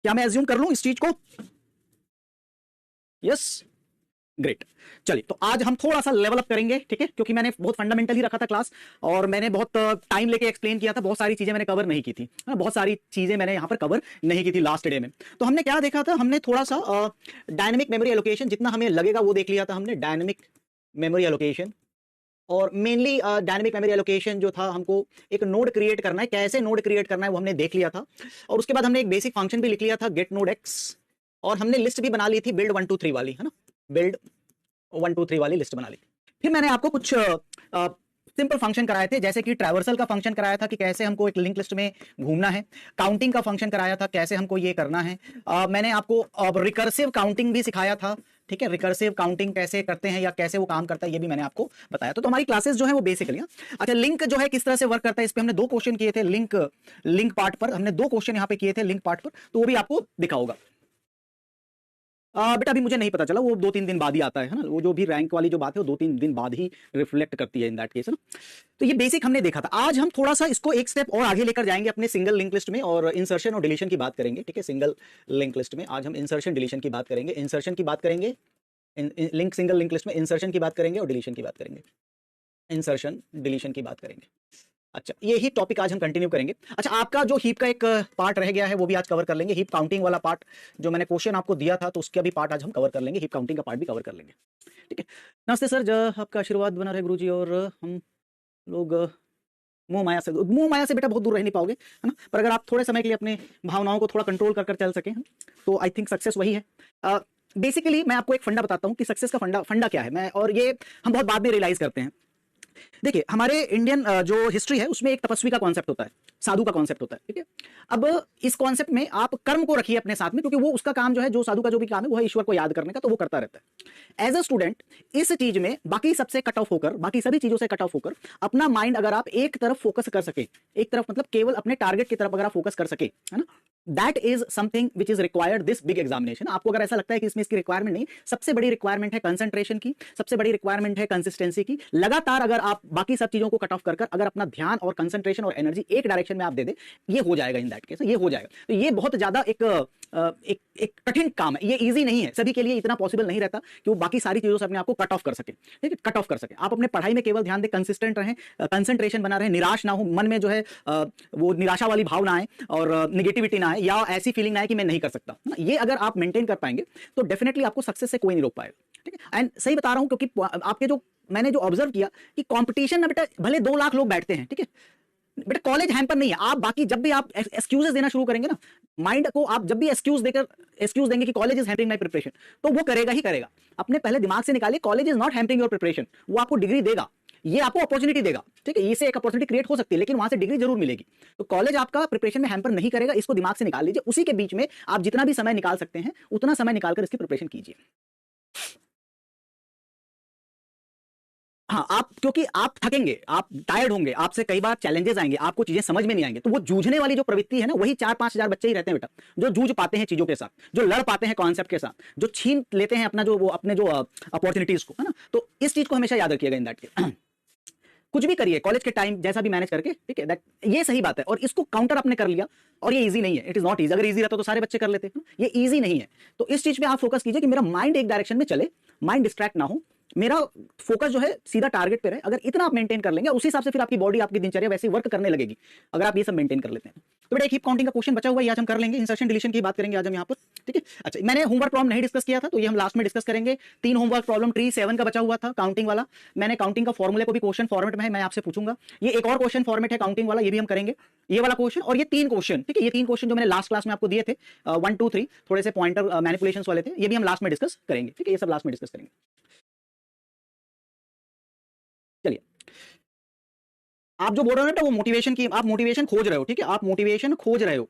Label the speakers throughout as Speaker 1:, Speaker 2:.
Speaker 1: क्या मैं एज्यूम कर लूं इस चीज को? Yes, great. चलिए, तो आज हम थोड़ा सा लेवल अप करेंगे, ठीक है, क्योंकि मैंने बहुत फंडामेंटल ही रखा था क्लास और मैंने बहुत टाइम लेके एक्सप्लेन किया था, बहुत सारी चीजें मैंने कवर नहीं की थी, बहुत सारी चीजें मैंने यहां पर कवर नहीं की थी लास्ट डे में। तो हमने क्या देखा था, हमने थोड़ा सा डायनेमिक मेमोरी एलोकेशन, जितना हमें लगेगा वो देख लिया था हमने, डायनेमिक मेमोरी एलोकेशन। और मेनली डायनेमिक मेमोरी एलोकेशन जो था, हमको एक नोड क्रिएट करना है, कैसे नोड क्रिएट करना है वो हमने देख लिया था। और उसके बाद हमने एक बेसिक फंक्शन भी लिख लिया था, गेट नोड एक्स, और हमने लिस्ट भी बना ली थी बिल्ड 1 2 3 वाली, है ना, बिल्ड 1 2 3 वाली लिस्ट बना ली। फिर मैंने आपको कुछ सिंपल फंक्शन कराए थे, जैसे कि ट्रैवर्सल का फंक्शन कराया था कि कैसे हमको एक लिंक लिस्ट में घूमना है, काउंटिंग का फंक्शन कराया था कैसे हमको ये करना है, मैंने आपको रिकर्सिव काउंटिंग भी सिखाया था, ठीक है, रिकर्सिव काउंटिंग कैसे करते हैं या कैसे वो काम करता है ये भी मैंने आपको बताया। तो हमारी क्लासेस जो है वो बेसिकली, अच्छा, लिंक जो है किस तरह से वर्क करता है इस पे हमने 2 क्वेश्चन किए थे, लिंक पार्ट पर हमने 2 क्वेश्चन यहाँ पे किए थे लिंक पार्ट पर, तो वो भी आपको दिखा होगा। बेटा अभी मुझे नहीं पता चला, वो 2-3 दिन बाद ही आता है ना, वो जो भी रैंक वाली जो बात है वो 2-3 दिन बाद ही रिफ्लेक्ट करती है इन दैट केस, है ना। तो ये बेसिक हमने देखा था। आज हम थोड़ा सा इसको एक स्टेप और आगे लेकर जाएंगे अपने सिंगल लिंक लिस्ट में, और इंसर्शन और डिलीशन की बात करेंगे, ठीक है। सिंगल लिंक लिस्ट में आज हम इंसर्शन डिलीशन की बात करेंगे, इंसर्शन की बात करेंगे, लिंक सिंगल लिंक लिस्ट में इंसर्शन की बात करेंगे और डिलीशन की बात करेंगे, इंसर्शन डिलीशन की बात करेंगे। अच्छा, यही टॉपिक आज हम कंटिन्यू करेंगे। अच्छा, आपका जो हीप का एक पार्ट रह गया है वो भी आज कवर कर लेंगे, हीप काउंटिंग वाला पार्ट जो मैंने क्वेश्चन आपको दिया था, तो उसका भी पार्ट आज हम कवर कर लेंगे, हीप काउंटिंग का पार्ट भी कवर कर लेंगे, ठीक है। नमस्ते सर, आपका आशीर्वाद बना रहे गुरुजी, और हम लोग मोह माया से बेटा बहुत दूर रह नहीं पाओगे, है ना, पर अगर आप थोड़े समय के लिए अपने भावनाओं को थोड़ा कंट्रोल कर चल सकें तो आई थिंक सक्सेस वही है। बेसिकली मैं आपको एक फंडा बताता हूँ कि सक्सेस का फंडा क्या है, मैं और ये हम बहुत बाद में रियलाइज करते हैं। देखिए, हमारे इंडियन जो हिस्ट्री है उसमें एक तपस्वी का कॉन्सेप्ट होता है, साधु का कॉन्सेप्ट होता है, ठीक है। अब इस कॉन्सेप्ट में आप कर्म को रखिए अपने साथ में, क्योंकि वो उसका काम जो है, जो साधु का जो भी काम है वो है ईश्वर को याद करने का, तो वो करता रहता है। एज अ स्टूडेंट इस चीज में बाकी सबसे कट ऑफ होकर, बाकी सभी चीजों से कट ऑफ होकर अपना माइंड अगर आप एक तरफ फोकस कर सके, एक तरफ मतलब केवल अपने टारगेट की तरफ अगर आप फोकस कर सके, है ना, that is something which is required this big examination. आपको अगर ऐसा लगता है कि इसमें इसकी रिक्वायरमेंट नहीं, सबसे बड़ी रिक्वायरमेंट है कंसंट्रेशन की, सबसे बड़ी रिक्वायरमेंट है कंसिस्टेंसी की। लगातार अगर आप बाकी सब चीजों को कट ऑफ कर अगर अपना ध्यान और कंसंट्रेशन और एनर्जी एक डायरेक्शन में आप दे दे, ये हो जाएगा, इन दैट केस ये हो जाएगा। तो ये बहुत ज्यादा एक कठिन काम है, ये इजी नहीं है, सभी के लिए इतना पॉसिबल नहीं रहता कि वो बाकी सारी चीजों से अपने आप को कट ऑफ कर सके, ठीक है, कट ऑफ कर सके। आप अपने पढ़ाई में केवल ध्यान दें, कंसिस्टेंट रहें, कंसंट्रेशन बना रहे, निराश ना हो, मन में जो है वो निराशा वाली भावना आए और निगेटिविटी ना आए या ऐसी फीलिंग ना आए कि मैं नहीं कर सकता, ये अगर आप मेंटेन कर पाएंगे तो डेफिनेटली आपको सक्सेस से कोई नहीं रोक पाएगा, ठीक है। एंड सही बता रहा हूं, क्योंकि आपके जो मैंने जो ऑब्जर्व किया कि कंपटीशन में बेटा भले 2 लाख लोग बैठते हैं, ठीक है, बेटा कॉलेज हैम्पर नहीं है। आप बाकी जब भी आप एक्सक्यूजेस देना शुरू करेंगे ना, माइंड को आप जब भी एक्सक्यूज देंगे कि college is hampering my preparation, तो वो करेगा ही करेगा। अपने पहले दिमाग से निकालिए, college is not hampering your preparation, वो आपको डिग्री देगा, ये आपको अपॉर्चुनिटी देगा, ठीक है, इससे एक अपॉर्चुनिटी क्रिएट हो सकती है, लेकिन वहां से डिग्री जरूर मिलेगी। तो कॉलेज आपका प्रिपरेशन में हैम्पर नहीं करेगा, इसको दिमाग से निकाल लीजिए। उसी के बीच में आप जितना भी समय निकाल सकते हैं उतना समय निकालकर इसकी प्रिपरेशन कीजिए। हाँ, आप क्योंकि आप थकेंगे, आप टायर्ड होंगे, आपसे कई बार चैलेंजेस आएंगे, आपको चीजें समझ में नहीं आएंगे, तो वो जूझने वाली जो प्रवृत्ति है ना, वही 4-5 हजार बच्चे ही रहते हैं बेटा, जो जूझ पाते हैं चीजों के साथ, जो लड़ पाते हैं कॉन्सेप्ट के साथ, जो छीन लेते हैं अपना जो वो अपने जो अपॉर्चुनिटीज को, है ना। तो इस चीज को हमेशा याद रखिएगा इन दैट के कुछ भी करिए कॉलेज के टाइम जैसा भी मैनेज करके, ठीक है, दैट ये सही बात है। और इसको काउंटर आपने कर लिया, और ये इजी नहीं है, इट इज नॉट इजी। अगर इजी रहता तो सारे बच्चे कर लेते हैं, ये इजी नहीं है। तो इस चीज पे आप फोकस कीजिए कि मेरा माइंड एक डायरेक्शन में चले, माइंड डिस्ट्रैक्ट ना हो, मेरा फोकस जो है सीधा टारगेट पे रहे। अगर इतना आप मेंटेन कर लेंगे, और उसी हिसाब से फिर आपकी बॉडी, आपकी दिनचर्या वैसे वर्क करने लगेगी, अगर आप ये सब मेंटेन कर लेते हैं। तो बेटा एक हीप काउंटिंग का क्वेश्चन बचा हुआ है, आज हम कर लेंगे। इंसर्शन डिलीशन की बात करेंगे आज हम यहाँ पर, ठीक है। अच्छा, मैंने होमवर्क प्रॉब्लम नहीं डिस्कस किया था, तो ये हम लास्ट में डिस्कस करेंगे। 3 होमवर्क प्रॉब्लम, ट्री 7 का बचा हुआ था काउंटिंग वाला। मैंने काउंटिंग का फॉर्मूले को भी क्वेश्चन फॉर्मेट में है, मैं आपसे पूछूंगा। ये एक और क्वेश्चन फॉर्मेट है काउंटिंग वाला, ये भी हम करेंगे, ये वाला क्वेश्चन। और ये 3 क्वेश्चन, ठीक है, ये 3 क्वेश्चन जो मैंने लास्ट क्लास में आपको दिए थे, 1 2 3 थोड़े से पॉइंटर मैनिपुलेशंस वाले थे, ये भी हम लास्ट में डिस्कस करेंगे, ठीक है, ये सब लास्ट में डिस्कस करेंगे। चलिए, आप जो बोल रहे हो ना वो मोटिवेशन की, आप मोटिवेशन खोज रहे हो, ठीक है, आप मोटिवेशन खोज रहे हो।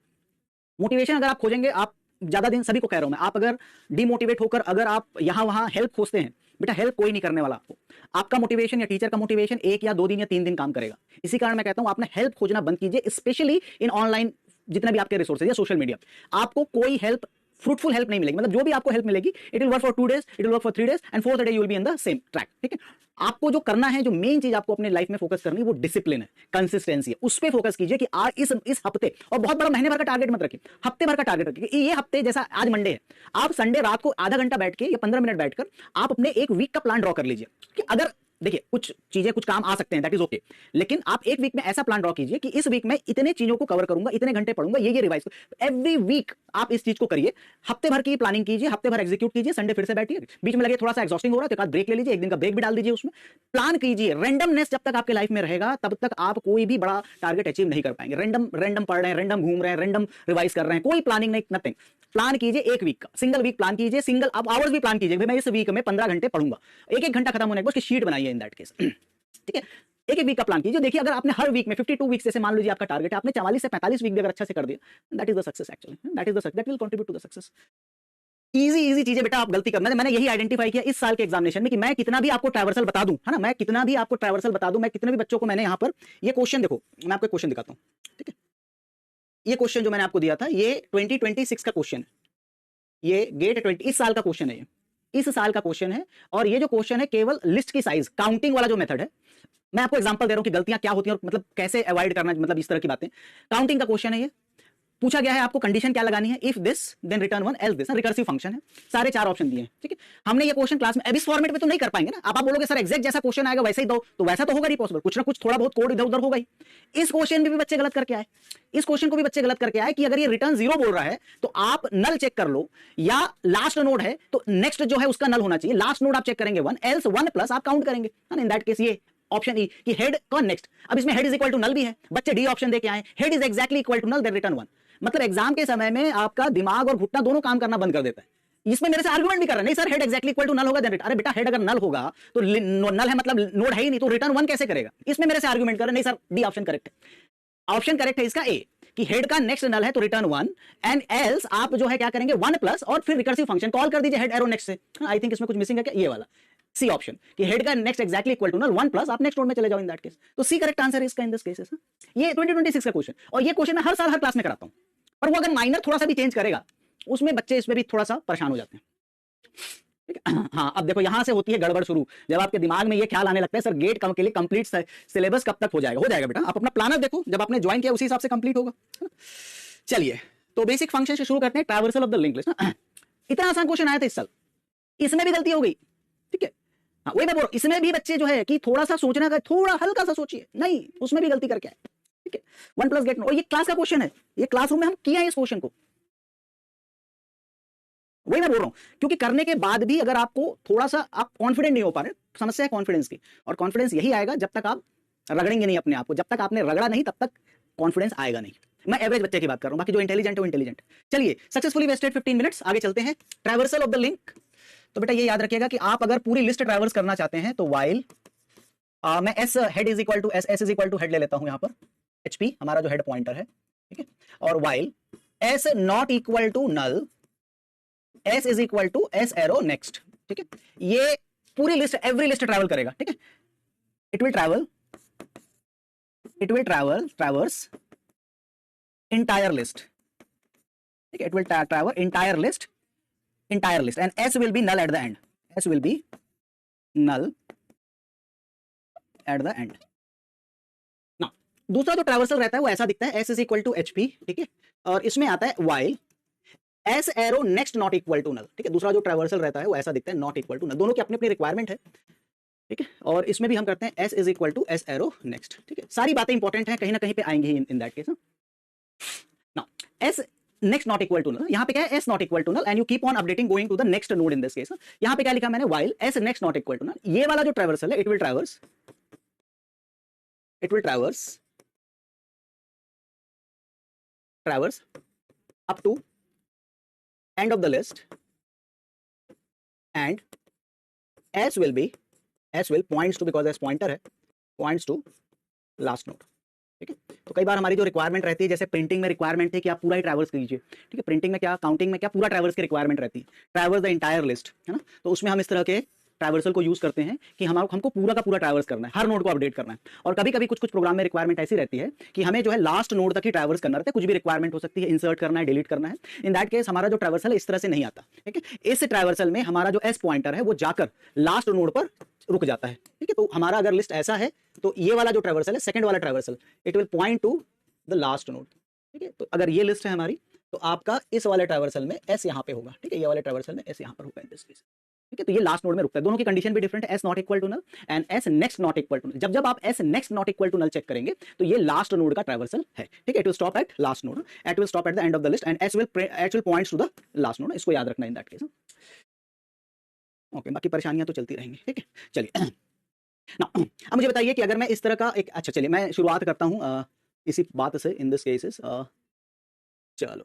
Speaker 1: मोटिवेशन अगर आप खोजेंगे, आप ज्यादा दिन, सभी को कह रहा हूं मैं, आप अगर डिमोटिवेट होकर अगर आप यहां वहां हेल्प खोजते हैं, बेटा हेल्प कोई नहीं करने वाला आपको। आपका मोटिवेशन या टीचर का मोटिवेशन 1 या 2 दिन या 3 दिन काम करेगा। इसी कारण मैं कहता हूं आपने हेल्प खोजना बंद कीजिए, स्पेशली इन ऑनलाइन जितने भी आपके रिसोर्सेज या सोशल मीडिया। आपको कोई हेल्प फ्रूटफुल हेल्प नहीं मिलेगी, मतलब जो भी आपको हेल्प मिलेगी it will work for 2 days, it will work for 3 days and fourth day you will be in the same track. ठीक है, आपको जो करना है, जो मेन चीज आपको अपने लाइफ में फोकस करनी है वो डिसिप्लिन है, कंसिस्टेंसी है, उस पर फोकस कीजिए कि आज इस हफ्ते, और बहुत बड़ा महीने भर का टारगेट मत रखिए, हफ्ते भर का टारगेट रखिए। ये हफ्ते जैसा आज मंडे है, आप संडे रात को आधा घंटा बैठ के या 15 मिनट बैठकर आप अपने एक वीक का प्लान ड्रॉ कर लीजिए कि अगर देखिए कुछ चीजें कुछ काम आ सकते हैं, दैट इज ओके, लेकिन आप एक वीक में ऐसा प्लान ड्रॉ कीजिए कि इस वीक में इतने चीजों को कवर करूंगा, इतने घंटे पढ़ूंगा, ये रिवाइज एवरी वीक आप इस चीज को करिए, हफ्ते भर की प्लानिंग कीजिए, हफ्ते भर एग्जीक्यूट कीजिए, संडे फिर से बैठिए, बीच में लगे थोड़ा सा एग्जॉस्टिंग हो रहा है तो एक ब्रेक ले लीजिए, एक दिन का ब्रेक भी डाल दीजिए, उसमें प्लान कीजिए। रैंडमनेस जब तक आपके लाइफ में रहेगा तब तक आप कोई भी बड़ा टारगेट अचीव नहीं कर पाएंगे। रैंडम पढ़ रहे हैं, रैंडम घूम रहे हैं, रैंडम रिवाइज कर रहे हैं, कोई प्लानिंग नहीं, नथिंग। प्लान कीजिए एक वीक का, सिंगल वीक प्लान कीजिए, सिंगल आप आवर्स भी प्लान कीजिए, भाई मैं इस वीक में 15 घंटे पढ़ूंगा, एक घंटा खत्म होने के बाद उसकी शीट बनाइए इन दैट केस। ठीक है, एक वीक का प्लान कीजिए। देखिए अगर आपने हर वीक में 52 वीक जैसे मान लीजिए आपका टारगेट है, आपने 44 से 45 वीक भी अगर अच्छा से कर दिया, that is the success actually, that is the success, that will contribute to the success. Easy चीजें बेटा आप गलती करना, मैंने यही आइडेंटिफाई किया इस साल के एग्जामिनेशन में कि मैं कितना भी आपको ट्रैवर्सल बता दूं, है ना, मैं कितना भी आपको ट्रैवर्सल बता दूं, मैं कितने भी बच्चों को मैंने यहां पर ये क्वेश्चन देखो, मैं आपको क्वेश्चन दिखाता हूं। ठीक है, ये क्वेश्चन जो मैंने आपको दिया था ये 2026 का क्वेश्चन है, ये गेट 20 इस साल का क्वेश्चन है, ये इस साल का क्वेश्चन है। और ये जो क्वेश्चन है केवल लिस्ट की साइज काउंटिंग वाला जो मेथड है, मैं आपको एग्जांपल दे रहा हूं कि गलतियां क्या होती हैं और मतलब कैसे अवॉइड करना, मतलब इस तरह की बातें। काउंटिंग का क्वेश्चन है, ये पूछा गया है आपको कंडीशन क्या लगानी है, if this then return one else this, recursive function है, सारे 4 ऑप्शन दिए हैं। ठीक है, हमने ये क्वेश्चन क्लास में अब इस फॉर्मेट में तो नहीं कर पाएंगे ना, आप बोलोगे सर एग्जैक्ट जैसा क्वेश्चन आएगा वैसे ही दो, तो वैसा तो होगा नहीं पॉसिबल, कुछ ना कुछ थोड़ा बहुत कोड इधर उधर होगा ही। इस क्वेश्चन में भी बच्चे गलत करके आए, इस क्वेश्चन को भी बच्चे गलत करके आए कि अगर ये रिटर्न 0 बोल रहा है तो आप नल चेक कर लो, या लास्ट नोड है तो नेक्स्ट जो है उसका नल होना चाहिए, लास्ट नोड आप चेक करेंगे 1, एल्स 1 प्लस आप काउंट करेंगे, इन दैट केस ये ऑप्शन ई कि हेड का नेक्स्ट। अब इसमें head is equal to null भी है, बच्चे डी ऑप्शन देके आए, head is exactly equal to null then return 1। मतलब एग्जाम के समय में आपका दिमाग और घुटना दोनों काम करना बंद कर देता है। इसमें मेरे से आर्गुमेंट भी कर रहा है, नहीं sir head exactly equal to null होगा देन रिटर्न। अरे बेटा हेड अगर नल होगा तो नल है मतलब नोड है ही नहीं, तो रिटर्न 1 कैसे करेगा? इसमें मेरे से आर्गुमेंट कर रहे नहीं सर डी ऑप्शन करेक्ट है। ऑप्शन करेक्ट है इसका ए कि हेड का नेक्स्ट नल है तो रिटर्न 1 एंड एल्स आप जो है क्या करेंगे 1 प्लस और फिर रिकर्सिव फंक्शन कॉल कर दीजिए हेड एरो नेक्स्ट से। आई थिंक इसमें कुछ मिसिंग है क्या, ये वाला सी ऑप्शन कि हेड का next exactly equal to null 1 plus आप नेक्स्ट नोड में चले जाओ इन दैट केस। तो सी करेक्ट आंसर है इसका इन दिस केसेस। ये 2026 का क्वेश्चन, और ये क्वेश्चन मैं हर साल हर क्लास में कराता हूं, पर वो अगर माइनर थोड़ा सा भी चेंज करेगा उसमें बच्चे इसमें भी थोड़ा सा परेशान हो जाते हैं। ठीक है, हाँ अब देखो यहां से होती है गड़बड़ शुरू, जब आपके दिमाग में ये ख्याल आने लगता है सर गेट के लिए कंप्लीट सिलेबस कब तक हो जाएगा। हो जाएगा बेटा, आप अपना प्लानर देखो, जब आपने ज्वाइन किया उसी हिसाब से कंप्लीट होगा। चलिए तो बेसिक फंक्शन से शुरू करते हैं, traversal of the link list. इतना आसान क्वेश्चन आया था इस साल, इसमें भी गलती हो गई। ठीक है, हाँ वही मैं बोल रहा हूं, इसमें भी बच्चे जो है कि थोड़ा सा सोचना का, थोड़ा हल्का सा सोचिए, नहीं उसमें भी गलती करके आए। ठीक है, 1 प्लस गेट, और ये क्लास का क्वेश्चन है, ये क्लासरूम में हम किया है इस क्वेश्चन को, वही मैं बोल रहा हूं, क्योंकि करने के बाद भी अगर आपको थोड़ा सा आप कॉन्फिडेंट नहीं हो पा रहे, समस्या है कॉन्फिडेंस की, और कॉन्फिडेंस यही आएगा जब तक आप रगड़ेंगे नहीं अपने आप को, जब तक आपने रगड़ा नहीं तब तक कॉन्फिडेंस आएगा नहीं। मैं एवरेज बच्चे की बात कर रहा हूं, बाकी जो इंटेलिजेंट है वो इंटेलिजेंट। चलिए सक्सेसफुली वेस्टेड 15 मिनट्स, आगे चलते हैं। ट्रैवर्सल ऑफ द लिंक, तो बेटा ये याद रखिएगा कि आप अगर पूरी लिस्ट ट्रैवर्स करना चाहते हैं तो वाइल मैं S head is equal to S is equal to head ले लेता हूं यहां पर, एचपी हमारा जो हेड पॉइंटर है। ठीक है, और while S not equal to null S is equal to S arrow next. ठीक है, ये पूरी लिस्ट एवरी लिस्ट ट्रैवल करेगा। ठीक है, it will traverse entire list. ठीक है, it will travel entire list and s will be null at the end. S will be null at the end. Now दूसरा जो ट्रैवर्सल रहता है वो ऐसा दिखता है, s is equal to hp। ठीक है, और इसमें आता है while s arrow next not equal to null। ठीक है, दूसरा जो ट्रैवर्सल रहता है वो ऐसा दिखता है, not equal to null। दोनों की अपनी अपनी रिक्वायरमेंट है। ठीक है, और इसमें भी हम करते हैं s is equal to s arrow next। ठीक है, सारी बातें इंपॉर्टेंट हैं, कहीं ना कहीं पे आएंगी इन that case. Now, s next not equal to null, यहाँ पे क्या है, s not equal to null and you keep on updating going to the next node in this case। यहाँ पे क्या लिखा मैंने, while s next not equal to null, ये वाला जो ट्रैवर्सल है it will traverse up to end of the list and s will points to, because s pointer है, points to last node। ठीक है, तो कई बार हमारी जो रिक्वायरमेंट रहती है, जैसे प्रिंटिंग में रिक्वायरमेंट है कि आप पूरा ही ट्रैवर्स कीजिए। ठीक है, प्रिंटिंग में क्या, काउंटिंग में क्या, पूरा ट्रैवर्स की रिक्वायरमेंट रहती है, ट्रैवर्स द एंटायर लिस्ट, है ना। तो उसमें हम इस तरह के ट्रैवर्सल को यूज करते हैं कि हमको पूरा का पूरा ट्रैवर्स करना है, हर नोड को अपडेट करना है। और कभी कभी कुछ प्रोग्राम में रिक्वायरमेंट ऐसी रहती है कि हमें जो है लास्ट नोड तक ही ट्रैवर्स करना रहता है, कुछ भी रिक्वायरमेंट हो सकती है, इंसर्ट करना है, डिलीट करना है। इन दैट केस हमारा जो ट्रैवर्सल है इस तरह से नहीं आता, ठीक है। इस ट्रैवर्सल में हमारा जो एस पॉइंटर है वो जाकर लास्ट नोड पर रुक जाता है, ठीक है। तो हमारा अगर लिस्ट ऐसा है तो ये वाला जो ट्रैवर्सल है, सेकंड वाला traversal, it will point to the last node, ठीक है। तो अगर ये लिस्ट है हमारी तो आपका इस वाले ट्रैवर्सल में एस यहाँ पे होगा, ठीक है। ये वाले ट्रैवर्सल में एस यहाँ पर होगा इन दिस केस, ठीक है। तो ये लास्ट नोड में रुकता है। दोनों की कंडीशन भी डिफरेंट है, S not equal to null and S next not equal to null. जब आप S next not equal to null check करेंगे तो ये लास्ट नोड का ट्रैवर्सल है, ठीक है। It will stop at last node, it will stop at the end of the list and S will points to the last node. इसको याद रखना इन दैट केस। ओके, बाकी परेशानियां तो चलती रहेंगी, ठीक है। चलिए ना, अब मुझे बताइए कि अगर मैं इस तरह का एक, अच्छा चलिए मैं शुरुआत करता हूं इसी बात से इन दिस केसेस। चलो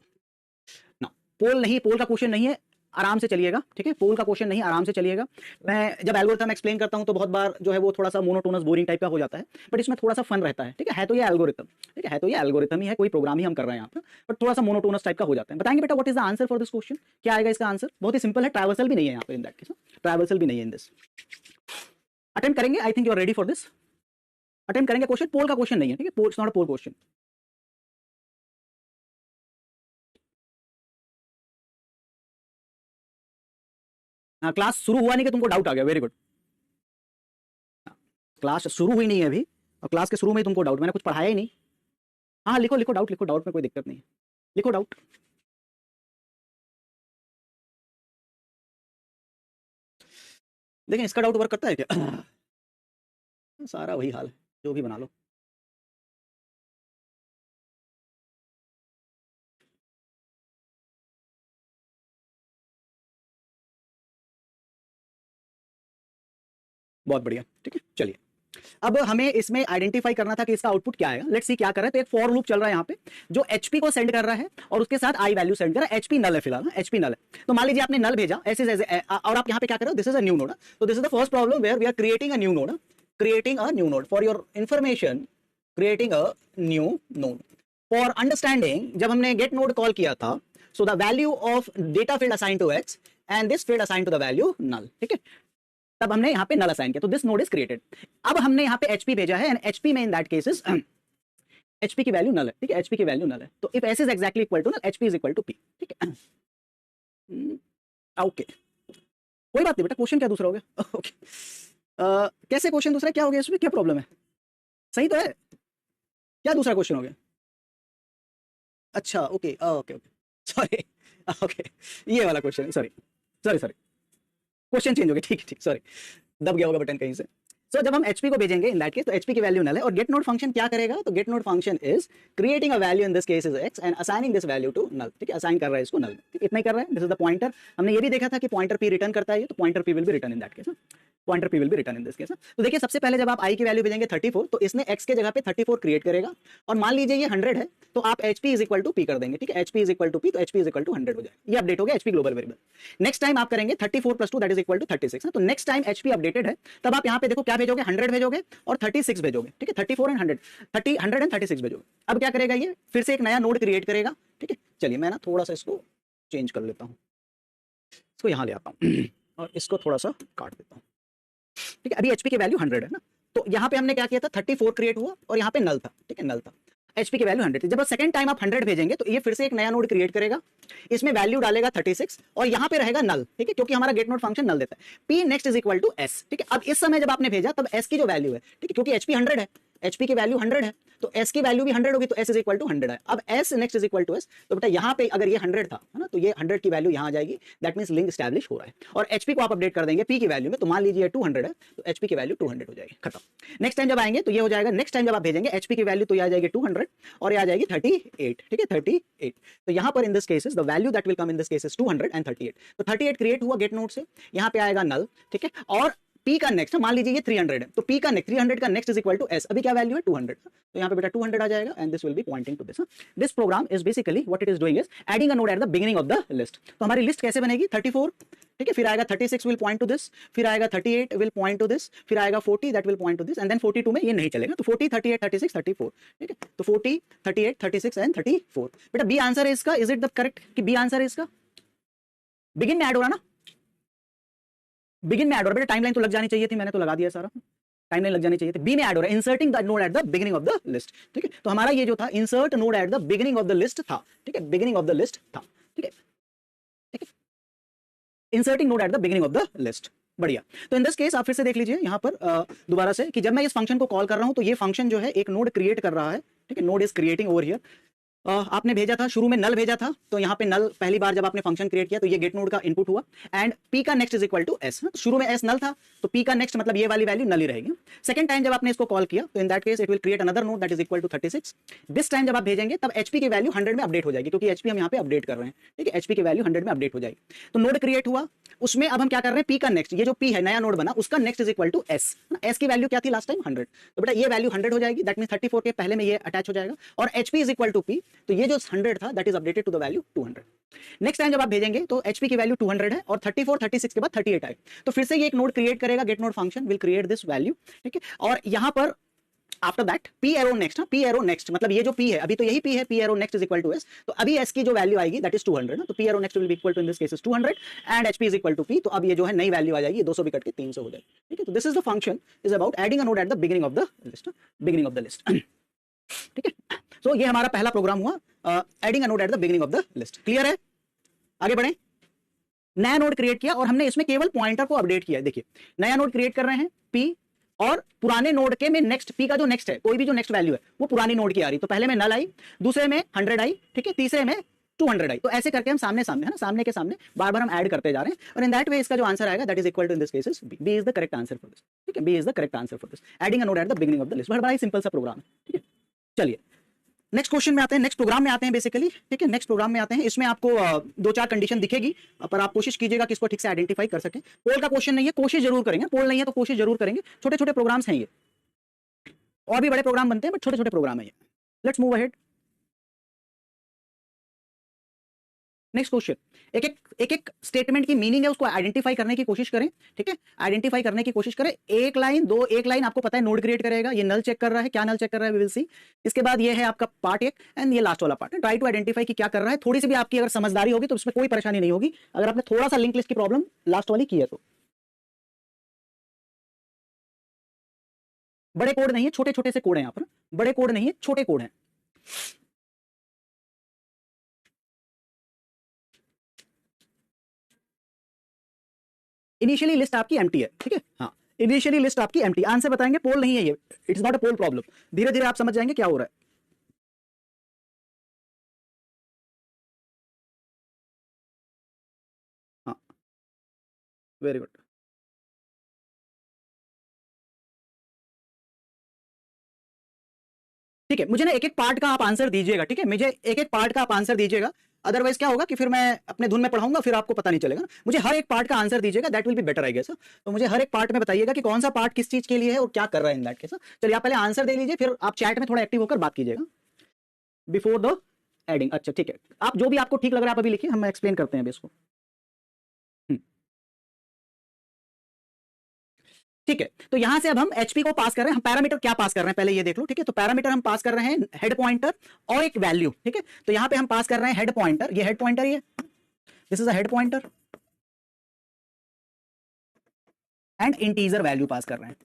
Speaker 1: ना, पोल नहीं, पोल का क्वेश्चन नहीं है, आराम से चलिएगा, ठीक है। पोल का क्वेश्चन नहीं, आराम से चलिएगा। मैं जब एल्गोरिथम एक्सप्लेन करता हूं तो बहुत बार जो है वो थोड़ा सा मोनोटोनस बोरिंग टाइप का हो जाता है, बट इसमें थोड़ा सा फन रहता है, ठीक है तो ये एल्गोरिथम, ठीक है तो ये एल्गोरिथम ही है, कोई प्रोग्राम ही हम कर रहे हैं यहाँ पर, बट थोड़ा सा मोनोटोनस टाइप का हो जाता है। बताएंगे बेटा what is the answer for this question, क्या आएगा इसका आंसर? बहुत ही सिंपल है, ट्रैवर्सल भी नहीं है यहाँ पे इन दैट केस, ट्रैवर्सल भी नहीं है इन दिस। अटेम्प्ट करेंगे, I think you are ready for this. Attempt करेंगे क्वेश्चन, पोल का क्वेश्चन नहीं है, ठीक है, poll it's not a poll question. हाँ, क्लास शुरू हुआ नहीं कि तुमको डाउट आ गया, वेरी गुड। क्लास शुरू हुई नहीं है अभी और क्लास के शुरू में ही तुमको डाउट, मैंने कुछ पढ़ाया ही नहीं। हाँ लिखो लिखो डाउट, लिखो डाउट में कोई दिक्कत नहीं है, लिखो डाउट। लेकिन इसका डाउट वर्क करता है क्या? सारा वही हाल है, जो भी बना लो। बहुत बढ़िया, ठीक है। चलिए अब हमें इसमें आइडेंटिफाई करना था कि इसका आउटपुट क्या आएगा। लेट्स सी क्या कर रहा है। तो एक फॉर लूप चल रहा है यहाँ पे जो एचपी को सेंड कर रहा है और उसके साथ आई वैल्यू सेंड कर रहा है। एचपी नल है फिलहाल, एचपी नल है। तो मान लीजिए आपने नल भेजा ऐसे और आप यहाँ पे क्या कर रहे हो, this is a new node. तो this is the first problem where we are creating a new node, creating a new node for your information, creating a new node for understanding. जब हमने गेट नोड कॉल किया था, so the value of data field assign to x and this field assign to the value null, ठीक है। तब हमने यहाँ पे नल असाइन किया, तो दिस नोड इज क्रिएटेड। अब हमने यहाँ पे एचपी भेजा है एंड एचपी में इन दैट केसेस एचपी की वैल्यू नल है, ठीक है, एचपी की वैल्यू नल है। तो if S is exactly equal to null, HP is equal to P, ठीक है। ओके कोई बात नहीं बेटा, क्वेश्चन क्या दूसरा हो गया? ओके कैसे क्वेश्चन दूसरा क्या हो गया, इसमें क्या प्रॉब्लम है? सही तो है, क्या दूसरा क्वेश्चन हो गया? अच्छा okay okay okay sorry, okay ये वाला question, sorry sorry sorry, question change हो गया, ठीक ठीक, सॉरी दब गया होगा बटन कहीं से। So, जब हम HP को भेजेंगे इन दैट केस तो HP की वैल्यू नल है और गेट नोड फंक्शन क्या करेगा, तो get node function is creating a value in this case is x and assigning this value to null, ठीक है, असाइन कर रहा है इसको नल, इतना ही कर रहा है। This is the pointer. हमने ये भी देखा था कि पॉइंटर p रिटर्न करता है ये, तो pointer p will be return in that case, pointer p will be return in this case. तो देखिए सबसे पहले जब आप i की वैल्यू भेजेंगे 34, तो इसने x के जगह पे 34 क्रिएट करेगा और मान लीजिए ये 100 है तो आप HP is equal to p कर देंगे, ठीक है, HP is equal to p, तो HP इज इक्वल टू 100 हो जाएगा। ये अपडेट हो गया HP global variable. Next time आप करेंगे 34 + 2 दैट इज इक्वल टू 36, तो नेक्स्ट टाइम HP अपडेटेड है तब आप यहाँ पे देखो क्या भेजोगे, 100 भेजोगे और 36 भेजोगे, ठीक है, 34 एंड 100, 100 एंड 36 भेजोगे। अब क्या करेगा ये, फिर से एक नया नोड क्रिएट करेगा, ठीक है। चलिए मैं ना थोड़ा सा इसको चेंज कर लेता हूँ, इसको यहाँ ले आता हूँ और इसको थोड़ा सा काट देता हूँ, ठीक है। अभी HP की वैल्यू 100 है ना, तो यहाँ पे हमने क्या किया था, 34 क्रिएट हुआ और यहाँ पे नल था, ठीक है, नल था। HP की वैल्यू 100 थी। जब सेकंड टाइम आप 100 भेजेंगे तो ये फिर से एक नया नोड क्रिएट करेगा, इसमें वैल्यू डालेगा 36 और यहाँ पे रहेगा नल, ठीक है, क्योंकि हमारा गेट नोड फंक्शन नल देता है। P next is equal to S, ठीक है। अब इस समय जब आपने भेजा तब S की जो वैल्यू है, ठीक है, क्योंकि HP 100 है, HP की वैल्यू 100 है तो S की वैल्यू भी 100 होगी, तो S इज इक्वल टू 100 है। अब S next is equal to S, तो बेटा यहाँ पे अगर ये 100 था है ना, तो ये 100 की वैल्यू यहाँ आ जाएगी, दैट मींस लिंक एस्टैब्लिश हो रहा है। और HP को आप अपडेट कर देंगे P की वैल्यू में, तो मान लीजिए 200 है तो HP की वैल्यू 200 हो जाएगी, खत्म। नेक्स्ट टाइम जब आएंगे तो ये हो जाएगा, नेक्स्ट टाइम जब आप भेजेंगे HP की वैल्यू तो ये आ जाएगी 200 और ये आ जाएगी 38, ठीक है, 38। तो यहाँ पर in this cases the value that will come in this cases 200 and 38। तो 38 क्रिएट हुआ गेट नोड से, यहाँ पे आएगा नल, ठीक है। और P का नेक्स्ट, मान लीजिए ये 300 है तो P का नेक्स्ट 300 का next is equal to S, अभी क्या वैल्यू है 200, तो यहाँ पे बेटा 200 आ जाएगा and this will be pointing to this. This program is basically what it is doing is adding a node at the beginning of the list. तो हमारी लिस्ट कैसे बनेगी, 34, ठीक है, फिर आएगा 36 विल पॉइंट टू दिस, फिर आएगा 38 विल पॉइंट टू दिस, फिर आएगा 40 that will point to this and then 42 में ये नहीं चलेगा, तो 40 38 36 34, ठीक है। तो 40 38 36 एंड 34, बेटा बी आंसर है इसका। इज इट द करेक्ट कि बी आंसर है इसका? बिगिन में ऐड हो रहा ना, बिगिन में ऐड हो रहा है बेटा, टाइमलाइन तो लग जानी चाहिए थी, मैंने तो लगा दिया सारा, टाइमलाइन लग जानी चाहिए थी। बी में ऐड हो रहा है, inserting the node at the beginning of the list, ठीक है। तो हमारा ये जो था insert node at the beginning of the list था, ठीक है, बिगिनिंग ऑफ द लिस्ट था, ठीक है, ठीक है, inserting node at the beginning of the list. बढ़िया। तो इन दिस केस आप फिर से देख लीजिए यहां पर दोबारा से कि जब मैं इस फंक्शन को कॉल कर रहा हूं तो ये फंक्शन जो है एक नोड क्रिएट कर रहा है, ठीक है, node is creating over here. आपने भेजा था शुरू में नल भेजा था, तो यहाँ पे नल पहली बार जब आपने फंक्शन क्रिएट किया तो ये गेट नोड का इनपुट हुआ, एंड पी का next is equal to S. शुरू में एस नल था तो पी का नेक्स्ट मतलब ये वाली वैल्यू नल ही रहेगी। सेकंड टाइम जब आपने इसको कॉल किया तो in that case it will create another node that is equal to 36। This time जब आप भेजेंगे तब एचपी की वैल्यू 100 में अपडेट हो जाएगी, क्योंकि एचपी हम यहाँ पे अपडेट कर रहे हैं, ठीक है, एचपी की वैल्यू 100 में अपडेट हो जाएगी। तो नोड क्रिएट हुआ, उसमें अब हम क्या कर रहे हैं, पी का नेक्स्ट, ये जो पी है नया नोड बना उसका next is equal to S. S की वैल्यू क्या थी लास्ट टाइम 100, तो बेटा ये वैल्यू 100 हो जाएगी, दैट मींस 34 के पहले में ये अटैच हो जाएगा, और HP is equal to P, तो ये जो 100 था that is updated to the value 200। Next time जब आप भेजेंगे तो एचपी की वैल्यू 200 है और 34 36 के बाद 38 आए, तो फिर से ये एक नोड क्रिएट करेगा, get node function will create this value, ठीक है। और यहां पर after that P arrow next, P arrow next मतलब ये जो पी है अभी तो यही पी है, P arrow next is equal to S, तो अभी एस की जो वैल्यू आएगी दैट इज 200 ना, तो P arrow next will be equal to in this case is 200 and HP is equal to P, तो अब ये जो है नई वैल्यू आ जाएगी, 200 भी कट के 300 हो जाएगी, ठीक है। तो this is the function is about adding a node at the beginning of the list, beginning of the list, ठीक है। तो ये हमारा पहला प्रोग्राम हुआ, adding a node at the beginning of the list. Clear है? आगे बढ़े। नया नोड क्रिएट किया और हमने इसमें केवल पॉइंटर को अपडेट किया है। देखिए नया नोड क्रिएट कर रहे हैं पी, और पुराने नोड के में नेक्स्ट पी का जो नेक्स्ट है, कोई भी जो नेक्स्ट वैल्यू है वो पुरानी नोड की आ रही, तो पहले में नल आई, दूसरे में 100 आई, ठीक है, तीसरे में 200 आई, तो ऐसे करके हम सामने सामने है ना, सामने के सामने बार बार हम ऐड करते जा रहे हैं, और इन दैट वे इसका जो आंसर आएगा that is equal to in this case is B. B is the correct answer for this, ठीक है, B is the correct answer for this, adding a node at the beginning of the list. बड़ा ही simple सा programme है, ठीक है। चलिए next question में आते हैं, नेक्स्ट प्रोग्राम में आते हैं बेसिकली, ठीक है, नेक्स्ट प्रोग्राम में आते हैं। इसमें आपको 2-4 कंडीशन दिखेगी, पर आप कोशिश कीजिएगा कि इसको ठीक से आइडेंटिफाई कर सकें। पोल का क्वेश्चन नहीं है, कोशिश जरूर करेंगे, पोल नहीं है तो कोशिश जरूर करेंगे। छोटे छोटे प्रोग्राम्स हैं ये, और भी बड़े प्रोग्राम बनते हैं बट छोटे छोटे प्रोग्राम है ये। Let's move ahead. Next question, एक एक स्टेटमेंट की मीनिंग है उसको आइडेंटिफाई करने की कोशिश करें, ठीक है, आइडेंटिफाई करने की कोशिश करें। एक लाइन दो, एक लाइन आपको पता है नोड क्रिएट करेगा, ये नल चेक कर रहा है, क्या नल चेक कर रहा है वी विल सी। इसके बाद ये है आपका पार्ट 1 एंड ये लास्ट वाला पार्ट है, ट्राई टू आइडेंटिफाई कि क्या कर रहा है। थोड़ी सी भी आपकी अगर समझदारी होगी तो उसमें कोई परेशानी नहीं होगी, अगर आपने थोड़ा सा लिंक लिस्ट की प्रॉब्लम लास्ट वाली की है तो। बड़े कोड नहीं है, छोटे छोटे से कोड है यहाँ पर, बड़े कोड नहीं है, छोटे कोड है। इनिशियली लिस्ट आपकी एम्प्टी है, ठीक है, हाँ, इनिशियली लिस्ट आपकी एम्प्टी। आंसर बताएंगे, पोल नहीं है ये, it's not a poll problem. धीरे धीरे आप समझ जाएंगे क्या हो रहा है। हाँ, वेरी गुड। ठीक है, मुझे ना एक एक पार्ट का आप आंसर दीजिएगा, ठीक है, मुझे एक एक पार्ट का आप आंसर दीजिएगा, अदरवाइज क्या होगा कि फिर मैं अपने धुन में पढ़ाऊंगा, फिर आपको पता नहीं चलेगा ना। मुझे हर एक पार्ट का आंसर दीजिएगा, that will be better I guess. तो मुझे हर एक पार्ट में बताइएगा कि कौन सा पार्ट किस चीज के लिए है और क्या कर रहा है इन दैट केस। चलिए आप पहले आंसर दे लीजिए, फिर आप चैट में थोड़ा एक्टिव होकर बात कीजिएगा बिफोर द एडिंग। अच्छा ठीक है, आप जो भी आपको ठीक लग रहा है आप अभी लिखिए, हम एक्सप्लेन करते हैं अभी इसको। ठीक है, तो यहां से अब हम एचपी को पास कर रहे हैं। हम पैरामीटर क्या पास कर रहे हैं पहले ये देख लो, ठीक है। तो पैरामीटर हम पास कर रहे हैं हेड पॉइंटर और एक वैल्यू, ठीक है। तो यहां पे हम पास कर रहे हैं हेड पॉइंटर, ये हेड पॉइंटर, ये this is a head pointer, and integer value pass कर रहे हैं,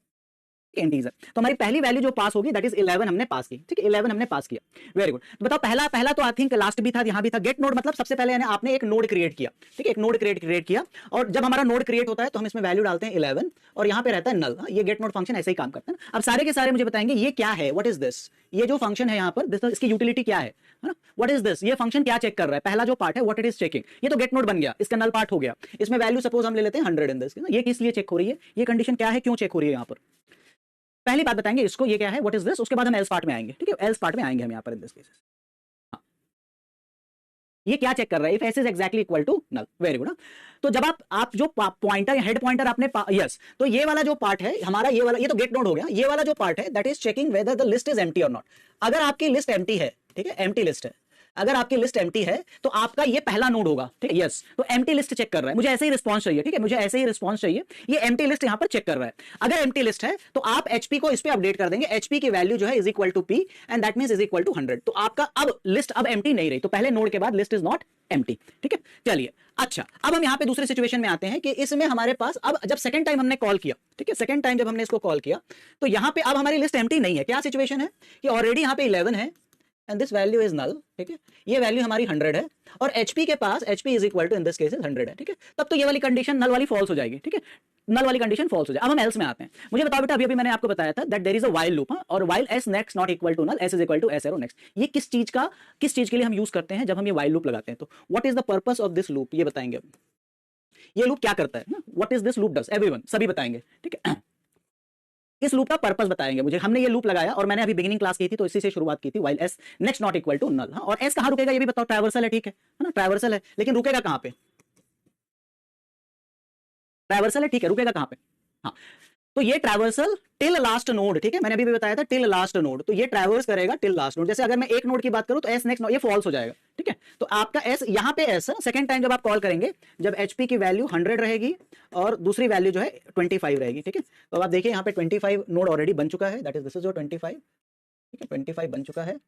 Speaker 1: इंटीजर। तो हमारी पहली वैल्यू जो पास होगी दैट इज 11 हमने पास की, ठीक है, 11 हमने पास किया, वेरी गुड। तो बताओ पहला तो आई थिंक लास्ट भी था, यहां भी था। गेट नोड मतलब सबसे पहले आपने एक नोड क्रिएट किया, ठीक है, एक नोड क्रिएट किया, और जब हमारा नोड क्रिएट होता है तो हम इसमें वैल्यू डालते हैं 11, और यहां पे रहता है नल। ये गेट नोड फंक्शन ऐसे ही काम करता है। अब सारे के सारे मुझे बताएंगे ये क्या है, व्हाट इज दिस, ये जो फंक्शन है यहाँ पर इसकी यूटिलिटी क्या है ना, व्हाट इज दिस, ये फंक्शन क्या चेक कर रहा है। पहला जो पार्ट है व्हाट इट इज चेकिंग, ये तो गेट नोड बन गया, इसका नल पार्ट हो गया। इसमें वैल्यू सपोज हम ले लेते हैं 100 इन दिस, ये किस लिए चेक हो रही है, ये कंडीशन क्या है, क्यों चेक हो रही है यहाँ पर। पहली बात बताएंगे इसको, ये क्या है, व्हाट इज दिस, उसके बाद हम एल्स पार्ट में आएंगे, ठीक है, एल्स पार्ट में आएंगे हम यहाँ पर इन दिस केसेस। ये क्या चेक कर रहा है, if S is exactly equal to null, very good. तो जब आप जो पॉइंटर हेड पॉइंटर आपने यस, तो ये वाला जो पार्ट है हमारा, ये वाला, ये तो गेट नोड हो गया, ये वाला जो पार्ट है that is checking whether the list is empty और नॉट। अगर आपकी लिस्ट एम्प्टी है, ठीक है, एम्प्टी लिस्ट है, अगर आपकी लिस्ट एम्प्टी है तो आपका ये पहला नोड होगा, ठीक है, यस। तो एम्प्टी लिस्ट चेक कर रहा है, मुझे ऐसे ही रिस्पॉन्स चाहिए, ठीक है, मुझे ऐसे ही रिस्पॉन्स चाहिए, ये एम्प्टी लिस्ट यहां पर चेक कर रहा है। अगर एम्प्टी लिस्ट है तो आप एचपी को इस पे अपडेट कर देंगे, एचपी की वैल्यू जो है is equal to P and that means is equal to 100। तो आपका अब लिस्ट अब एम्प्टी नहीं रही, तो पहले नोड के बाद लिस्ट इज नॉट एम्प्टी, ठीक है। चलिए अच्छा, अब हम यहां पे दूसरे सिचुएशन में आते हैं कि इसमें हमारे पास अब जब सेकंड टाइम हमने कॉल किया, ठीक है, सेकंड टाइम जब हमने इसको कॉल किया तो यहां पे अब हमारी लिस्ट एम्प्टी नहीं है। क्या सिचुएशन है कि ऑलरेडी यहां पे 11 है and this value is null, ठीक है, ये वैल्यू हमारी 100 है और एचपी के पास HP is equal to in this case 100 है, ठीक है। तब तो ये वाली कंडीशन नल वाली फॉल्स हो जाएगी, ठीक है, नल वाली कंडीशन फॉल्स हो जाए। अब हम एल्स में आते हैं। मुझे बताओ बेटा, अभी मैंने आपको बताया था that there is a while loop, और while S next not equal to null, S is equal to S arrow next. ये किस चीज के लिए हम यूज करते हैं जब हम ये व्हाइल लूप लगाते हैं? तो what is the purpose of this loop, ये बताएंगे अब। ये लूप क्या करता है ना, what is this loop does, everyone सभी बताएंगे, ठीक है। इस लूप का पर्पस बताएंगे मुझे। हमने ये लूप लगाया और मैंने अभी बिगिनिंग क्लास की थी तो इसी से शुरुआत की थी, while S next not equal to null. और एस कहां रुकेगा ये भी बताओ? ट्रैवर्सल है, ठीक है ना, ट्रैवर्सल है, लेकिन रुकेगा कहां पे? ट्रैवर्सल है, ठीक है, रुकेगा कहां पे? हाँ, तो ये ट्रैवर्सल टिल लास्ट नोड, ठीक है, मैंने अभी भी बताया था टिल लास्ट नोड, तो ये ट्रैवर्स करेगा टिल लास्ट नोड। जैसे अगर मैं एक नोड की बात करूं तो एस नेक्स्ट, ये फॉल्स हो जाएगा, ठीक है। तो आपका एस यहां पे एस सेकंड टाइम जब आप कॉल करेंगे, जब एचपी की वैल्यू 100 रहेगी और दूसरी वैल्यू जो है 25 रहेगी, ठीक है। तो आप देखिए यहां पे 25 नोड ऑलरेडी बन चुका है, that is this is your 25, ठीक है, 25 बन चुका है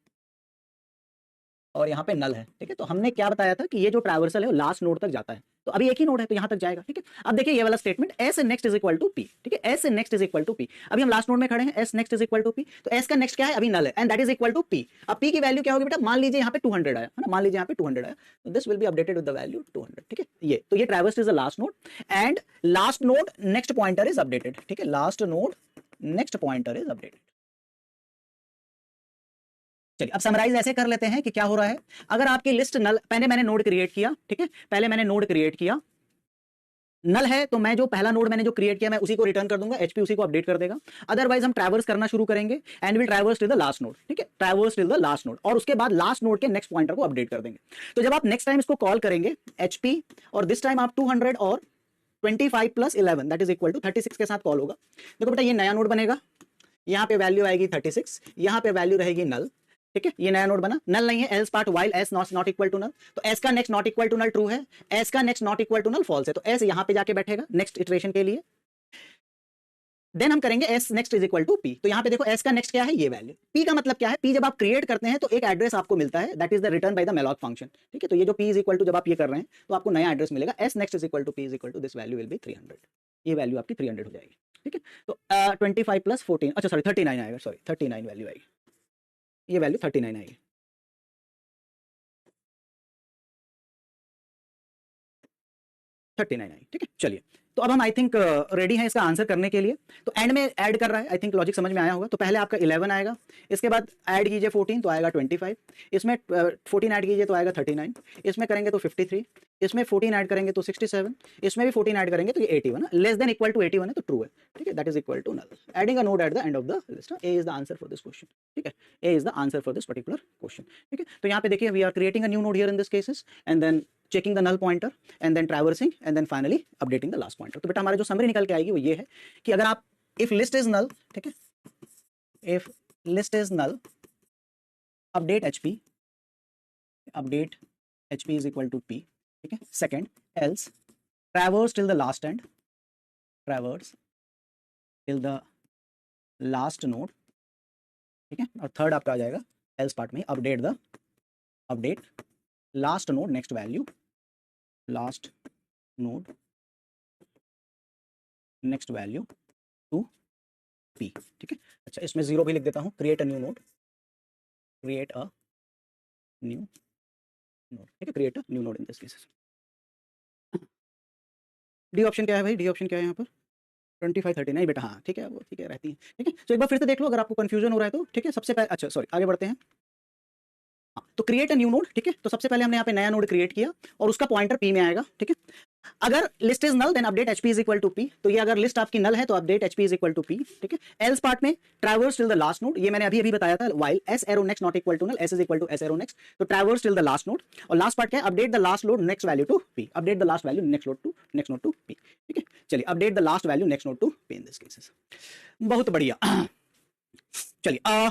Speaker 1: और यहाँ पे नल है, ठीक है। तो हमने क्या बताया था कि ये जो ट्रैवर्सल है वो लास्ट नोड तक जाता है, तो अभी एक ही नोड है तो यहाँ तक जाएगा, ठीक है। अब देखिए ये वाला statement S next is equal to P, ठीक है, S next is equal to P. अभी हम लास्ट नोड में खड़े हैं, S next is equal to P, तो एस का नेक्स्ट क्या है? अभी नल है and that is equal to P. अब पी की वैल्यू क्या होगी बेटा? मान लीजिए यहाँ पे 200 आया है ना, मान लीजिए यहाँ पे 200 आया, तो this will be updated with the value 200, ठीक है। ये तो ये traverse is the last node and last node next pointer is updated, ठीक है, last node next pointer is updated. चलिए अब समराइज ऐसे कर लेते हैं कि क्या हो रहा है। अगर आपकी लिस्ट नल, पहले मैंने नोड क्रिएट किया, ठीक है, पहले मैंने नोड क्रिएट किया, नल है तो मैं जो पहला नोड मैंने जो क्रिएट किया मैं उसी को रिटर्न कर दूंगा, एचपी उसी को अपडेट कर देगा। अदरवाइज हम ट्रैवर्स करना शुरू करेंगे and will traverse till the last node, ठीक है, traverse till the last node, और उसके बाद लास्ट नोड के नेक्स्ट पॉइंटर को अपडेट कर देंगे। तो जब आप नेक्स्ट टाइम इसको कॉल करेंगे एचपी, और दिस टाइम आप 200 और 25 प्लस 11 दैट इज इक्वल टू 36 के साथ कॉल होगा। देखो बेटा ये नया नोड बनेगा, यहाँ पे वैल्यू आएगी 36, यहाँ पे वैल्यू रहेगी नल, ठीक है, ये नया नोड बना, नल नहीं है, else part while S not equal to null, तो एस का next not equal to null true है, एस का next not equal to null false है, तो एस यहां पे जाके बैठेगा नेक्स्ट इटरेशन के लिए। देन हम करेंगे S next is equal to P, तो यहां पे देखो एस का नेक्स्ट क्या है? ये वैल्यू। पी का मतलब क्या है? पी जब आप क्रिएट करते हैं तो एक एड्रेस आपको मिलता है, that is the return by the malloc function, ठीक है। तो ये जो पी इज इक्वल टू जब आप ये कर रहे हैं तो आपको नया एड्रेस मिलेगा, S next is equal to P is equal to this value will be 300, ये वैल्यू आपकी 300 हो जाएगी, ठीक है। तो 25 प्लस 14, अच्छा सॉरी 39 आएगा, सॉरी 39 वैल्यू आएगी, ये वैल्यू 39 आएगी, 39 आई, ठीक है। चलिए तो अब हम आई थिंक रेडी हैं इसका आंसर करने के लिए। तो एंड में ऐड कर रहा है, आई थिंक लॉजिक समझ में आया होगा। तो पहले आपका 11 आएगा, इसके बाद ऐड कीजिए 14 तो आएगा 25, इसमें 14 ऐड कीजिए तो आएगा 39, इसमें करेंगे तो 53, इसमें 14 ऐड करेंगे तो 67, इसमें भी 14 ऐड करेंगे तो ये 81, लेस देन इक्वल टू 81 है तो ट्रू है, ठीक है, that is equal to null. Adding a node at the end of the list, A is the answer for this question, ठीक है, A is the answer for this particular question, ठीक है। तो यहाँ पे देखिए we are creating a new node here in this cases and then checking the null pointer and then traversing and then finally updating the last pointer। तो बेटा हमारे जो समरी निकल के आएगी वो ये है कि अगर आप if list is null, ठीक है, if list is null update hp is equal to p, ठीक है। second else traverse till the last end, traverse till the last node, ठीक है। और थर्ड आपका आ जाएगा else पार्ट में update last node next value, last node next value to p, ठीक है। अच्छा इसमें 0 भी लिख देता हूं, create a new node, create a new node, ठीक है, create a new node in this case। D option क्या है भाई? डी ऑप्शन क्या है यहाँ पर? 25 30 नहीं बेटा, हाँ ठीक है, वो ठीक है रहती है, ठीक है। तो एक बार फिर से देख लो अगर आपको कंफ्यूजन हो रहा है तो, ठीक है। सबसे पहले अच्छा सॉरी आगे बढ़ते हैं, तो क्रिएट अ न्यू नोड, ठीक है। तो सबसे पहले हमने यहाँ पे नया नोड क्रिएट किया और उसका पॉइंटर पी में आएगा, ठीक है। अगर list is null then update HP is equal to P, तो ये अगर लिस्ट आपकी नल है तो update HP is equal to P, ठीक है। एल्स पार्ट में traverse till the last node, ये मैंने अभी बताया था, while S arrow next not equal to null, S is equal to S arrow next, तो traverse till the last node. और लास्ट पार्ट क्या है? Update the last node next value to P, update the last value next node to P, ठीक है। चलिए update the last value next node to P in this cases. बहुत बढ़िया, चलिए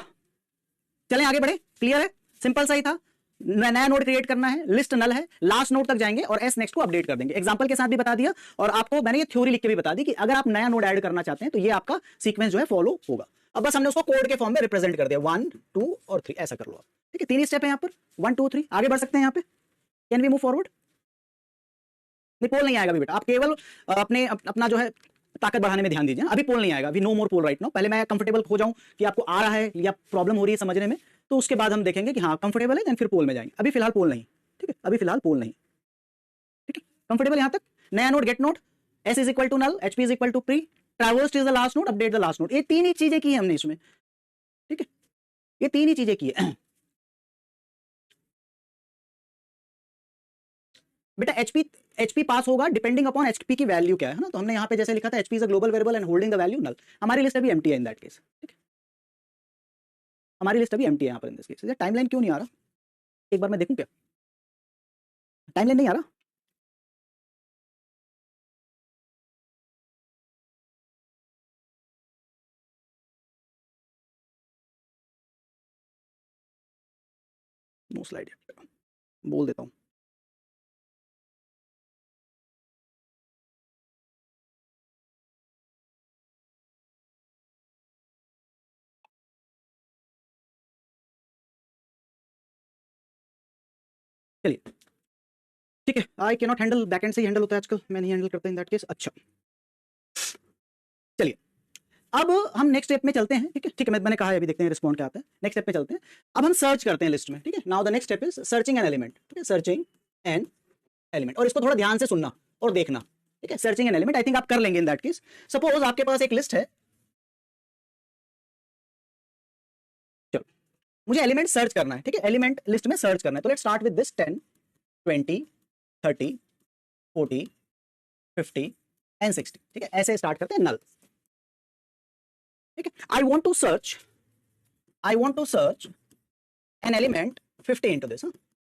Speaker 1: चलें आगे बढ़े, क्लियर है, सिंपल सा ही था। नया नोड क्रिएट करना है, लिस्ट नल है, लास्ट नोड तक जाएंगे और एस नेक्स्ट को अपडेट कर देंगे। एग्जांपल के साथ भी बता दिया और आपको मैंने ये थ्योरी लिख के भी बता दी कि अगर आप नया नोड ऐड करना चाहते हैं तो ये आपका सीक्वेंस जो है फॉलो होगा। अब बस हमने उसको कोड के फॉर्म में रिप्रेजेंट कर दिया, 1 2 और 3 ऐसा कर लो आप, ठीक है। 3 ही स्टेप है यहाँ पर, 1 2 3। आगे बढ़ सकते हैं यहाँ पे, कैन वी मूव फॉरवर्ड? नहीं, पोल नहीं आएगा अभी बेटा, आप केवल अपना जो है ताकत बढ़ाने में ध्यान दीजिए। अभी पोल नहीं आएगा, अभी नो मोर पोल राइट नाउ। पहले मैं कंफर्टेबल हो जाऊं कि आपको आ रहा है या प्रॉब्लम हो रही है समझने में, तो उसके बाद हम देखेंगे कि हाँ कंफर्टेबल है, देन फिर पोल में जाएंगे। अभी फिलहाल पोल नहीं, ठीक है, अभी फिलहाल पोल नहीं, ठीक है। कंफर्टेबल यहां तक? नया node get node, s is equal to null, HP is equal to pre, traversed is the last node, update the last node. ये 3 ही चीजें की है हमने इसमें, ठीक है, ये 3 ही चीजें की है बेटा। एचपी पास होगा डिपेंडिंग अपॉन एचपी की वैल्यू क्या है ना। तो हमने यहाँ पे जैसे लिखा था HP is a global variable and holding the value null. हमारी लिस्ट अभी एम्प्टी है इन दैट केस, ठीक है, हमारी लिस्ट अभी एम्प्टी है यहाँ पर इन दिस केस। टाइमलाइन क्यों नहीं आ रहा, एक बार मैं देखूं क्या? टाइमलाइन नहीं आ रहा? नो स्लाइड, बोल देता हूं। चलिए, ठीक है, I can not handle, backend से ही हैंडल होता है आजकल, मैं नहीं हैंडल करता इन दैट केस। अच्छा चलिए, अब हम नेक्स्ट स्टेप में चलते हैं, ठीक है, ठीक है, मैंने कहा है अभी देखते हैं रिस्पॉन्ड क्या आता है। नेक्स्ट स्टेप पे चलते हैं, अब हम सर्च करते हैं लिस्ट में, ठीक है। Now the next step is searching an element, ठीक है, सर्चिंग एन एलिमेंट। और इसको थोड़ा ध्यान से सुनना और देखना, ठीक है। Searching an element I think आप कर लेंगे इन दैट केस। सपोज आपके पास एक लिस्ट है, चलो मुझे एलिमेंट सर्च करना है, ठीक है, एलिमेंट लिस्ट में सर्च करना है। तो let's start with this 10 20 30 40 50 and 60, ठीक है, ऐसे स्टार्ट करते हैं नल, ठीक है। I want to search an element 50 into this.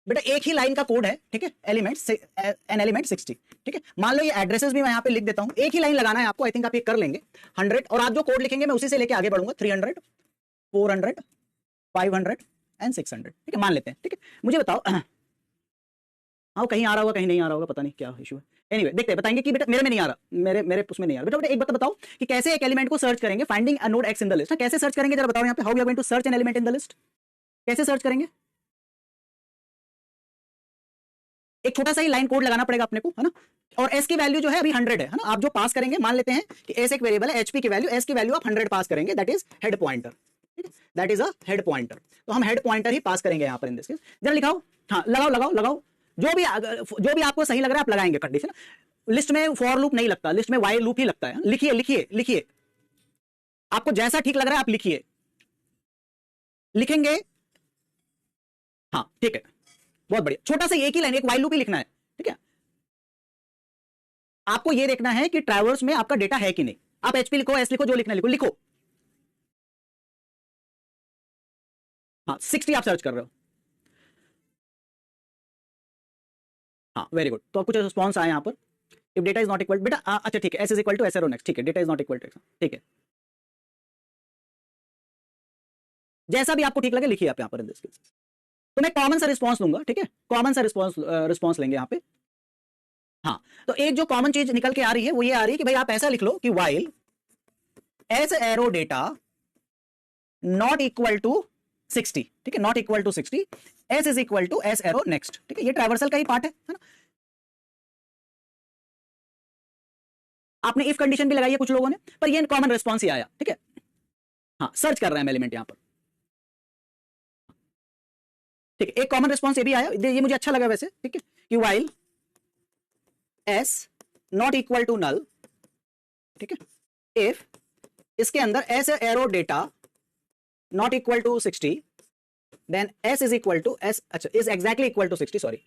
Speaker 1: बेटा एक ही लाइन का कोड है, ठीक है, एन एलिमेंट 60, ठीक है। मान लो ये एड्रेसेस भी मैं यहाँ पे लिख देता हूँ, एक ही लाइन लगाना है आपको, आई थिंक आप ये कर लेंगे। 100, और आप जो कोड लिखेंगे मैं उसी से लेके आगे बढ़ूंगा, 300 400 500 एंड 600, ठीक है, मान लेते हैं, ठीक है। मुझे बताओ, हाँ कहीं आ रहा होगा कहीं नहीं आ रहा होगा, पता नहीं क्या इशू है। एनीवे देखते हैं, बताएंगे कि बेटा मेरे में नहीं आ रहा, मेरे उसमें नहीं आ रहा। बेटा एक बात बताओ कि कैसे एक एलिमेंट को सर्च करेंगे, finding a node x in the list. कैसे सर्च करेंगे जरा बताओ यहाँ पे, how you are going to search an element in the list, कैसे सर्च करेंगे? एक छोटा सा ही लाइन कोड लगाना पड़ेगा अपने को, है ना। और एस की वैल्यू जो है अभी 100 है ना। आप जो पास करेंगे, मान लेते हैं कि एस एक वेरिएबल है, एचपी की वैल्यू, एस की वैल्यू आप 100 पास करेंगे, that is head pointer, that is a head pointer. तो हम हेड पॉइंटर ही पास करेंगे यहाँ पर इन दिस केस। जरा लिखाओ, हाँ लगाओ जो भी आपको सही लग रहा है आप लगाएंगे कंडीशन। लिस्ट में फॉर लूप नहीं लगता, लिस्ट में व्हाइल लूप ही लगता है। लिखिए आपको जैसा ठीक लग रहा है आप लिखिए, लिखेंगे, हाँ ठीक है, बहुत बढ़िया। छोटा सा एक ही लाइन, एक व्हाइल लूप ही लिखना है, ठीक है। आपको ये देखना है कि ट्रैवर्स में आपका डेटा है कि नहीं। आप एचपी लिखो, एस लिखो, जो लिखना लिखो। हाँ 60 आप सर्च कर रहे हो, हाँ वेरी गुड। तो कुछ रिस्पॉन्स आया यहाँ पर, if data is not equal, बेटा अच्छा ठीक है, S is equal to S arrow next, ठीक है, data is not equal to, ठीक है, जैसा भी आपको ठीक लगे लिखिए आप यहाँ पर इन दिस केस। तो मैं कॉमन सा रिस्पॉन्स लूंगा, ठीक है, कॉमन सा रिस्पॉन्स लेंगे यहाँ पे। हाँ तो एक जो कॉमन चीज निकल के आ रही है वो ये आ रही है कि भाई आप ऐसा लिख लो कि while S arrow data not equal to 60, ठीक है, not equal to 60, S is equal to S arrow next, ठीक है। ये ट्रैवर्सल का ही पार्ट है ना। आपने इफ कंडीशन भी लगाई है कुछ लोगों ने, पर ये कॉमन रिस्पॉन्स ही आया, ठीक है। हाँ सर्च कर रहे हैं एलिमेंट यहां पर, ठीक है, एक कॉमन रिस्पॉन्स ये भी आया, ये मुझे अच्छा लगा वैसे, ठीक है, कि while S not equal to null, ठीक है, इफ इसके अंदर s arrow data not equal to 60, then s is equal to s, अच्छा is exactly equal to 60, sorry,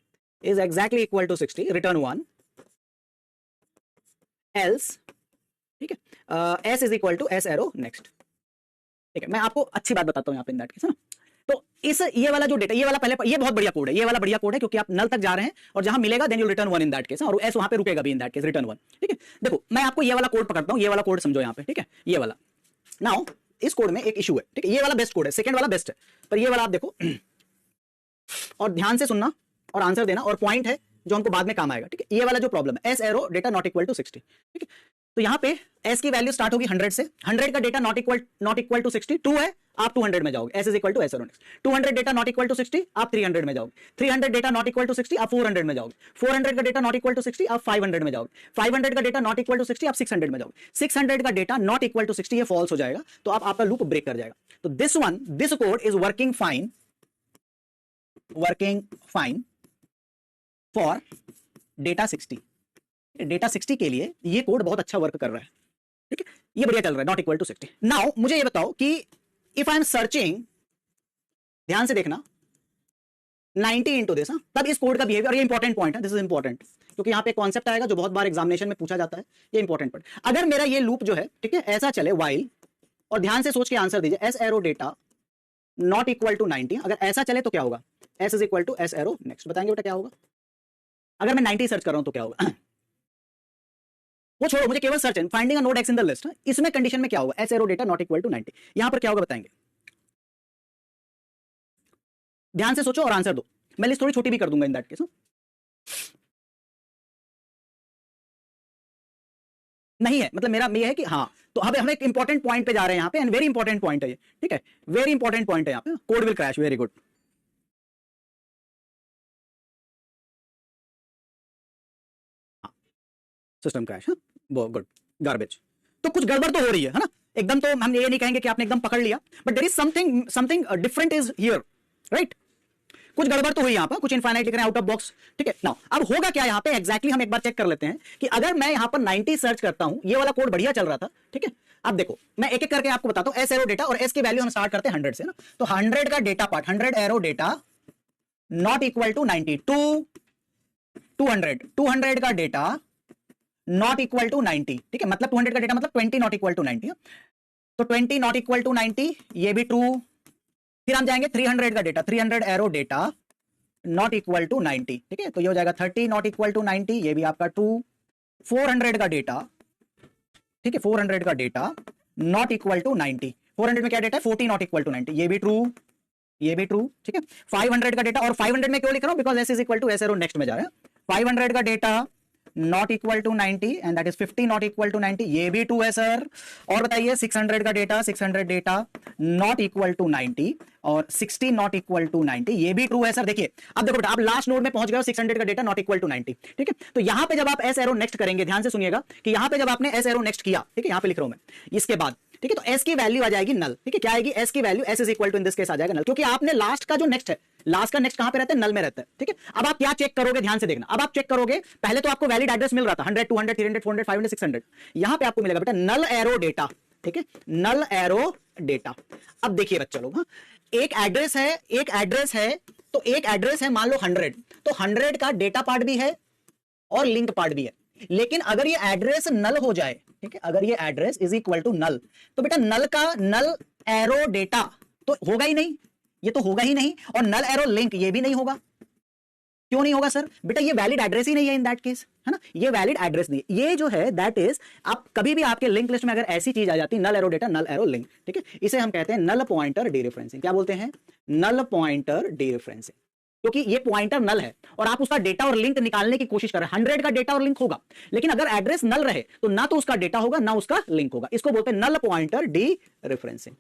Speaker 1: is exactly equal to 60, return 1, else, ठीक है, S is equal to S arrow next, ठीक है। मैं आपको अच्छी बात बताता हूं यहाँ पे इन दैट केस, है ना। तो इस ये वाला जो डेटा, ये वाला पहले, ये बहुत बढ़िया कोड है, ये वाला बढ़िया कोड है क्योंकि आप नल तक जा रहे हैं और जहां मिलेगा then you return 1 in that case, और एस वहां पे रुकेगा भी इन दैट केस, रिटर्न 1, ठीक है। देखो मैं आपको ये वाला कोड पकड़ता हूं, ये वाला कोड समझो यहाँ पे, ठीक है, ये वाला। नाउ इस कोड में एक इशू है, ठीक है, ये वाला बेस्ट कोड है, सेकंड वाला बेस्ट है, पर ये वाला आप देखो और ध्यान से सुनना और आंसर देना, और पॉइंट है जो हमको बाद में काम आएगा, ठीक है। ये वाला जो प्रॉब्लम है, S arrow data not equal to 60, ठीक है। तो यहां पे एस की वैल्यू स्टार्ट होगी 100 से, 100 का डेटा नॉट इक्वल टू 60, 2 है, आप 200 में जाओगे, S is equal to S arrow next. 200 data not equal to 60, आप 300 में जाओगे। 300 डेटा नॉट इक्वल टू 60, आप 400 में जाओगे। 400 का डेटा नॉट इक्वल टू 60, आप 500 में जाओगे। 500 का डेटा नॉट इक्वल टू 60, आप 600 में जाओगे। 600 का डेटा नॉट इक्वल टू 60, ये फॉल्स हो जाएगा, तो आप आपका लूप ब्रेक कर जाएगा। तो this code is working fine for data 60। Data 60 के लिए ये कोड बहुत अच्छा वर्क कर रहा है, ठीक है, ये बढ़िया चल रहा है, नॉट इक्वल टू 60। नाउ मुझे ये बताओ कि इफ आई एम सर्चिंग, ध्यान से देखना, 90 इंटू दिस, तब इस कोड का बिहेवियर, ये इंपॉर्टेंट पॉइंट है, दिस इज इंपॉर्टेंट, क्योंकि यहां पे कॉन्सेप्ट आएगा जो बहुत बार एग्जामिनेशन में पूछा जाता है, ये इंपॉर्टेंट पॉइंट। अगर मेरा ये लूप जो है, ठीक है, ऐसा चले व्हाइल, और ध्यान से सोच के आंसर दीजिए, S arrow data not equal to 90, अगर ऐसा चले तो क्या होगा, S is equal to S arrow next. बताएंगे बेटा क्या होगा अगर मैं 90 सर्च कर रहा हूं तो क्या होगा? वो छोड़ो, मुझे केवल सर्च है, finding a node x in the list, इसमें कंडीशन में क्या होगा, s arrow data not equal to 90, यहां पर क्या होगा बताएंगे। ध्यान से सोचो और आंसर दो, मैं लिस्ट थोड़ी छोटी भी कर दूंगा इन दैट केस। नहीं है, मतलब मेरा ये है कि हाँ, तो अब हम एक इंपॉर्टेंट पॉइंट पे जा रहे हैं यहां पे, एंड वेरी इंपॉर्टेंट पॉइंट है ये, ठीक है, वेरी इंपॉर्टेंट पॉइंट है यहां पे, code will crash, very good. System crash, good, garbage. तो कुछ गड़बड़ तो हो रही है ना, एकदम तो हम ये नहीं कहेंगे कि आपने एकदम पकड़ लिया, but there is something different is here, right. कुछ गड़बड़ तो हुई यहां पर, कुछ इनफाइनाइट लिख रहे हैं, आउट ऑफ बॉक्स, ठीक है। नाउ अब होगा क्या यहां पे एग्जैक्टली, हम एक बार चेक कर लेते हैं कि अगर मैं यहां पर 90 सर्च करता हूं, ये वाला कोड बढ़िया चल रहा था, ठीक है। अब देखो मैं एक एक करके आपको बताता हूं, एस एरो डेटा, और एस की वैल्यू हम स्टार्ट करते हैं 100 से ना, तो 100 का data part, 100 arrow data not equal to 90, 200 का डेटा नॉट इक्वल टू 90, ठीक है, मतलब 200 का डेटा मतलब 20 नॉट इक्वल टू 90, तो 20 नॉट इक्वल टू 90, ये भी ट्रू। फिर हम जाएंगे 300 का data, 300 arrow data not equal to 90, ठीक है, तो ये हो जाएगा 30 नॉट इक्वल टू 90, ये भी आपका ट्रू। 400 का डेटा, ठीक है, 400 का डेटा नॉट इक्वल टू 90, 400 में क्या डेटा है, 40 नॉट इक्वल टू 90, ये भी ट्रू, ये भी ट्रू, ठीक है। 500 का डेटा, और 500 में क्यों लिख रहा हूं, because s is equal to S arrow next में जा रहा है। 500 का data not equal to 90 and that is 50 not equal to 90, ये भी ट्रू है सर। और बताइए 600 का data, 600 data not equal to 90 और 60 नॉट इक्वल टू 90, ये भी ट्रू है सर। देखिए अब देखो बेटा, आप लास्ट नोड में पहुंच गए हो, 600 का डेटा नॉट इक्वल टू 90, ठीक है। तो यहां पे जब आप एस एरो नेक्स्ट करेंगे, ध्यान से सुनिएगा कि यहां पे जब आपने एस एरो नेक्स्ट किया, ठीक है, यहां पे लिख रहा हूं मैं, इसके बाद, ठीक है, तो एस की वैल्यू आ जाएगी नल, ठीक है, क्या आएगी, एस की value, s is equal to in this case आ जाएगा नल, क्योंकि आपने लास्ट का जो नेक्स्ट है, लास्ट का नेक्स्ट कहां पे रहता है, नल में रहता है, ठीक है। अब आप क्या चेक करोगे, ध्यान से देखना, अब आप चेक करोगे, पहले तो आपको वैलिड एड्रेस मिल रहा था 100 200 300 400 500 600, यहां पे आपको मिलेगा बेटा नल एरो डेटा, ठीक है, नल एरो डेटा। अब देखिए बच्चा लोग, हाँ, एक एड्रेस है, तो एक एड्रेस है मान लो 100, तो 100 का डेटा पार्ट भी है और लिंक पार्ट भी है, लेकिन अगर ये एड्रेस नल हो जाए, ठीक है, अगर ये address is equal to null, तो बेटा नल का नल एरो डेटा तो होगा ही नहीं, ये तो होगा ही नहीं, और नल एरो लिंक ये भी नहीं होगा। क्यों नहीं होगा सर, बेटा ये वैलिड एड्रेस ही नहीं है इन दैट केस, है ना, ये वैलिड एड्रेस नहीं, ये जो है दैट इज, आप कभी भी आपके लिंक लिस्ट में अगर ऐसी चीज आ जाती है, नल एरो डेटा नल एरो लिंक, ठीक है, इसे हम कहते हैं नल पॉइंटर डीरेफरेंसिंग। क्या बोलते हैं, नल पॉइंटर डीरेफरेंसिंग, क्योंकि ये पॉइंटर नल है और आप उसका डेटा और लिंक निकालने की कोशिश कर रहे हैं। 100 का डेटा और लिंक होगा, लेकिन अगर एड्रेस नल रहे तो ना तो उसका डेटा होगा ना उसका लिंक होगा, इसको बोलते हैं नल पॉइंटर डीरेफरेंसिंग।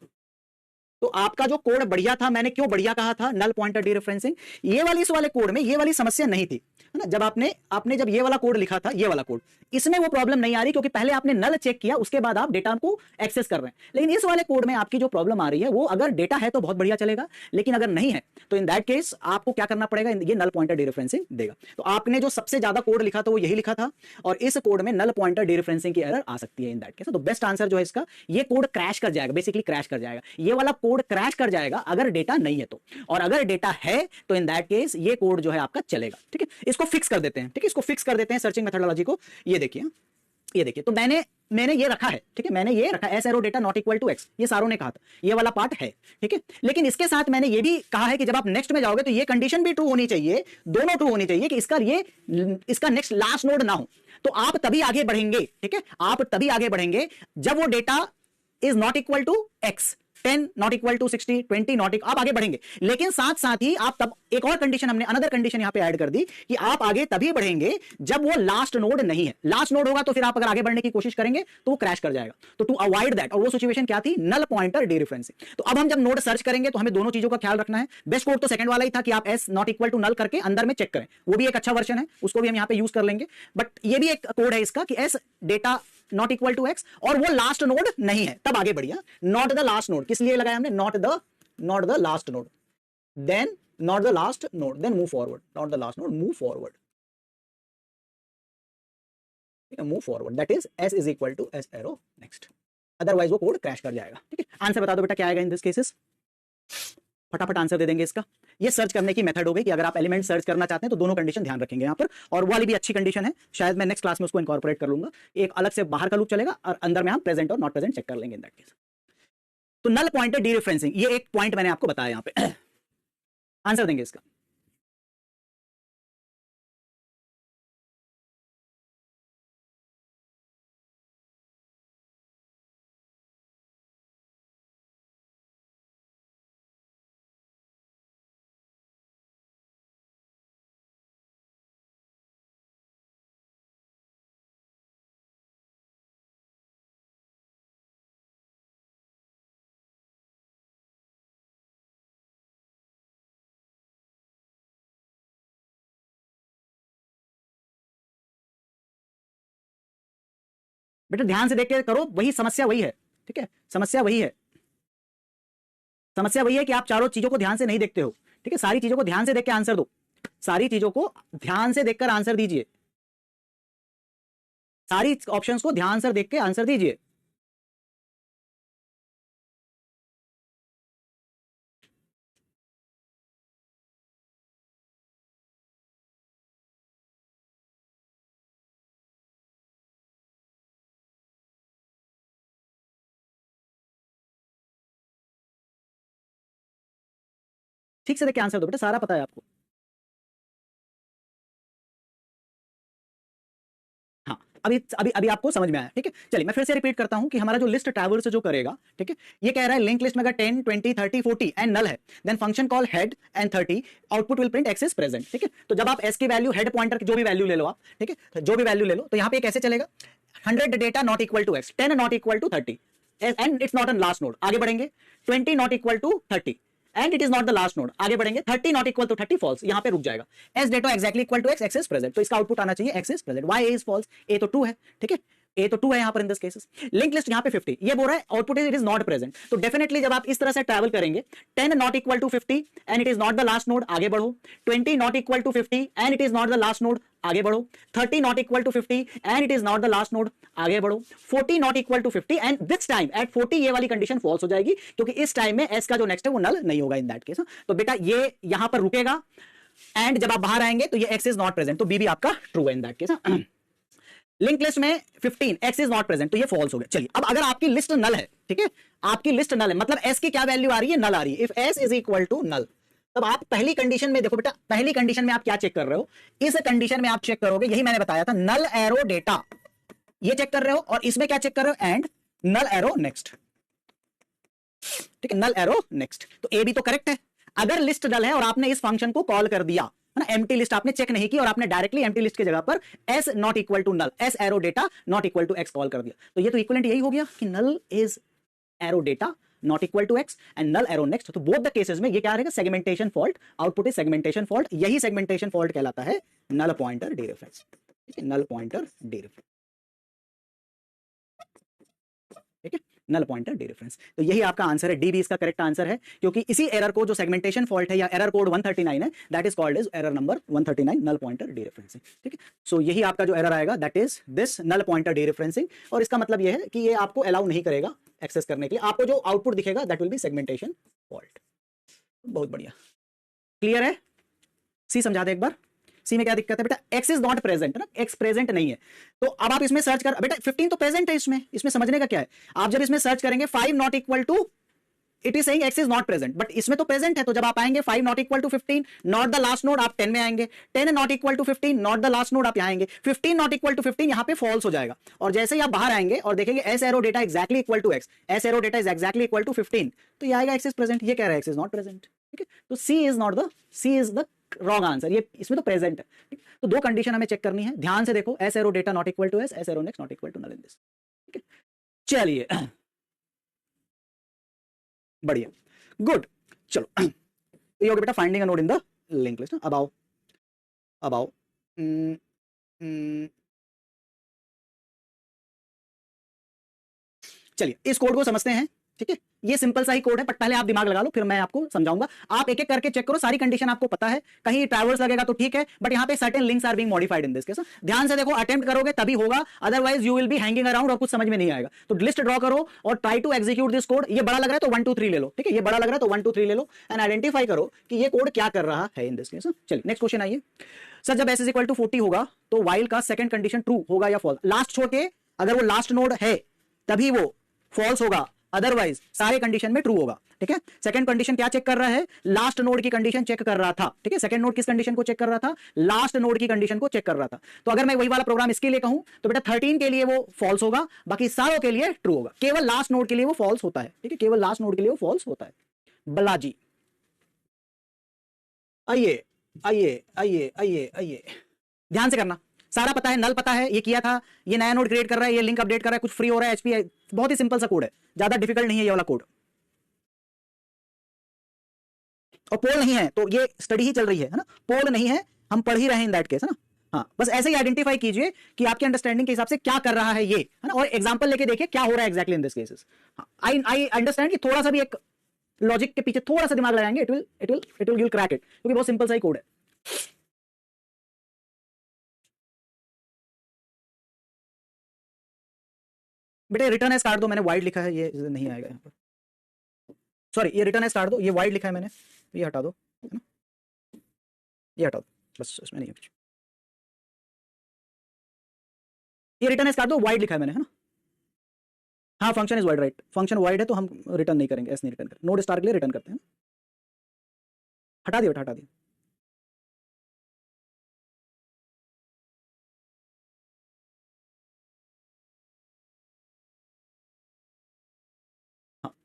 Speaker 1: तो आपका जो कोड बढ़िया था, मैंने क्यों बढ़िया कहा था, नल पॉइंटर डीरेफरेंसिंग, ये वाली, इस वाले कोड में ये वाली समस्या नहीं थी, है ना। जब आपने जब ये वाला कोड लिखा था, ये वाला कोड, इसमें वो प्रॉब्लम नहीं आ रही, क्योंकि पहले आपने नल चेक किया, उसके बाद आप डेटा को एक्सेस कर रहे हैं। लेकिन इस वाले कोड में आपकी जो प्रॉब्लम आ रही है, वो अगर डेटा है तो बहुत बढ़िया चलेगा, लेकिन अगर नहीं है तो इन दैट केस आपको क्या करना पड़ेगा, ये नल पॉइंटर डीरेफरेंसिंग देगा। तो आपने जो सबसे ज्यादा कोड लिखा था वो यही लिखा था, और इस कोड में नल पॉइंटर डीरेफरेंसिंग की एरर आ सकती है इन दैट केस। तो बेस्ट आंसर जो है इसका, ये कोड क्रैश कर जाएगा, बेसिकली क्रैश कर जाएगा, ये वाला कोड क्रैश कर जाएगा अगर डेटा नहीं है तो, और अगर डेटा है तो इन दैट केस ये कोड जो है आपका चलेगा, ठीक है। इसको फिक्स कर देते हैं, ठीक है, इसको फिक्स कर देते हैं सर्चिंग मेथोडोलॉजी को। ये देखिए, तो मैंने ये रखा है, ठीक है, मैंने ये रखा s arrow data not equal to x, ये सारों ने कहा था, ये वाला पार्ट है, ठीक है। लेकिन इसके साथ मैंने ये भी कहा है कि जब आप नेक्स्ट में जाओगे तो ये कंडीशन भी ट्रू होनी चाहिए, दोनों ट्रू होनी चाहिए कि इसका नेक्स्ट लास्ट नोड ना हो, तो आप तभी आगे बढ़ेंगे, ठीक है, आप तभी आगे बढ़ेंगे जब वो data is not equal to x, 10 not equal to 60, 20 not, आप आगे बढ़ेंगे। लेकिन साथ साथ ही आप तब एक और कंडीशन हमने अनदर कंडीशन यहां पे ऐड कर दी कि आप आगे तभी बढ़ेंगे जब वो लास्ट नोड नहीं है। लास्ट नोड होगा तो फिर आप अगर आगे बढ़ने की कोशिश करेंगे तो वो क्रैश कर जाएगा। तो टू अवॉइड दैट, और वो सिचुएशन क्या थी, नल पॉइंटर डीरेफरेंसिंग। तो अब हम जब नोड सर्च करेंगे तो हमें दोनों चीजों का ख्याल रखना है। बेस्ट कोड तो सेकंड वाला ही था कि आप s not equal to null करके अंदर में चेक करें, वो भी एक अच्छा वर्जन है, उसको भी हम यहां पे यूज कर लेंगे। बट ये भी एक कोड है इसका कि s data not equal to x, और वो लास्ट नोड नहीं है तब आगे बढ़िया। नॉट द लास्ट नोड किस लिए लगाया हमने, not the last node, then not the last node, then move forward, not the last node, move forward, ठीक है, move forward, that is s is equal to S arrow next, otherwise वो code crash कर जाएगा। ठीक है, answer बता दो बेटा क्या आएगा इन दिस केसेस, फटाफट आंसर दे देंगे इसका। ये सर्च करने की मेथड हो गई कि अगर आप एलिमेंट सर्च करना चाहते हैं तो दोनों कंडीशन ध्यान रखेंगे यहाँ पर, और वो वाली भी अच्छी कंडीशन है, शायद मैं नेक्स्ट क्लास में उसको इंकॉर्पोरेट कर लूंगा। एक अलग से बाहर का लूप चलेगा और अंदर में हम प्रेजेंट और नॉट प्रेजेंट चेक कर लेंगे इन दैट केस। तो नल पॉइंटर डीरेफरेंसिंग, ये एक पॉइंट मैंने आपको बताया यहाँ पे। आंसर देंगे इसका। बेटा ध्यान से देख के करो, वही समस्या वही है। ठीक है, समस्या वही है, समस्या वही है कि आप चारों चीजों को ध्यान से नहीं देखते हो। ठीक है, सारी चीजों को ध्यान से देख के आंसर दो, सारी चीजों को ध्यान से देखकर आंसर दीजिए, सारी ऑप्शंस को ध्यान से देख के आंसर दीजिए। ठीक से देख के आंसर दो बेटा, सारा पता है आपको। हाँ, अभी अभी अभी आपको समझ में आया। ठीक है, चलिए मैं फिर से रिपीट करता हूं कि हमारा जो लिस्ट ट्रैवर्स जो करेगा, ठीक है, ये कह रहा है लिंक लिस्ट में अगर 10, 20, 30, 40 एंड नल है, then function call head and 30 output will print x is present. ठीक है, तो जब आप एस की वैल्यू, हेड पॉइंटर की जो भी वैल्यू ले लो आप, ठीक है, जो भी वैल्यू ले लो, तो यहां पे कैसे चलेगा, 100 data not equal to x, 10 not equal to 30 and it's not an last node, आगे बढ़ेंगे, 20 not equal to 30 and it is not the last node, आगे बढ़ेंगे, 30 नॉट इक्वल टू 30 फॉल्स, यहां पे रुक जाएगा, s data exactly equal to x, x is present, तो इसका आउटपुट आना चाहिए x is present, y is false, ए तो 2 है। ठीक है, ए तो 2 है यहां पर in this cases. Link list यहां पे 50, ये बोल रहा है output is it is not present, तो डेफिनेटली जब आप इस तरह से ट्रैवल करेंगे, 10 not equal to 50 and it is not the last node, आगे बढ़ो, 20 not equal to 50 and it is not the last node, आगे बढ़ो, 30 not equal to 50 and it is not the last node, आगे बढ़ो, 40 not equal to 50 and this time at 40 ये वाली condition false हो जाएगी, क्योंकि इस टाइम में एस का जो नेक्स्ट है वो नल नहीं होगा इन दैट केस। तो बेटा ये यहां पर रुकेगा एंड जब आप बाहर आएंगे तो ये एक्स इज नॉट प्रेजेंट, तो बी भी आपका ट्रू है in that case. Link list में 15 एक्स इज नॉट प्रेजेंट, तो ये फॉल्स हो गया। चलिए अब अगर आपकी लिस्ट नल है, ठीक है, आपकी लिस्ट नल है, मतलब एस की क्या वैल्यू आ रही है, नल आ रही है, if S is equal to null, तब आप पहली कंडीशन में देखो बेटा, पहली कंडीशन में आप क्या चेक कर रहे हो, इस कंडीशन में आप चेक करोगे, यही मैंने बताया था, नल एरो डेटा, ये चेक कर रहे हो, और इसमें क्या चेक कर रहे हो, एंड नल एरो नेक्स्ट। ठीक है, नल एरो नेक्स्ट, तो ए भी तो करेक्ट है। अगर लिस्ट नल है और आपने इस फंक्शन को कॉल कर दिया है ना, एम्प्टी लिस्ट आपने चेक नहीं की और आपने डायरेक्टली एम्प्टी लिस्ट की जगह पर s not equal to null, s arrow data not equal to x call कर दिया, तो ये तो इक्विवेलेंट यही हो गया कि null is arrow data not equal to x and null arrow next. तो बोथ द केसेस में ये क्या रहेगा, segmentation fault, output is segmentation fault, यही सेगमेंटेशन फॉल्ट कहलाता है नल पॉइंटर डीरेफरेंस। ठीक है, नल पॉइंटर डीरेफरेंस, ठीक है, नल पॉइंटर डीरेफरेंस। तो यही आपका आंसर है, डी भी इसका करेक्ट आंसर है, क्योंकि इसी एरर को जो सेगमेंटेशन फॉल्ट है या एरर कोड 139 है, that is called as error number 139, null pointer dereferencing. ठीक है, सो यही आपका जो एरर आएगा that is this null pointer dereferencing, और इसका मतलब यह है कि ये आपको अलाउ नहीं करेगा एक्सेस करने के लिए, आपको जो आउटपुट दिखेगा that will B segmentation fault. बहुत बढ़िया, क्लियर है। सी समझा दे एक बार, सी में क्या दिक्कत है बेटा, एक्स इज नॉट प्रेजेंट ना, एक्स प्रेजेंट नहीं है, तो अब आप इसमें सर्च कर, बेटा 15 तो प्रेजेंट है, इसमें समझने का क्या है, आप जब इसमें सर्च करेंगे 5 not equal to it is saying x is not present, but इसमें तो प्रेजेंट है। तो जब आप आएंगे 5 not equal to 15 not the last node, आप 10 में आएंगे। 10 not equal to 15 not the last node, आप यहाँ आएंगे। 15 नॉट इक्वल टू 15 यहाँ पे फॉल्स हो जाएगा। और जैसे ही आप बाहर आएंगे और देखेंगे s arrow data exactly equal to x, s arrow data is exactly equal to 15, तो ये आएगा x इज प्रेजेंट। ये कह रहा है x इज नॉट प्रेजेंट, ठीक है। तो C is the wrong answer. ये इसमें तो प्रेजेंट है। तो दो कंडीशन हमें चेक करनी है, ध्यान से देखो। S arrow data not equal to s, s arrow next not equal to null in this, ठीक है। चलिए बढ़िया, गुड। चलो ये हो गया बेटा finding a node in the link list. अब चलिए इस कोड को समझते हैं, ठीक है। ये सिंपल सा ही कोड है, बट पहले आप दिमाग लगा लो, फिर मैं आपको समझाऊंगा। आप एक एक करके चेक करो, सारी कंडीशन आपको पता है। कहीं ट्रैवर्स लगेगा तो ठीक है, बट यहाँ पे certain links are being modified in this case. ध्यान से देखो, अटेम्प्ट करोगे तभी होगा, otherwise you will be hanging around और कुछ समझ में नहीं आएगा। तो लिस्ट ड्रॉ करो और try to execute this code. ये बड़ा लग रहा है तो 1 2 3 ले लो, ठीक है। ये बड़ा लग रहा है तो 1 2 3 ले लो एंड आइडेंटिफाई करो कि ये कोड क्या कर रहा है इन दिस केस। चलिए नेक्स्ट क्वेश्चन आइए। सर जब s इज इक्वल टू 40 होगा तो वाइल का सेकंड कंडीशन ट्रू होगा या फॉल्स? लास्ट छोड़ के अगर वो लास्ट नोड है तभी वो फॉल्स होगा, अदरवाइज सारे कंडीशन में ट्रू होगा, ठीक है। सेकंड कंडीशन क्या चेक कर रहा है? लास्ट नोड की कंडीशन चेक कर रहा था, ठीक है। सेकंड नोड किस कंडीशन को चेक कर रहा था? लास्ट नोड की कंडीशन को चेक कर रहा था। तो अगर मैं वही वाला प्रोग्राम इसके लिए कहूं तो बेटा 13 के लिए वो फॉल्स होगा, बाकी सारों के लिए ट्रू होगा। केवल लास्ट नोड के लिए वो फॉल्स होता है, ठीक है। केवल लास्ट नोड के लिए वो फॉल्स होता है। बालाजी आइए आइए आइए आइए आइए, ध्यान से करना। सारा पता है, नल पता है, ये किया था, ये नया नोड क्रिएट कर रहा है, ये लिंक अपडेट कर रहा है, कुछ फ्री हो रहा है एचपी। बहुत ही सिंपल सा कोड है, ज्यादा डिफिकल्ट नहीं है ये वाला कोड। और पोल नहीं है तो ये स्टडी ही चल रही है ना, पोल नहीं है, हम पढ़ ही रहे हैं इन दैट केस, है ना। हाँ बस ऐसे ही आइडेंटिफाई कीजिए कि आपके अंडरस्टैंडिंग के हिसाब से क्या कर रहा है ये, है ना। और एग्जांपल लेके देखिए क्या हो रहा है exactly in this cases. I understand कि थोड़ा सा भी एक लॉजिक के पीछे थोड़ा सा दिमाग लगाएंगे, इट विल क्रैक इट, क्योंकि बहुत सिंपल सा ही कोड है। बेटे रिटर्न एज काट दो, मैंने वाइड लिखा है, ये नहीं आएगा यहाँ पर। सॉरी, ये रिटर्न एज काट दो, ये वाइड लिखा है मैंने, ये हटा दो, है ना, ये हटा दो, बस इसमें नहीं है कुछ। ये रिटर्न एज काट दो, वाइड लिखा है मैंने, है ना। हाँ function is wide, right, function wide है तो हम रिटर्न नहीं करेंगे, ऐसे नहीं रिटर्न करेंगे। नोड स्टार के लिए रिटर्न करते हैं, हटा दिया बेटा, हटा दिया।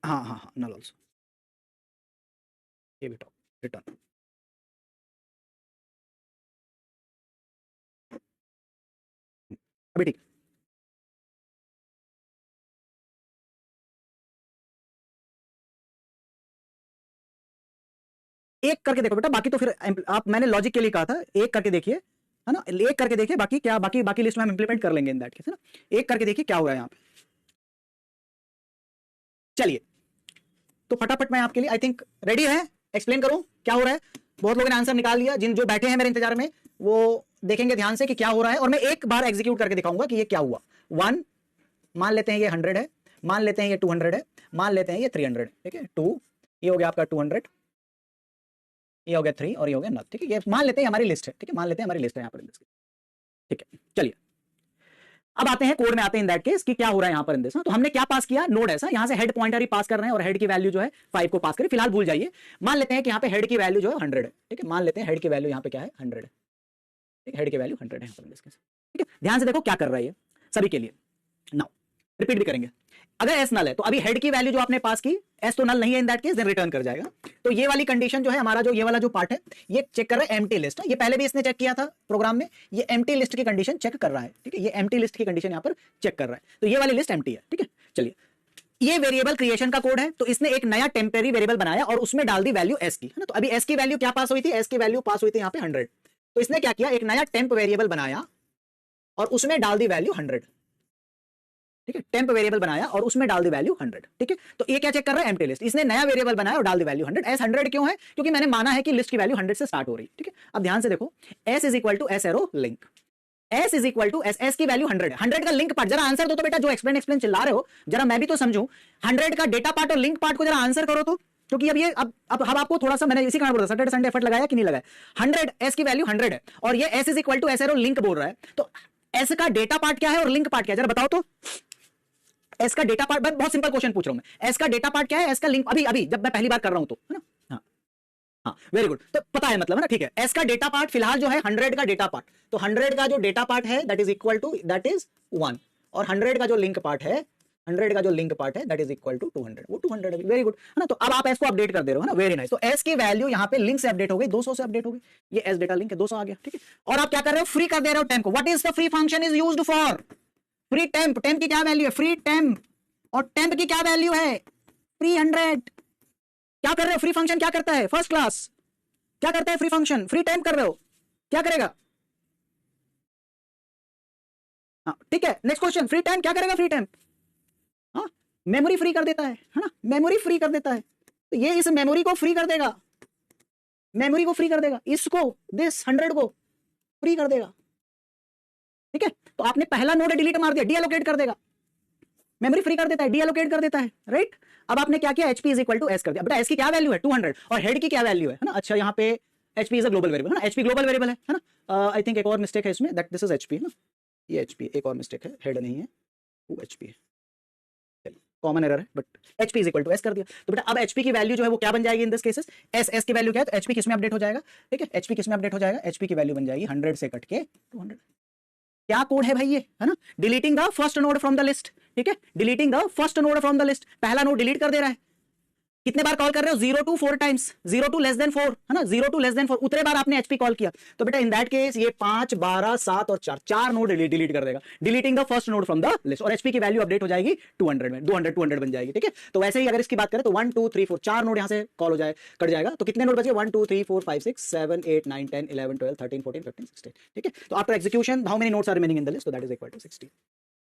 Speaker 1: हाँ हाँ हाँ हाँ, नल ऑल्सो, ये बेटा रिटर्न। अभी ठीक। एक करके देखो बेटा, बाकी तो फिर आप, मैंने लॉजिक के लिए कहा था, एक करके देखिए, है ना। एक करके देखिए, बाकी क्या, बाकी लिस्ट में हम इंप्लीमेंट कर लेंगे इन दैट केस, है ना। एक करके देखिए क्या होगा यहाँ पे। चलिए तो फटाफट मैं आपके लिए, आई थिंक रेडी है, एक्सप्लेन करूं क्या हो रहा है। बहुत लोगों ने आंसर निकाल लिया, जिन जो बैठे हैं मेरे इंतजार में वो देखेंगे ध्यान से कि क्या हो रहा है, और मैं एक बार एग्जीक्यूट करके दिखाऊंगा कि ये क्या हुआ। 1 मान लेते हैं ये 100 है, मान लेते हैं ये 200 है, मान लेते हैं ये 300 है, ठीक है। 2 ये हो गया आपका 200, ये हो गया 3 और ये हो गया नॉट, ठीक है। ये मान लेते हैं हमारी लिस्ट है, ठीक है, मान लेते हैं हमारी लिस्ट है यहाँ पर, ठीक है। चलिए अब आते हैं कोड में, आते हैं इन दैट केस कि क्या हो रहा है यहाँ पर इन दिस। तो हमने क्या पास किया, नोड ऐसा, यहाँ से हेड पॉइंटर ही पास कर रहे हैं और हेड की वैल्यू जो है 5 को पास करें, फिलहाल भूल जाइए। मान लेते हैं कि यहाँ पे हेड की वैल्यू जो है 100 है, ठीक है। मान लेते हैं हेड की वैल्यू यहाँ पे क्या है, 100 है, ठीक है। हेड की वैल्यू 100 है यहाँ पर इन दिस केस, ठीक है। ध्यान से देखो क्या कर रहा है ये सभी के लिए। नाउ रिपीट भी करेंगे। अगर एस नल है तो अभी हेड की वैल्यू जो आपने पास की, एस तो नल नहीं है in that case, then return कर जाएगा। तो ये वाली कंडीशन जो है हमारा, जो ये वाला जो पार्ट है, ये चेक कर रहा है एम्प्टी लिस्ट। ये पहले भी इसने चेक किया था प्रोग्राम में, ये एम्प्टी लिस्ट की कंडीशन चेक कर रहा है, ठीक है। ये एम्प्टी लिस्ट की कंडीशन यहाँ पर चेक कर रहा है, तो ये वाली लिस्ट एम्प्टी है, ठीक है। चलिए ये वेरिएबल क्रिएशन का कोड है, तो इसने एक नया टेम्परेरी वेरिएबल बनाया और उसमें डाल दी वैल्यू एस की, है ना। तो अभी एस की वैल्यू क्या पास हुई थी, एस की वैल्यू पास हुई थी यहाँ पे 100। तो इसने क्या किया, एक नया टेम्प वेरिएबल बनाया और उसमें डाल दी वैल्यू 100, ठीक है। टेम्प वेरिएबल बनाया और उसमें डाल दी वैल्यू 100, ठीक है। तो ये क्या चेक कर रहा है, एम्प्टी लिस्ट। इसने नया वेरिएबल बनाया और डाल दी वैल्यू 100। एस 100 क्यों है, क्योंकि मैंने माना है कि लिस्ट की वैल्यू 100 से स्टार्ट हो रही, ठीक है। अब ध्यान से देखो, s is equal to S arrow link, s is equal to S, S की वैल्यू 100 है, 100 का लिंक पार्ट। जरा आंसर दो तो बेटा, जो एक्सप्लेन चिल्ला रहे हो, जरा मैं भी तो समझूं। 100 का डेटा पार्ट और लिंक पार्ट को जरा आंसर करो तो, क्योंकि अब ये अब आपको थोड़ा सा, मैंने इसी कारण बोला सैटरडे संडे एफर्ट लगाया कि नहीं लगाया। 100 एस की वैल्यू 100 है और ये s is equal to S arrow link बोल रहा है। तो एस का डेटा पार्ट क्या है और लिंक पार्ट क्या है, जरा बताओ तो। एस का डेटा पार्ट, बहुत सिंपल क्वेश्चन पूछ रहा हूं मैं, एस का डेटा पार्ट क्या है, एस का लिंक, अभी अभी जब मैं पहली बार कर रहा हूं तो, है ना? हाँ हाँ, वेरी गुड, तो पता है मतलब, है ना? ठीक है, एस का डेटा पार्ट फिलहाल जो है 100 का डेटा पार्ट, तो 100 का जो डेटा पार्ट है that is equal to, that is 1, और 100 का जो लिंक पार्ट है, 100 का जो लिंक पार्ट है दैट इज इक्वल टू 200, वो 200 है, वेरी गुड, है ना? तो अब आप एस को अपडेट कर दे रहे हो, है ना? Very nice. तो एस की वैल्यू यहाँ पे लिंक से अपडेट हो गई, 200 से अपडेट हो गई, ये एस डेटा लिंक है, 200 आ गया, ठीक है। और आप क्या कर रहे हो, फ्री कर दे रहे हो टेम्प को। What is the free function is used for free temp, temp की क्या वैल्यू है, फ्री टेम्प, और टेम्प की क्या वैल्यू है, फ्री 100। क्या कर रहे हो, फ्री फंक्शन क्या करता है, फर्स्ट क्लास क्या करता है, फ्री फंक्शन, फ्री टेम्प कर रहे हो, क्या करेगा? हाँ ठीक है, नेक्स्ट क्वेश्चन, फ्री टेम्प क्या करेगा, फ्री टेम्प हाँ मेमोरी फ्री कर देता है ना? मेमोरी फ्री कर देता है, तो ये इस मेमोरी को फ्री कर देगा, मेमोरी को फ्री कर देगा, इसको दिस 100 को फ्री कर देगा, ठीक है। तो आपने पहला नोड डिलीट मार दिया, डीएलोकेट कर देगा, मेमोरी फ्री कर देता है, डीएलोकेट कर देता है, राइट। अब आपने क्या किया, HP is equal to s कर दिया। बेटा एस की क्या वैल्यू है, 200, और हेड की क्या वैल्यू है ना? अच्छा यहाँ पे HP is a global variable, है ना? एचपी ग्लोबल वेरिएबल है ना? आई थिंक एक और मिस्टेक है इसमें, दैट दिस इज एचपी, है ना? ये एचपी, एक और मिस्टेक है, हेड नहीं है, वो एचपी है, कॉमन एरर है, but HP is equal to s कर दिया। तो बेटा अब एचपी की वैल्यू जो है वो क्या बन जाएगी इन दिस केसेस, एस, एस की वैल्यू क्या है, तो एचपी किस में अपडेट हो जाएगा, ठीक है, एचपी किस में अपडेट हो जाएगा, एचपी की वैल्यू बन जाएगी 100 से कट के 200। क्या कोड है भाई ये, है ना? Deleting the first node from the list, ठीक है, deleting the first node from the list, पहला नोड डिलीट कर दे रहा है। कितने बार कॉल कर रहे हो, 0 to 4 times, 0 to less than 4, है ना? 0 to less than 4 उतने बार आपने एचपी कॉल किया, तो बेटा इन दैट केस ये 5, 12, 7 और 4, 4 नोड डिलीट कर देगा, deleting the first node from the list, और एचपी की वैल्यू अपडेट हो जाएगी 200 में, 200 बन जाएगी, ठीक है। तो वैसे ही अगर इसकी बात करें तो 1 2 3 4 4 नोड यहां से कॉल हो जाए, कट जाएगा, तो कितने नोड बचे, 1 2 3 4 5 6 7 8 9 10 11 12 13 14 15 16, ठीक है। तो after execution how many nodes are remaining in the list, तो दैट इज इक्वल टू 60,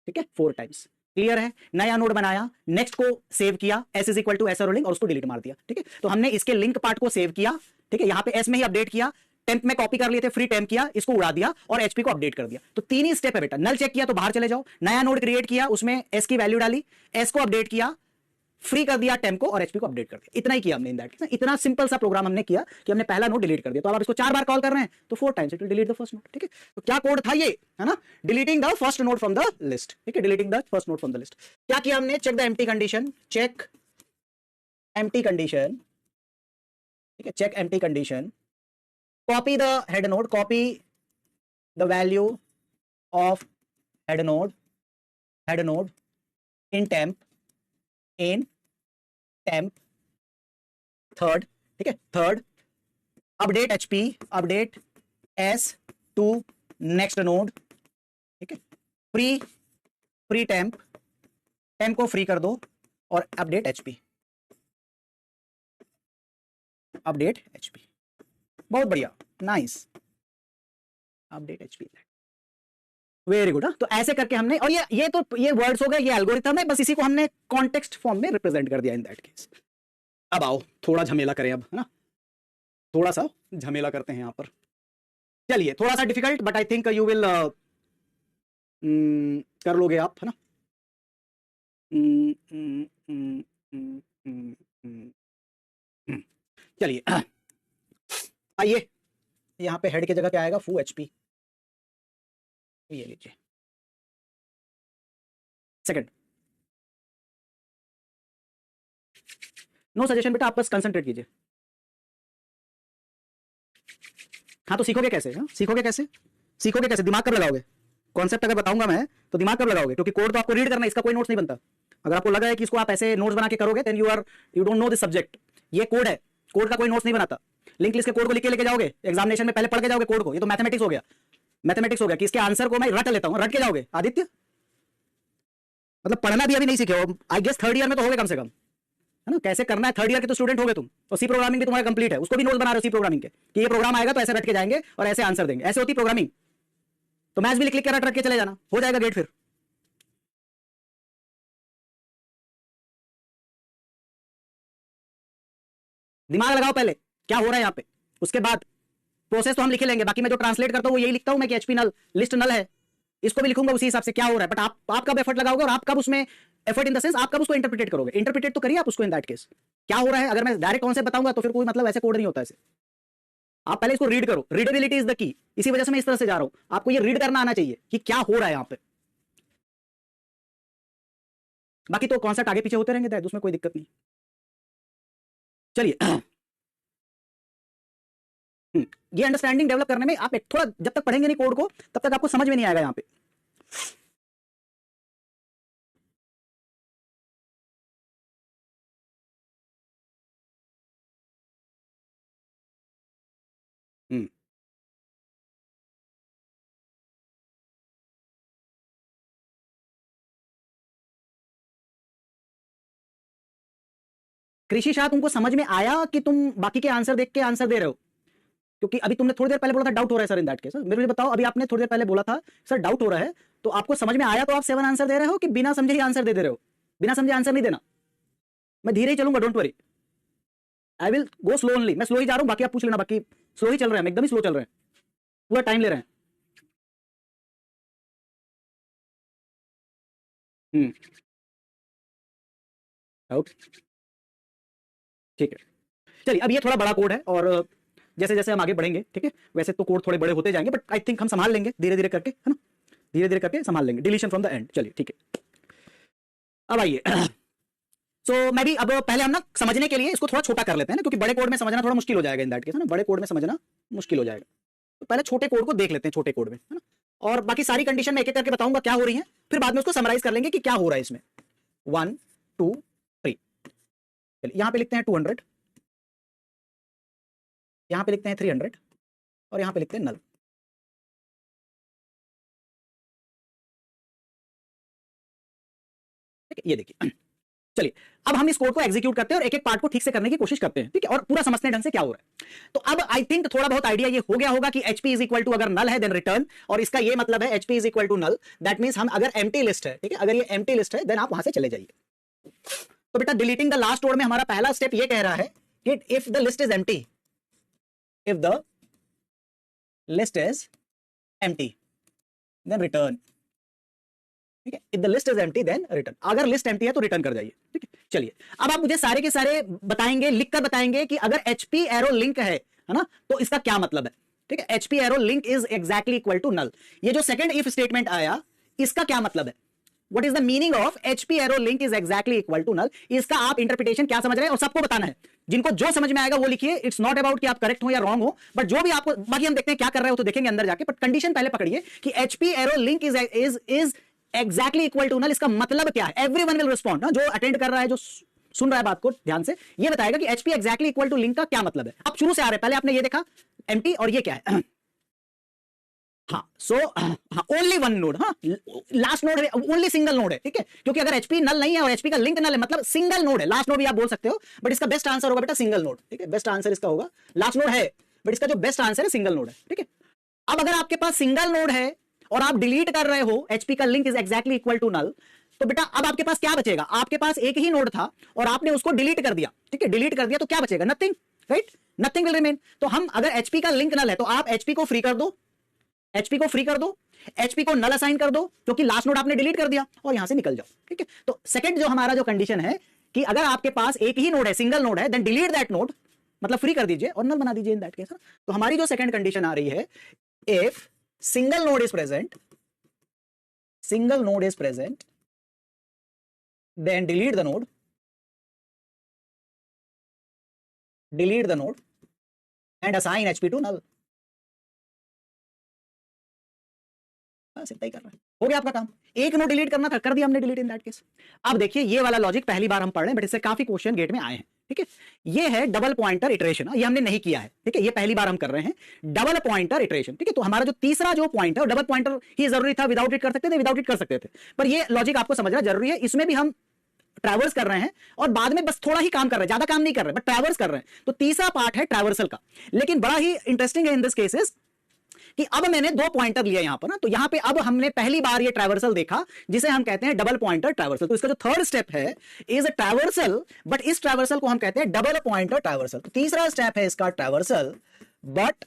Speaker 1: ठीक है, 4 टाइम्स, क्लियर है। नया नोड बनाया, नेक्स्ट को सेव किया, s is equal to s rolling, और उसको डिलीट मार दिया, ठीक है। तो हमने इसके लिंक पार्ट को सेव किया, ठीक है, यहां पे एस में ही अपडेट किया, टेम्प में कॉपी कर लिए थे, फ्री टेम्प किया, इसको उड़ा दिया और एचपी को अपडेट कर दिया। तो तीन ही स्टेप है बेटा, नल चेक किया तो बाहर चले जाओ, नया नोड क्रिएट किया, उसमें एस की वैल्यू डाली, एस को अपडेट किया, फ्री कर दिया टेम्प को, और एचपी को अपडेट कर दिया, इतना ही किया हमने इन दैट केस। इतना सिंपल सा प्रोग्राम हमने किया कि हमने पहला नोड डिलीट कर दिया। तो अब आप इसको 4 बार कॉल कर रहे हैं तो 4 times it will delete the first node, ठीक है। तो क्या कोड था ये, है ना? Deleting the first node from the list, ठीक है, deleting the first node from the list. क्या किया हमने, check the empty condition, check empty condition, ठीक है, check empty condition, copy the head node, copy the value of head node in temp, in temp, third, ठीक है, third update HP, update s to next node, ठीक है, free temp, temp को free कर दो, और अपडेट एचपी, अपडेट एचपी, बहुत बढ़िया, nice, update HP, very good. तो ऐसे करके हमने, और ये तो ये वर्ड्स हो गए, ये एल्गोरिथम है, बस इसी को हमने कॉन्टेक्स्ट फॉर्म में रिप्रेजेंट कर दिया इन दैट केस। अब आओ थोड़ा झमेला करें, अब है ना, थोड़ा सा झमेला करते हैं यहां पर। चलिए, थोड़ा सा difficult, but I think you will कर लोगे आप, है ना? चलिए आइए, यहां पे हेड की जगह क्या आएगा, फू एचपी, ये लीजिए, सेकंड, नो सजेशन बेटा, आप बस कंसंट्रेट कीजिए। हाँ तो सीखोगे कैसे, हाँ सीखोगे कैसे, सीखोगे कैसे, दिमाग कब लगाओगे? कॉन्सेप्ट अगर बताऊंगा मैं तो दिमाग कब लगाओगे? क्योंकि कोड तो आपको रीड करना है, इसका कोई नोट्स नहीं बनता। अगर आपको लगा है कि इसको आप ऐसे नोट्स बना के करोगे, then you don't know this subject. ये कोड है, कोड का कोई नोट्स नहीं बनाता। लिंक लिस्ट के कोड को लिख के लेके जाओगे एग्जामिनेशन में, पहले पढ़ के जाओगे कोड को, ये तो मैथमेटिक्स हो गया, मैथमेटिक्स हो गया कि इसके आंसर को मैं रट लेता हूँ, रट के जाओगे आदित्य, मतलब पढ़ना भी अभी नहीं सीखे हो, आई गेस थर्ड ईयर में तो होगे कम से कम, है ना? कैसे करना है, थर्ड ईयर के तो स्टूडेंट होगे तुम, और सी प्रोग्रामिंग भी तुम्हारा कंप्लीट है, उसको भी नोट्स बना रहे हो सी प्रोग्रामिंग के, कि ये प्रोग्राम आएगा तो ऐसे रट के जाएंगे और ऐसे आंसर देंगे, ऐसे होती प्रोग्रामिंग। तो मैथ्स भी लिख लिख के रट रट के चले जाना, हो जाएगा गेट। फिर दिमाग लगाओ पहले क्या हो रहा है यहाँ पे, उसके बाद प्रोसेस तो हम लिखे लेंगे, बाकी मैं जो ट्रांसलेट करता हूँ वो यही लिखता हूँ मैं कि एचपी नल लिस्ट नल है, इसको भी लिखूंगा उसी हिसाब से क्या हो रहा है। बट आप कब एफर्ट लगाओगे, और आप कब उसमें एफर्ट इन द सेंस आप कब उसको इंटरप्रिटेट करोगे, इंटरप्रिटेट तो करिए आप उसको इन दैट केस क्या हो रहा है। अगर मैं डायरेक्ट कॉन्सेप्ट बताऊंगा तो फिर कोई मतलब ऐसे कोड नहीं होता ऐसे, आप पहले इसको रीड करो, रीडेबिलिटी इज द की, इसी वजह से मैं इस तरह से जा रहा हूं, आपको ये रीड करना आना चाहिए कि क्या हो रहा है यहाँ पे। बाकी तो कॉन्सेप्ट आगे पीछे होते रहेंगे, दैट उसमें कोई दिक्कत नहीं। चलिए ये अंडरस्टैंडिंग डेवलप करने में आप थोड़ा जब तक पढ़ेंगे नहीं कोड को तब तक आपको समझ में नहीं आएगा यहां पे। कृषि शाह तुमको समझ में आया कि तुम बाकी के आंसर देख के आंसर दे रहे हो? क्योंकि अभी तुमने थोड़ी देर पहले बोला था डाउट हो रहा है सर इन दैट केस। मेरे लिए बताओ, अभी आपने थोड़ी देर पहले बोला था सर डाउट हो रहा है, तो आपको समझ में आया तो आप 7 आंसर दे रहे हो कि बिना समझे ही आंसर दे रहे हो? बिना समझे आंसर नहीं देना, मैं धीरे ही चलूंगा, don't worry, I will go slow only. मैं स्लो ही जा रहा हूं, बाकी आप पूछ लेना, बाकी स्लो ही चल रहे हैं, एकदम ही स्लो चल रहे हैं, पूरा टाइम ले रहे हैं। डाउट, ठीक है। चलिए अब ये थोड़ा बड़ा कोड है और जैसे जैसे हम आगे बढ़ेंगे, ठीक है, वैसे तो कोड थोड़े बड़े होते जाएंगे, बट आई थिंक हम संभाल लेंगे धीरे धीरे करके, है ना, धीरे धीरे करके संभाल लेंगे। डिलीशन फ्रॉम द एंड, चलिए ठीक है। अब आइए मैं भी अब पहले हम ना समझने के लिए इसको थोड़ा छोटा कर लेते हैं ना, क्योंकि बड़े कोड में समझना थोड़ा मुश्किल हो जाएगा इन दैट केस, है ना, बड़े कोड में समझना मुश्किल हो जाएगा। तो पहले छोटे कोड को देख लेते हैं, छोटे कोड में, है ना, और बाकी सारी कंडीशन में एक एक करके बताऊंगा क्या हो रही है, फिर बाद में उसको समराइज कर लेंगे कि क्या हो रहा है इसमें। 1 2 3, चलिए यहां पे लिखते हैं 200, यहां पे लिखते हैं 300 और यहां पे लिखते हैं नल। ठीक है, ये देखिए। चलिए अब हम इस कोड को एग्जीक्यूट करते हैं और एक एक पार्ट को ठीक से करने की कोशिश करते हैं, ठीक है, और पूरा समझते हैं ढंग से क्या हो रहा है। तो अब आई थिंक थोड़ा बहुत आइडिया ये हो गया होगा कि HP इज इक्वल टू अगर नल है देन रिटर्न, और इसका ये मतलब है HP is equal to null, that means हम अगर एम्प्टी लिस्ट है, ठीक है, अगर ये एम्प्टी लिस्ट है देन आप वहां से चले जाइए। तो बेटा डिलीटिंग द लास्ट वर्ड में हमारा पहला स्टेप ये कह रहा है कि if the list is empty, if the list is empty then return, ठीक है, if the list is empty then return, अगर लिस्ट एम्प्टी है तो रिटर्न कर जाइए, ठीक है। चलिए अब आप मुझे सारे के सारे बताएंगे, लिखकर बताएंगे कि अगर HP एरो लिंक है ना, तो इसका क्या मतलब है, ठीक है, HP arrow link is exactly equal to null. ये जो सेकंड इफ स्टेटमेंट आया इसका क्या मतलब है, what is the meaning of HP arrow link is exactly equal to null, इसका आप इंटरप्रिटेशन क्या समझ रहे हैं और सबको बताना है। जिनको जो समझ में आएगा वो लिखिए, इट्स नॉट अबाउट कि आप करेक्ट हो या रॉन्ग हो, बट जो भी आपको, बाकी हम देखते हैं क्या कर रहे हो तो देखेंगे अंदर जाके, बट कंडीशन पहले पकड़िए कि HP arrow link is exactly equal to null, इसका मतलब क्या है। एवरीवन विल रिस्पॉन्ड, जो अटेंड कर रहा है, जो सुन रहा है बात को ध्यान से, ये बताएगा कि HP exactly equal to link का क्या मतलब है। अब शुरू से आ रहे हैं, पहले आपने ये देखा एम्प्टी और ये क्या है, हाँ, सो हाँ ओनली वन नोड, हाँ लास्ट नोड है, ओनली सिंगल नोड है, ठीक है, क्योंकि अगर HP नल नहीं है और HP का लिंक नल है मतलब सिंगल नोड है। लास्ट नोड भी आप बोल सकते हो, बट इसका बेस्ट आंसर होगा बेटा सिंगल नोड, ठीक है, बेस्ट आंसर इसका होगा, लास्ट नोड है बट इसका जो बेस्ट आंसर है सिंगल नोड है, ठीक है। अब अगर आपके पास सिंगल नोड है और आप डिलीट कर रहे हो HP का link is exactly equal to null, तो बेटा अब आपके पास क्या बचेगा, आपके पास एक ही नोड था और आपने उसको डिलीट कर दिया, ठीक है, डिलीट कर दिया तो क्या बचेगा, nothing, right, nothing will remain. तो हम अगर HP का लिंक नल है तो आप HP को फ्री कर दो, HP को फ्री कर दो, HP को नल असाइन कर दो क्योंकि लास्ट नोड आपने डिलीट कर दिया और यहां से निकल जाओ, ठीक है। तो सेकंड जो हमारा जो कंडीशन है कि अगर आपके पास एक ही नोड है, सिंगल नोड है, देन डिलीट दैट नोड, मतलब फ्री कर दीजिए और नल बना दीजिए इन दैट केस। तो हमारी जो सेकंड कंडीशन आ रही है, if single node is present, single node is present then delete the node, delete the node and assign HP to null, बस इतना ही कर रहा है, हो गया आपका काम। एक नोड डिलीट करना था, कर दिया हमने डिलीट इन दैट केस। अब देखिए ये वाला लॉजिक पहली बार हम पढ़ रहे हैं, बट इससे काफी क्वेश्चन गेट में आए हैं, ठीक है। ये है डबल पॉइंटर इटरेशन, ये हमने नहीं किया है, ठीक है, ये पहली बार हम कर रहे हैं डबल पॉइंटर इटरेशन, ठीक है। तो हमारा जो तीसरा जो पॉइंट है डबल पॉइंटर ही जरूरी था, विदाउट इट कर सकते थे, विदाउट इट कर सकते थे, पर ये लॉजिक आपको समझना जरूरी है। इसमें भी हम ट्रैवर्स कर रहे हैं और बाद में बस थोड़ा ही काम कर रहे हैं, ज्यादा काम नहीं कर रहे, बट ट्रैवर्स कर रहे हैं। तो तीसरा पार्ट है ट्रैवर्सल का, लेकिन बड़ा ही इंटरेस्टिंग है इन दिस केसेस कि अब मैंने दो पॉइंटर लिया यहां पर ना, तो यहां पे अब हमने पहली बार ये ट्रैवर्सल देखा जिसे हम कहते हैं डबल पॉइंटर ट्रैवर्सल। तो इसका जो थर्ड स्टेप है इज अ ट्रैवर्सल, बट इस ट्रैवर्सल को हम कहते हैं डबल पॉइंटर ट्रैवर्सल। तो तीसरा स्टेप है इसका ट्रैवर्सल, बट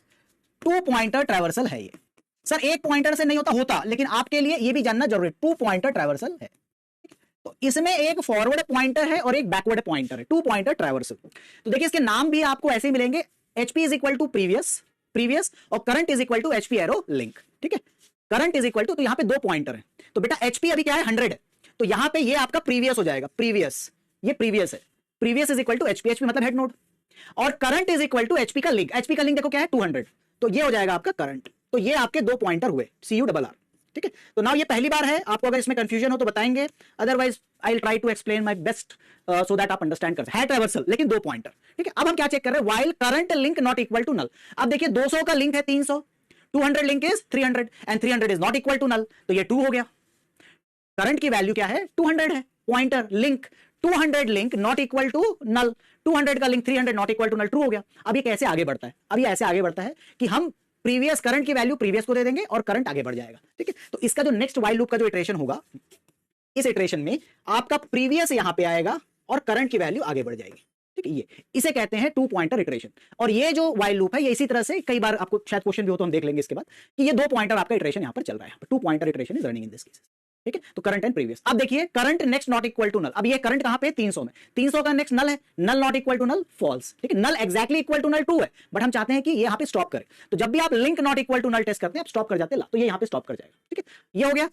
Speaker 1: 2 पॉइंटर ट्रैवर्सल है ये। सर एक पॉइंटर से नहीं होता, लेकिन आपके लिए ये भी जानना जरूरी है, 2 पॉइंटर ट्रैवर्सल है। तो इसमें एक फॉरवर्ड पॉइंटर है और एक बैकवर्ड पॉइंटर है, 2 पॉइंटर ट्रैवर्सल। तो देखिए इसके नाम भी आपको ऐसे ही मिलेंगे, HP is equal to previous और current is equal to HP arrow link, ठीक है, करंट इज इक्वल टू, तो यहां पे 2 पॉइंटर है। तो बेटा HP अभी क्या है 100 है, तो यहां पे ये आपका प्रीवियस हो जाएगा, प्रीवियस, ये प्रीवियस है, previous is equal to HP, HP मतलब हेड नोड, और current is equal to HP का लिंक, एचपी का लिंक देखो क्या है 200, तो ये हो जाएगा आपका करंट। तो ये आपके दो पॉइंटर हुए CU ठीक है। तो नाउ ये पहली बार है, आपको अगर इसमें कंफ्यूजन हो तो बताएंगे, otherwise I will try to explain my best so that आप अंडरस्टैंड कर सकते हैं। ट्रैवर्सल लेकिन दो पॉइंटर, ठीक है। अब हम क्या चेक कर रहे हैं, while current link not equal to null. अब देखिए 200 का लिंक है 300, 200 link is 300 and 300 is not equal to null, तो ये 2 हो गया। करंट की वैल्यू क्या है 200 है, pointer link 200 link not equal to null, 200 का link 300 not equal to null, true हो गया। अब ये कैसे आगे बढ़ता है, अब ये ऐसे आगे बढ़ता है कि हम प्रीवियस करंट की वैल्यू प्रीवियस को दे देंगे और करंट आगे बढ़ जाएगा, ठीक है। तो इसका जो नेक्स्ट व्हाइल लूप का जो इटरेशन होगा, इस इटरेशन में आपका प्रीवियस यहां पे आएगा और करंट की वैल्यू आगे बढ़ जाएगी, ठीक है। ये इसे कहते हैं 2 पॉइंटर इटरेशन। और ये जो व्हाइल लूप है ये इसी तरह से कई बार आपको शायद क्वेश्चन भी हो तो हम देख लेंगे इसके बाद कि ये 2 पॉइंटर आपका इटरेशन यहां पर चल रहा है, 2 pointer iteration is running in this case, ठीक है। तो करंट एंड प्रीवियस। अब देखिए current next not equal to null, अब ये करंट कहां पे 300 में, 300 का नेक्स्ट नल है, null not equal to null false, ठीक है। Null exactly equal to null 2 है, बट हम चाहते हैं कि ये यहां पे स्टॉप करे, तो जब भी आप link not equal to null test करते हैं आप स्टॉप कर जाते हैं, तो ये यहां पे स्टॉप कर जाएगा, ठीक है। ये हो गया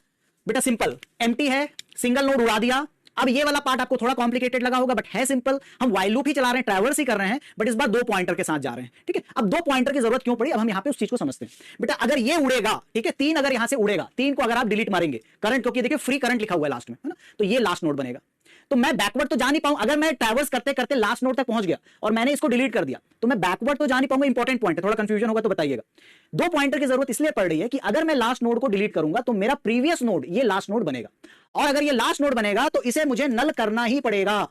Speaker 1: बेटा सिंपल, एम्प्टी है, सिंगल नोड उड़ा दिया। अब ये वाला पार्ट आपको थोड़ा कॉम्प्लिकेटेड लगा होगा, बट है सिंपल, हम व्हाइल लूप ही चला रहे हैं, ट्रैवर्स ही कर रहे हैं, बट इस बार 2 पॉइंटर के साथ जा रहे हैं, ठीक है। अब 2 पॉइंटर की जरूरत क्यों पड़ी, अब हम यहां पे उस चीज को समझते हैं। बेटा अगर ये उड़ेगा, ठीक है, 3 अगर यहां से उड़ेगा, 3 को अगर आप डिलीट मारेंगे करंट, क्योंकि देखिए फ्री करंट लिखा हुआ है लास्ट में, है ना, तो ये लास्ट नोड बनेगा। तो मैं बैकवर्ड तो जा नहीं पाऊं, अगर मैं ट्रैवर्स करते करते लास्ट नोड तक पहुंच गया और मैंने इसको डिलीट कर दिया तो मैं बैकवर्ड तो जा नहीं पाऊंगा। इंपॉर्टेंट पॉइंट है, थोड़ा कंफ्यूजन होगा तो बताइएगा। 2 पॉइंटर की जरूरत इसलिए पड़ रही है कि अगर मैं लास्ट नोड को डिलीट करूंगा तो मेरा प्रीवियस नोड ये लास्ट नोड बनेगा, और अगर ये लास्ट नोड बनेगा तो इसे मुझे नल करना ही पड़ेगा,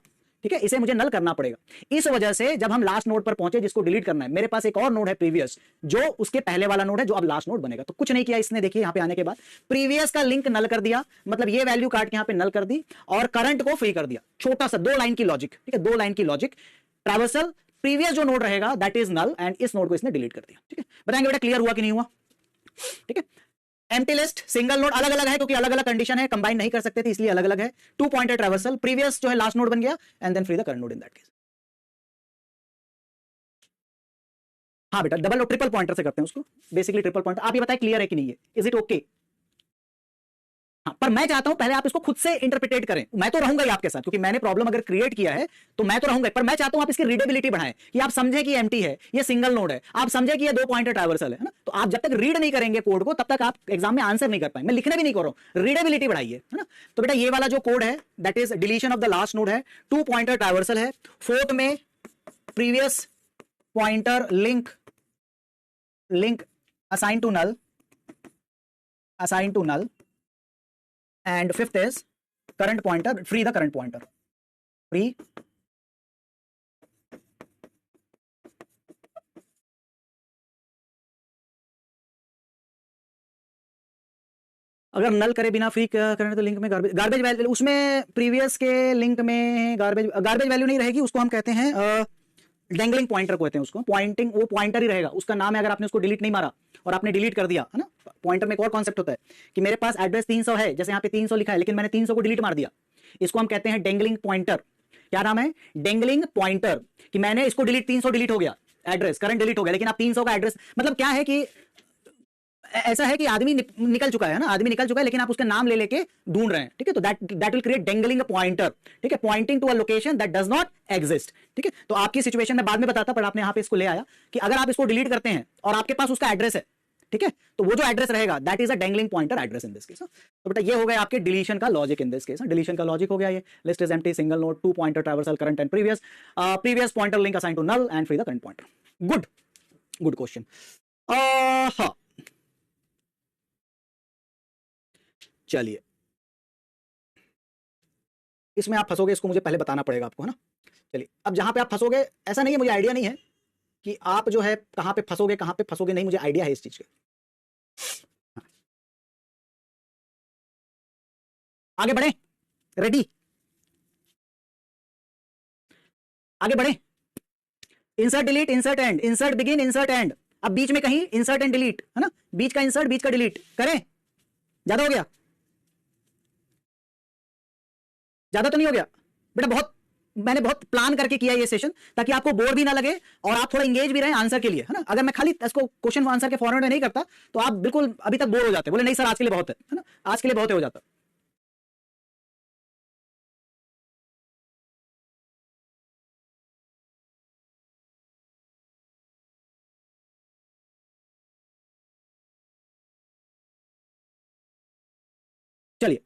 Speaker 1: ठीक है, इसे मुझे नल करना पड़ेगा। इस वजह से जब हम लास्ट नोड पर पहुंचे जिसको डिलीट करना है, मेरे पास एक और नोड है प्रीवियस, जो उसके पहले वाला नोड है जो अब लास्ट नोड बनेगा। तो कुछ नहीं किया इसने, देखिए यहां पे आने के बाद प्रीवियस का लिंक नल कर दिया, मतलब ये वैल्यू काट के यहां पे नल कर दी और करंट को फ्री कर दिया। छोटा सा 2 लाइन की लॉजिक, ठीक है, 2 लाइन की लॉजिक, ट्रैवर्सल, प्रीवियस जो नोड रहेगा दैट इज नल एंड इस नोड को इसने डिलीट कर दिया, ठीक है। बताएंगे बेटा क्लियर हुआ कि नहीं हुआ, ठीक है। एम्प्टी लिस्ट सिंगल नोड अलग अलग है क्योंकि अलग अलग कंडीशन है, कंबाइन नहीं कर सकते थे इसलिए अलग अलग है। 2 पॉइंटर ट्रैवर्सल, प्रीवियस जो है लास्ट नोड बन गया and then free the current node in that case. हाँ बेटा डबल और ट्रिपल पॉइंटर से करते हैं उसको, बेसिकली ट्रिपल पॉइंटर। आप ये बताएं क्लियर है कि नहीं है, इज इट ओके? हाँ, पर मैं चाहता हूं पहले आप इसको खुद से इंटरप्रिटेट करें। मैं तो रहूंगा ही आपके साथ क्योंकि मैंने प्रॉब्लम अगर क्रिएट किया है तो मैं तो रहूंगा, पर मैं चाहता हूं आप इसकी रीडेबिलिटी बढ़ाएं कि आप समझें कि एम्प्टी है, ये सिंगल नोड है, आप समझें कि ये 2 पॉइंटर ट्रैवर्सल है ना। तो आप जब तक रीड नहीं करेंगे कोड को तब तक आप एग्जाम में आंसर नहीं कर पाएंगे। मैं लिखने भी नहीं कर रहा हूं, रीडेबिलिटी बढ़ाइए, है ना। तो बेटा ये वाला जो कोड है that is deletion of the last node है, 2 पॉइंटर ट्रैवर्सल है, फोर्थ में previous pointer link assign to null and fifth is current pointer, free the current pointer, free अगर नल करे बिना फ्री करने तो लिंक में गार्बेज वैल्यू, उसमें प्रीवियस के लिंक में गार्बेज वैल्यू नहीं रहेगी, उसको हम कहते हैं डेंगलिंग पॉइंटर कहते हैं उसको, पॉइंटिंग वो पॉइंटर ही रहेगा, उसका नाम है। अगर आपने उसको डिलीट नहीं मारा और आपने डिलीट कर दिया, है ना, पॉइंटर में एक और कॉन्सेप्ट होता है कि मेरे पास एड्रेस 300 है, जैसे यहाँ पे 300 लिखा है लेकिन मैंने 300 को डिलीट मार दिया, इसको हम कहते हैं डेंगलिंग पॉइंटर। क्या नाम है? डेंगलिंग पॉइंटर, कि मैंने इसको 300 डिलीट हो गया, एड्रेस करंट डिलीट हो गया, लेकिन आप 300 का एड्रेस, मतलब क्या है कि ऐसा है कि आदमी निकल चुका है ना, आदमी निकल चुका है लेकिन आप उसका नाम ले लेके ढूंढ रहे हैं, ठीक है। तो that will create dangling pointer, ठीक है, pointing to a location that does not exist, ठीक है। तो आपकी सिचुएशन में बाद में बताता, पर आपने यहां पे इसको ले आया कि अगर आप इसको डिलीट करते हैं और आपके पास उसका एड्रेस है, ठीक है, तो वो जो एड्रेस रहेगा that is a dangling pointer address in this case. तो बेटा ये हो गया आपके डिलीशन का logic in this case, deletion का लॉजिक हो गया ये, list is empty, single node, 2 pointer traversal, current and previous pointer link assign to null and free the current pointer. Good question. हाँ चलिए, इसमें आप फंसोगे, इसको मुझे पहले बताना पड़ेगा आपको, है ना। चलिए, अब जहां पे आप फंसोगे, ऐसा नहीं है, मुझे आइडिया नहीं है कि आप जो है कहां पे फंसोगे नहीं, मुझे आइडिया है इस चीज का। आगे बढ़े, रेडी, आगे बढ़े। Insert delete, insert and, insert begin, insert and. अब बीच में कहीं इंसर्ट एंड डिलीट, है ना, बीच का इंसर्ट बीच का डिलीट करें, ज्यादा हो गया? ज्यादा तो नहीं हो गया बेटा? मैंने बहुत प्लान करके किया ये सेशन ताकि आपको बोर भी ना लगे और आप थोड़ा इंगेज भी रहें आंसर के लिए, है ना। अगर मैं खाली इसको क्वेश्चन आंसर के फॉर्मेट में नहीं करता तो आप बिल्कुल अभी तक बोर हो जाते, बोले नहीं सर आज के लिए बहुत है ना, आज के लिए बहुत हो जाता। चलिए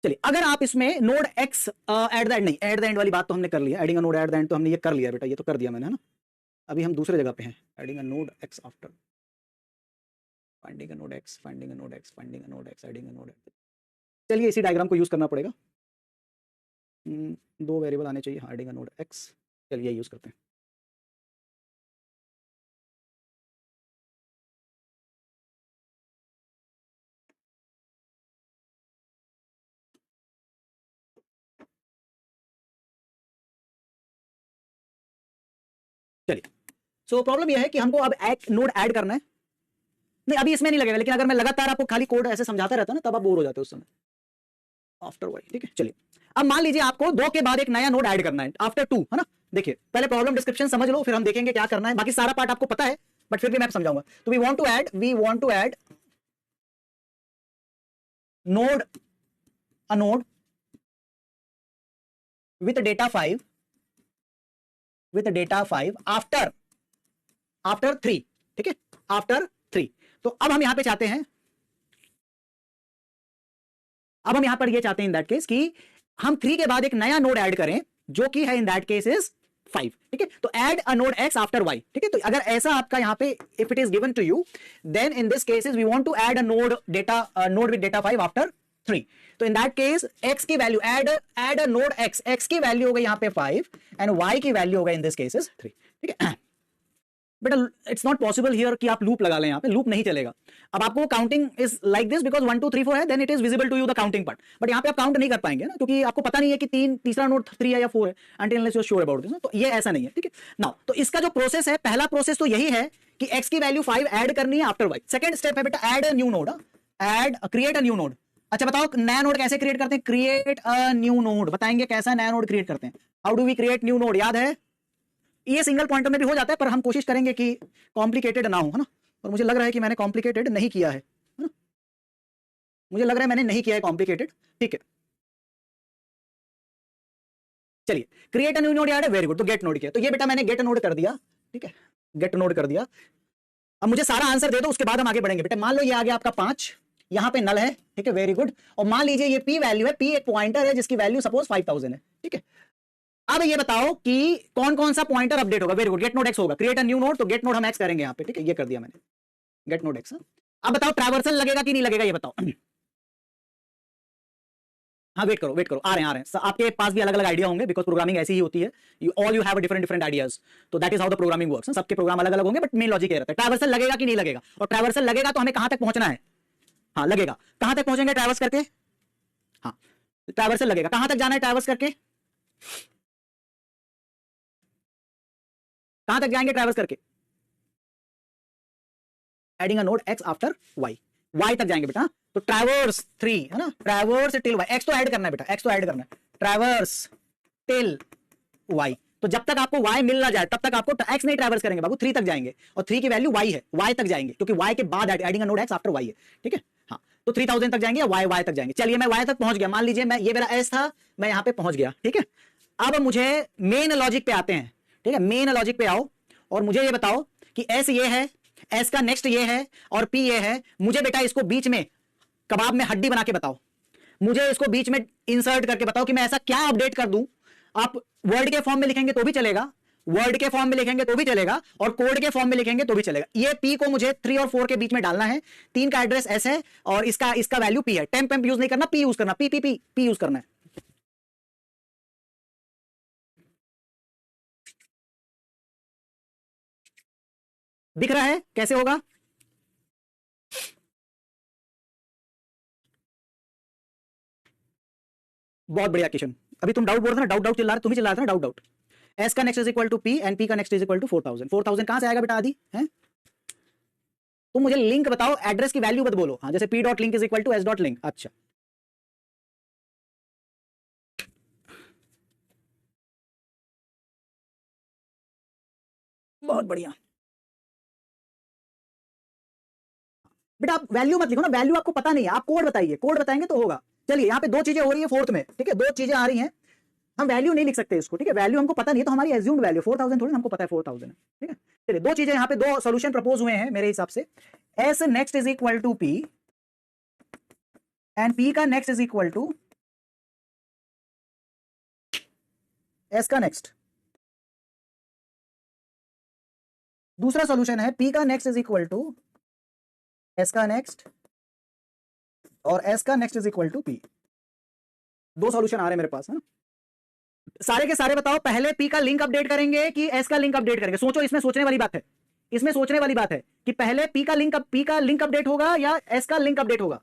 Speaker 1: चलिए, अगर आप इसमें node x eight the and, नहीं एट द एंड वाली बात तो हमने कर लिया, adding a node at the and तो हमने ये कर लिया बेटा, ये तो कर दिया मैंने, है ना। अभी हम दूसरे जगह पे हैं, adding a node x after finding a node x, finding a node x, finding a node x, adding a node x. चलिए इसी डायग्राम को यूज करना पड़ेगा। दो वेरिएबल आने चाहिए, एडिंग अ नोड एक्स, चलिए यूज करते हैं। चलिए, सो प्रॉब्लम यह है कि हमको अब एक नोड ऐड करना है। नहीं अभी इसमें नहीं लगेगा, लेकिन अगर मैं लगातार आपको खाली कोड ऐसे समझाता रहता ना, तब आप बोर हो जाते हो उस समय। आफ्टर वाई, ठीक है। चलिए अब मान लीजिए आपको 2 के बाद एक नया नोड ऐड करना है आफ्टर 2, है ना। देखिए पहले प्रॉब्लम डिस्क्रिप्शन समझ लो, फिर हम देखेंगे क्या करना है, बाकी सारा पार्ट आपको पता है बट फिर भी मैं समझाऊंगा। तो we want to add node, a node with data 5 after 3, ठीक है, आफ्टर 3। तो अब हम यहां पे चाहते हैं, अब हम यहां पर ये चाहते हैं इन दैट केस कि हम 3 के बाद एक नया नोड ऐड करें जो कि है इन दैट केस इज 5, ठीक है। तो add a node x after y, ठीक है। तो अगर ऐसा आपका यहां पे if it is given to you, then in this case we want to add a node with data 5 after 3। तो इन दैट केस x की value add a node x की वैल्यू हो गई यहां पे 5 एंड y की value हो गई इन दिस केस इज 3, ठीक है। But it's not possible here कि आप लूप लगा लें, यहाँ पे लूप नहीं चलेगा। अब आपको counting is like this because 1 2 3 4 है, then it is visible to you the counting part, but यहाँ पे आप काउंट नहीं कर पाएंगे ना, क्योंकि आपको पता नहीं है कि तीसरा नोड 3 है या 4 है, until unless you are sure about this। तो ये ऐसा नहीं है, ठीक है। नाउ तो इसका जो प्रोसेस है, पहला प्रोसेस तो यही है कि x की वैल्यू 5 ऐड करनी है आफ्टर y। सेकंड स्टेप है बेटा add a new node, create a new node. अच्छा बताओ नया नोड कैसे क्रिएट करते हैं, क्रिएट अ न्यू नोड, बताएंगे कैसा नया नोड क्रिएट करते हैं। How do we create new node, याद है? ये सिंगल पॉइंटर में भी हो जाता है, पर हम कोशिश करेंगे कि कॉम्प्लिकेटेड ना हो, है ना। और मुझे लग रहा है कि मैंने कॉम्प्लिकेटेड नहीं किया है ना, मुझे लग रहा है मैंने नहीं किया है कॉम्प्लिकेटेड, ठीक है। चलिए क्रिएट न्यू नोड याद है, वेरी गुड। तो गेट नोड किया, तो ये बेटा मैंने गेट नोड कर दिया, ठीक है, गेट नोड कर दिया। अब मुझे सारा आंसर दे दो, उसके बाद हम आगे बढ़ेंगे। बेटा मान लो ये आ गया आपका 5, यहां पे नल है, ठीक है, वेरी गुड। और मान लीजिए ये पी वैल्यू है, पी एक पॉइंटर है जिसकी वैल्यू सपोज 5000 है, ठीक है। अब ये बताओ कि कौन कौन सा पॉइंटर अपडेट होगा, very good, get node x होगा। क्रिएट अ न्यू नोड, तो गेट नोड हम एक्स करेंगे यहाँ पे, ठीक है, ये कर दिया मैंने, गेट नोड एक्स। अब बताओ ट्रैवर्सल लगेगा कि नहीं लगेगा, ये बताओ। हाँ वेट करो वेट करो, आ रहे हैं आपके पास भी अलग अलग आइडिया होंगे, बिकॉज प्रोग्रामिंग ऐसी ही होती है, you have different different ideas. तो that is how the programming works, सबके प्रोग्राम अलग अलग होंगे, बट मेन लॉजिक ये रहता है। ट्रैवर्सल लगेगा कि नहीं लगेगा, और ट्रैवर्सल लगेगा तो हमें कहां तक पहुंचना है, हाँ लगेगा, कहां तक पहुंचेंगे ट्रैवर्स करके, हाँ ट्रैवर्सल लगेगा, कहां तक जाना है ट्रैवर्स करके, कहां तक जाएंगे ट्रैवर्स करके, adding a node x after y तक जाएंगे बेटा। तो ट्रैवर्स 3 है ना, ट्रैवर्स टिल y, x तो ऐड करना है बेटा, x तो ऐड करना है, ट्रैवर्स टिल y। तो जब तक आपको y मिल ना जाए तब तक आपको x नहीं ट्रैवर्स करेंगे बाबू, 3 तक जाएंगे, और 3 की वैल्यू y है, y तक जाएंगे, क्योंकि y के बाद adding a node x after y है, ठीक है। हाँ तो 3000 तक जाएंगे, y तक जाएंगे। चलिए मैं y तक पहुंच गया, मान लीजिए मैं, ये मेरा s था, मैं यहां पे पहुंच गया, ठीक है। अब मुझे मेन लॉजिक पे आते हैं, ठीक है, मेन लॉजिक पे आओ और मुझे ये बताओ कि s ये है, s का नेक्स्ट ये है, और p ये है। मुझे बेटा इसको बीच में कबाब में हड्डी बना के बताओ, मुझे इसको बीच में इंसर्ट करके बताओ कि मैं ऐसा क्या अपडेट कर दूं। आप वर्ड के फॉर्म में लिखेंगे तो भी चलेगा, वर्ड के फॉर्म में लिखेंगे तो भी चलेगा, और कोड के फॉर्म में लिखेंगे तो भी चलेगा। ये p को मुझे 3 और 4 के बीच में डालना है, 3 का एड्रेस s है और इसका वैल्यू p है। टेम्प यूज नहीं करना, p यूज करना, p यूज करना है। दिख रहा है कैसे होगा? बहुत बढ़िया किशन, अभी तुम डाउट बोल रहे थे ना, डाउट चिल्ला रहे, तुम ही चिल्ला रहे थे ना डाउट। s का next is equal to p and p का नेक्स्ट इज इक्वल टू 4000। 4000 कहां से आएगा बेटा आदि है? तुम मुझे लिंक बताओ, एड्रेस की वैल्यू मत बोलो, हाँ जैसे p dot link is equal to s dot link. अच्छा बहुत बढ़िया बेटा, आप वैल्यू मत लिखो ना, वैल्यू आपको पता नहीं है, आप कोड बताइए, कोड बताएंगे तो होगा। चलिए यहाँ पे 2 चीजें हो रही है फोर्थ में, ठीक है, 2 चीजें आ रही हैं, हम वैल्यू नहीं लिख सकते इसको, ठीक है, वैल्यू हमको पता नहीं है, तो हमारी एज्यूम्ड वैल्यू 4000 थोड़ी, हमको पता है 4000 है, ठीक है। चलिए 2 चीजें यहाँ पे, 2 सॉल्यूशन प्रपोज हुए हैं मेरे हिसाब से। s next is equal to p and P का next is equal to s का नेक्स्ट। दूसरा सॉल्यूशन है पी का next is equal to s का नेक्स्ट और एस का next is equal to p. दो सॉल्यूशन आ रहे हैं मेरे पास, है ना। सारे के सारे बताओ, पहले पी का लिंक अपडेट करेंगे कि एस का लिंक अपडेट करेंगे? सोचो, इसमें सोचने वाली बात है, इसमें सोचने वाली बात है कि पहले पी का लिंक अपडेट होगा या एस का लिंक अपडेट होगा।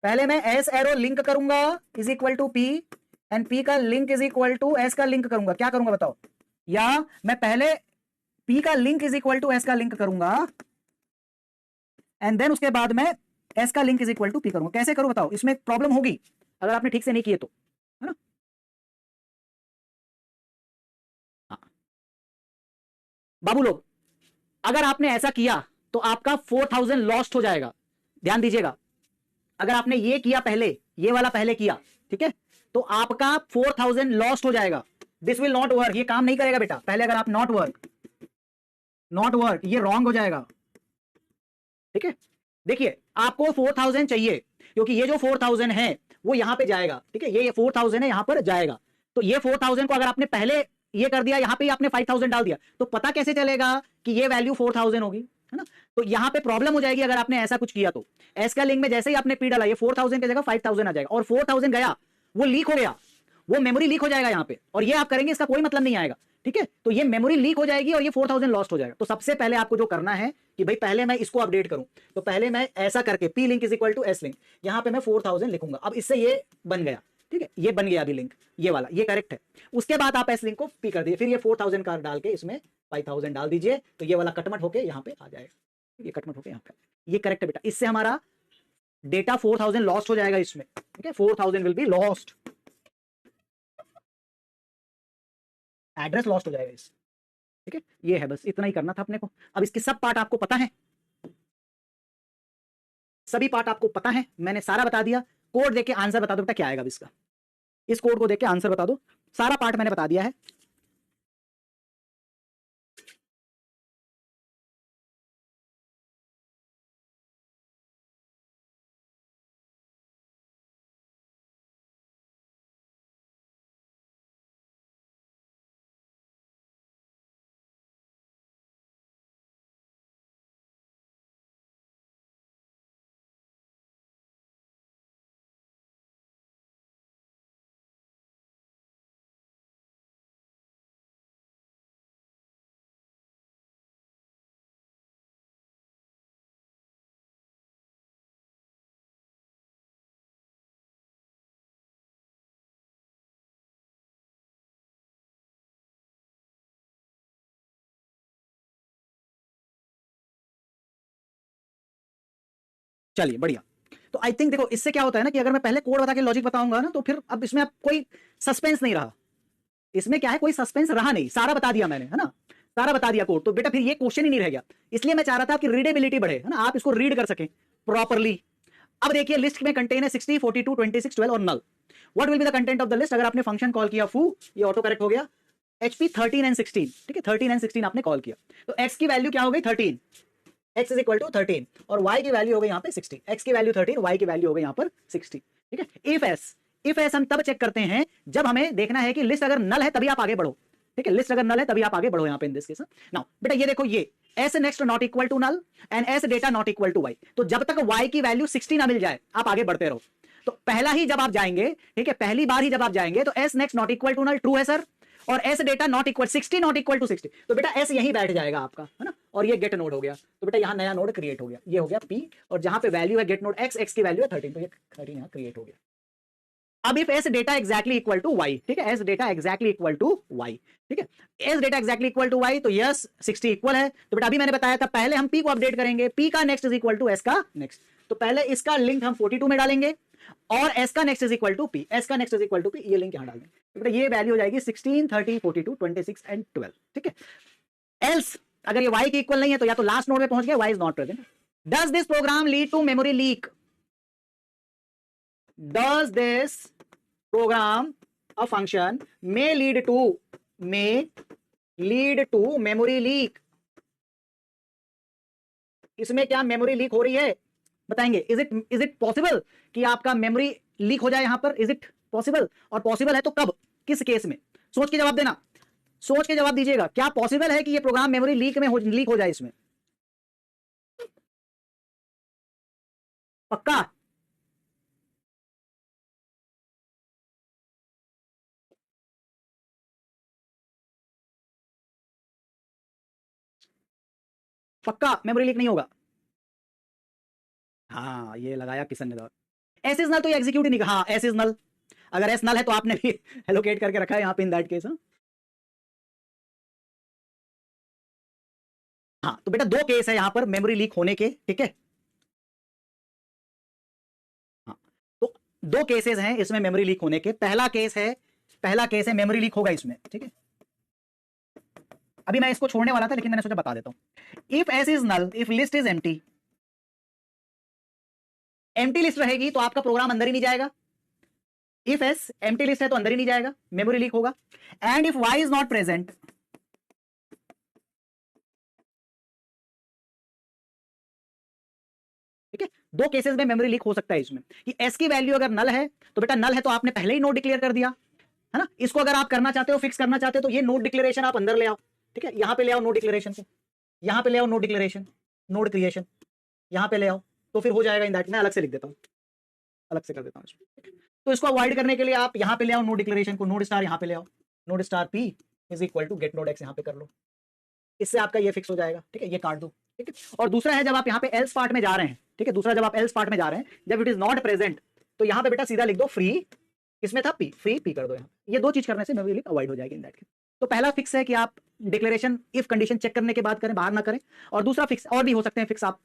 Speaker 1: पहले मैं एस एरो लिंक करूंगा is equal to P and P का link is equal to s का लिंक करूंगा। क्या करूंगा बताओ? या मैं पहले पी का link is equal to s का लिंक करूंगा एंड देन उसके बाद मैं एस का link is equal to p करूंगा। कैसे करूं बताओ? इसमें प्रॉब्लम होगी अगर आपने ठीक से नहीं किए तो, है ना। हाँ। बाबू लोग, अगर आपने ऐसा किया तो आपका 4000 लॉस्ट हो जाएगा। ध्यान दीजिएगा, अगर आपने ये किया पहले, ये वाला पहले किया, ठीक है, तो आपका 4000 लॉस्ट हो जाएगा। दिस विल नॉट वर्क, ये काम नहीं करेगा बेटा। पहले अगर आप नॉट वर्क, ये रॉन्ग हो जाएगा, ठीक है। देखिए, आपको 4000 चाहिए क्योंकि ये जो 4000 है वो यहां पे जाएगा, ठीक है। ये 4000 है, यहां पर जाएगा। तो ये 4000 को अगर आपने पहले ये कर दिया, यहां पे आपने 5000 डाल दिया, तो पता कैसे चलेगा कि ये वैल्यू 4000 होगी, है ना। तो यहां पे प्रॉब्लम हो जाएगी अगर आपने ऐसा कुछ किया तो। एस का लिंक में जैसे ही आपने पी डाला, ये 4000 की जगह 5000 आ जाएगा और 4000 गया, वो लीक हो गया, वो मेमोरी लीक हो जाएगा यहां पे, और ये आप करेंगे इसका कोई मतलब नहीं आएगा, ठीक है। तो ये मेमोरी लीक हो जाएगी और ये 4000 लॉस्ट हो जाएगा। तो सबसे पहले आपको जो करना है कि भाई पहले मैं इसको अपडेट करूं, तो पहले मैं ऐसा करके p link is equal to s link, यहां पे मैं 4000 लिखूंगा। अब इससे ये बन गया, ठीक है, ये बन गया अभी लिंक, ये वाला, ये करेक्ट है। उसके बाद आप एस लिंक को पी कर दिए, फिर ये 4000 का डाल के इसमें 5000 डाल दीजिए, तो ये वाला कटमट होके यहां पे आ जाएगा, ये कटमट होके यहां पे, ये करेक्ट है बेटा। इससे हमारा डेटा 4000 लॉस्ट हो जाएगा इसमें, ठीक है, 4000 will be lost, address lost हो जाएगा इस, ठीक है। ये है, बस इतना ही करना था अपने को। अब इसके सब पार्ट आपको पता है, सभी पार्ट आपको पता है, मैंने सारा बता दिया। कोड देख के आंसर बता दो बेटा क्या आएगा अब इसका, इस कोड को देख के आंसर बता दो। सारा पार्ट मैंने बता दिया है। चलिए बढ़िया। तो आई थिंक देखो, इससे क्या होता है ना कि अगर मैं पहले कोड बता के लॉजिक बताऊंगा ना, तो फिर अब इसमें अब कोई सस्पेंस नहीं रहा। इसमें क्या है, कोई सस्पेंस रहा नहीं, सारा बता दिया मैंने, है ना, सारा बता दिया कोड। तो बेटा फिर ये क्वेश्चन ही नहीं रह गया। इसलिए मैं चाह रहा था कि रीडेबिलिटी बढ़े, है ना, आप इसको रीड कर सकें प्रॉपरली। अब देखिए, लिस्ट में कंटेन है 60, 42, 26, 12 और null. What will be the content of the list? अगर आपने फंक्शन कॉल किया फू, ये ऑटो करेक्ट हो गया, HP 13 एंड 16, ठीक है, 13 एंड 16 आपने कॉल किया, तो x की वैल्यू क्या हो गई 13, x इज इक्वल टू 13, और y की वैल्यू हो गई यहाँ पे 60। x की वैल्यू 13, y की वैल्यू हो गई यहाँ पर 60, ठीक है। इफ एस हम तब चेक करते हैं जब हमें देखना है कि लिस्ट अगर नल है तभी आप आगे बढ़ो, ठीक है, लिस्ट अगर नल है तभी आप आगे बढ़ो यहाँ पे इन दिस केस। नाउ बेटा ये देखो, ये s next not equal to null and s data not equal to y, तो जब तक y की वैल्यू 60 ना मिल जाए आप आगे बढ़ते रहो। तो पहला ही जब आप जाएंगे, ठीक है, पहली बार ही जब आप जाएंगे, तो s next not equal to null true है सर, और s data not equal 60 not equal to 60, तो बेटा एस यहीं बैठ जाएगा आपका, है ना, और ये गेट नोड हो गया। तो बेटा यहाँ नया नोड क्रिएट हो गया, ये हो गया पी, और जहां पे वैल्यू है गेट नोड एक्स, एक्स की वैल्यू है 13, तो ये 13 यहाँ क्रिएट हो गया। अब if s data exactly equal to y, ठीक है, s data exactly equal to y, ठीक है, s data exactly equal to y, तो यस 60 इक्वल है। तो बेटा अभी मैंने बताया था पहले हम पी को अपडेट करेंगे, पी का next is equal to s का नेक्स्ट, तो पहले इसका लिंक हम 42 में डालेंगे और एस का next is equal to p, s का next is equal to p, ये लिंक यहां डाल देंगे। तो बेटा ये वैल्यू हो जाएगी 16, 30, 42, 26 एंड 12, ठीक है। एल्स अगर ये y के इक्वल नहीं है तो या तो लास्ट नोड में पहुंच गया, y is not present. Does this program lead to memory leak? Does this program a function may lead to memory leak? इसमें क्या मेमोरी लीक हो रही है? बताएंगे इज इट पॉसिबल कि आपका मेमोरी लीक हो जाए यहां पर, इज इट पॉसिबल, और पॉसिबल है तो कब, किस केस में? सोच के जवाब देना, सोच के जवाब दीजिएगा, क्या पॉसिबल है कि ये प्रोग्राम मेमोरी लीक हो जाए इसमें? पक्का? पक्का मेमोरी लीक नहीं होगा? हाँ, ये लगाया किशन ने दौर। एस इज नल तो ये एग्जीक्यूट ही नहीं, हाँ एस इज नल, अगर एस नल है तो आपने भी एलोकेट करके रखा है यहाँ पे इन दैट केस। हाँ तो बेटा दो केस है यहां पर मेमोरी लीक होने के, ठीक है। हाँ तो दो केसेस हैं इसमें मेमोरी लीक होने के। पहला केस है मेमोरी लीक होगा इसमें, ठीक है। अभी मैं इसको छोड़ने वाला था लेकिन मैंने सोचा बता देता हूं। If S is null, if list is empty, empty list रहेगी तो आपका प्रोग्राम अंदर ही नहीं जाएगा। इफ एस एम्प्टी लिस्ट है तो अंदर ही नहीं जाएगा, मेमोरी लीक होगा। And if y is not present, ठीक है, दो केसेस में मेमोरी लीक हो सकता है इसमें, कि एस की वैल्यू अगर नल है तो बेटा नल है तो आपने पहले ही नोड डिक्लेयर कर दिया है ना। इसको अगर आप करना चाहते हो, फिक्स करना चाहते हो, तो ये नोड डिक्लेरेशन आप अंदर ले आओ, ठीक है। यहां पे ले आओ नोड डिक्लेरेशन को, यहां पे ले आओ नोड डिक्लेरेशन, नोड क्रिएशन, यहां पे ले आओ, तो फिर हो जाएगा इन दैट। मैं अलग से लिख देता हूं, अलग से कर देता हूं। तो इसको अवॉइड करने के लिए आप यहां पे ले आओ नोड डिक्लेरेशन को, नोड स्टार यहां पे ले आओ, node star p is equal to get node x यहां पे कर लो। इससे आपका ये फिक्स हो जाएगा, ठीक है, ये काट दो, ठीक है। और दूसरा है जब आप यहाँ पे एल्स पार्ट में जा रहे हैं, ठीक है, दूसरा जब आप एल्स पार्ट में जा रहे हैं, जब इट इज नॉट प्रेजेंट, तो यहाँ पे बेटा सीधा लिख दो फ्री, इसमें था पी, फ्री पी कर दो यहाँ। ये दो चीज करने से मेमोरी लीक अवॉइड हो जाएगी इन दैट केस। तो पहला फिक्स है कि आप डिक्लेरेशन इफ कंडीशन चेक करने के बाद करें, बाहर ना करें। और दूसरा फिक्स और भी हो सकते हैं फिक्स, आप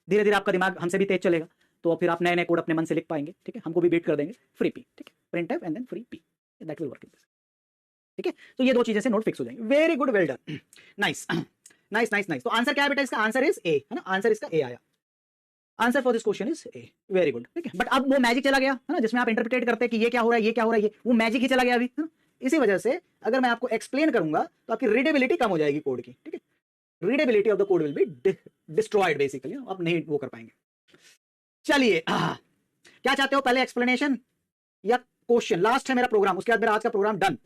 Speaker 1: धीरे धीरे आपका दिमाग हमसे भी तेज चलेगा, तो फिर आप नए नए कोड अपने मन से लिख पाएंगे, ठीक है, हमको भी बीट कर देंगे। फ्री पी, ठीक है, print f and then free p, that will work in this, ठीक है। तो ये दो चीजें से नोट फिक्स हो जाएंगे। Very good, well done, nice nice nice nice. तो आंसर क्या है बेटा इसका? आंसर इज ए, है ना, आंसर इसका ए आया। Answer for this question is a, very good, ठीक है। बट अब वो मैजिक चला गया है ना, जिसमें आप इंटरप्रिटेट करते हैं कि ये क्या हो रहा है, ये क्या हो रहा है, ये वो मैजिक ही चला गया अभी, है ना। इसी वजह से अगर मैं आपको एक्सप्लेन करूंगा तो आपकी रीडेबिलिटी कम हो जाएगी कोड की, ठीक है। Readability of the code will be destroyed basically, आप नहीं वो कर पाएंगे। चलिए क्या चाहते हो, पहले एक्सप्लेनेशन या क्वेश्चन? लास्ट है मेरा प्रोग्राम, उसके बाद मेरा आज का प्रोग्राम डन।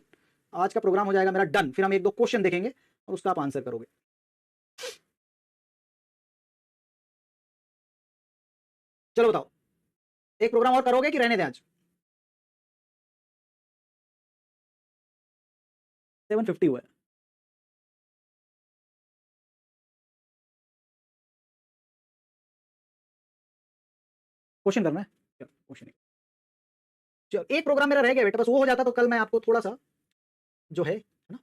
Speaker 1: आज का प्रोग्राम हो जाएगा मेरा डन, फिर हम एक दो क्वेश्चन देखेंगे और उसका आप आंसर करोगे। चलो बताओ, एक प्रोग्राम और करोगे कि रहने दें आज? 750 हुआ है। क्वेश्चन करना है, चलो क्वेश्चन। चलो एक प्रोग्राम मेरा रह गया बेटा, बस वो हो जाता तो कल मैं आपको थोड़ा सा जो है ना।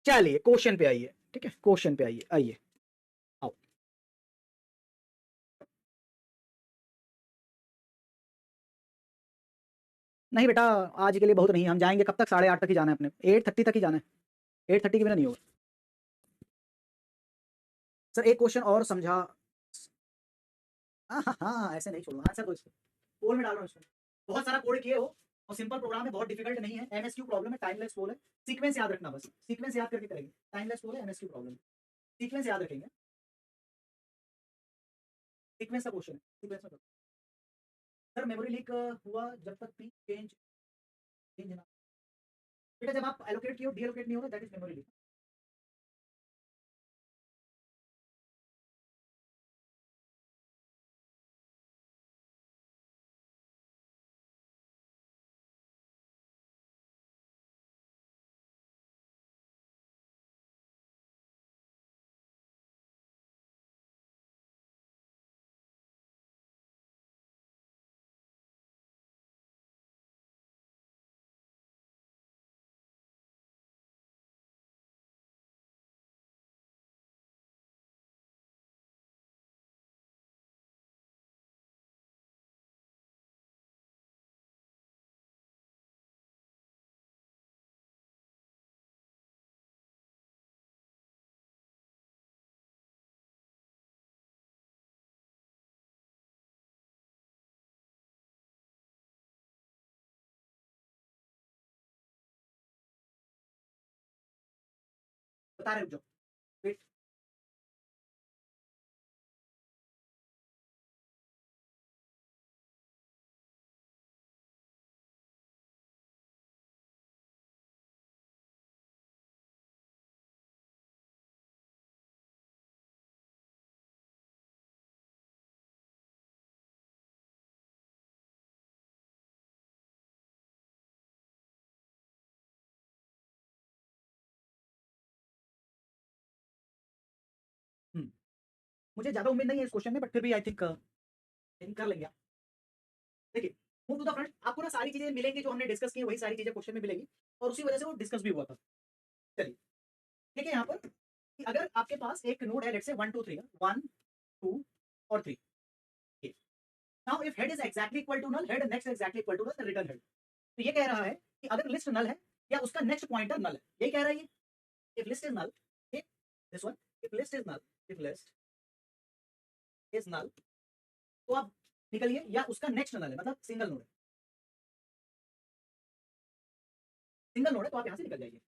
Speaker 1: चलिए क्वेश्चन पे आइए, ठीक है, क्वेश्चन पे आइए, आइए आओ। नहीं बेटा, आज के लिए बहुत नहीं, हम जाएंगे कब तक? 8:30 तक ही जाना है अपने, 8:30 तक ही जाना है, 8:30 के बिना नहीं होगा। सर एक क्वेश्चन और समझा। हाँ हाँ हाँ, ऐसे नहीं छोड़ूंगा, आंसर दो इसको, पोल में डालो इसको। बहुत सारा कोड किए हो और सिंपल प्रोग्राम है, बहुत डिफिकल्ट नहीं है, एमएसक्यू प्रॉब्लम है, टाइमलेस पोल है। सीक्वेंस याद रखना, बस सीक्वेंस याद करके करेंगे। टाइमलेस पोल है, एमएसक्यू प्रॉब्लम, सीक्वेंस याद रखेंगे। सीक्वेंस का क्वेश्चन है, सीक्वेंस में करो। सर मेमोरी लीक हुआ जब तक पी चेंज चेंज ना, बेटा जब आप एलोकेट किए हो डीएलोकेट नहीं होगा, दैट इज मेमोरी लीक। बता रहे, रुक जाओ, वेट। मुझे ज्यादा उम्मीद नहीं है इस क्वेश्चन में, बट फिर भी आई थिंक कर लेंगे आप। देखिए, मूव टू द फ्रंट, आपको ना सारी चीजें मिलेंगी जो हमने डिस्कस की है, वही सारी चीजें क्वेश्चन में मिलेंगी, और उसी वजह से वो डिस्कस भी हुआ था। चलिए, ठीक है, यहाँ पर कि अगर आपके पास एक नोड है, लेट्स से 1 2 3, 1 2 और 3, now if head is exactly equal to null, head next exactly equal to null, return head. तो ये कह रहा है कि अगर लिस्ट नल है या उसका नेक्स्ट पॉइंटर नल है, यही कह रहा है ये। If list is null, this one, if list is null, if list is null, तो आप निकलिए, या उसका नेक्स्ट नल है, मतलब सिंगल नोड है, सिंगल नोड है, तो आप यहां से निकल जाइए।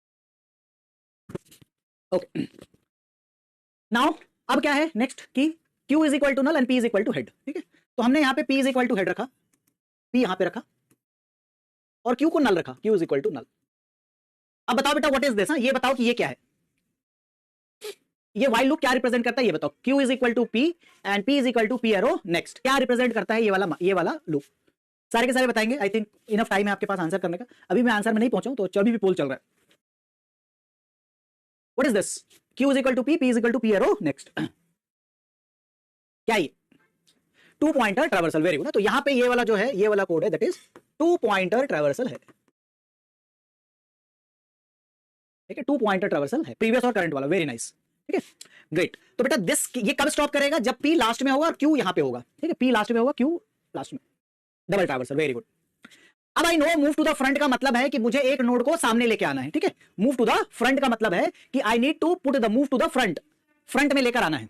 Speaker 1: ओके, नाउ अब क्या है नेक्स्ट की Q is equal to null and P is equal to head, ठीक है। तो हमने यहाँ पे P is equal to head रखा, P यहाँ पे रखा, और Q को नल रखा, Q is equal to null. अब बताओ बेटा व्हाट इज दिस, ये बताओ कि ये क्या है, ये वाइल लूप क्या रिप्रेजेंट करता है, ये बताओ। Q is equal to P and P is equal to P arrow next, क्या रिप्रेजेंट करता है ये वाला लूप? सारे के सारे बताएंगे। आई थिंक इनफ टाइम है आपके पास आंसर करने का, अभी मैं आंसर में नहीं पहुंचा हूं, तो अभी भी पोल चल रहा है। What is this? Q is equal to P, P is equal to P arrow next, क्या ये? 2 पॉइंटर ट्रैवर्सल, वेरी गुड। तो यहां पे ये वाला जो है, ये वाला कोड है, दैट इज 2 पॉइंटर ट्रैवर्सल है, ठीक है, 2 पॉइंटर ट्रैवर्सल है, प्रीवियस और करंट वाला, वेरी नाइस, ठीक है, ग्रेट। तो बेटा दिस, ये कब स्टॉप करेगा? जब P लास्ट में होगा और Q यहां पे होगा, ठीक है, P लास्ट में होगा, Q लास्ट में, डबल ट्रैवर्सल, वेरी गुड। अब I know move to the front का मतलब है कि मुझे एक नोड को सामने लेके आना है, ठीक है। मूव टू द फ्रंट का मतलब है कि I need to put the move to the front, front में लेकर आना है,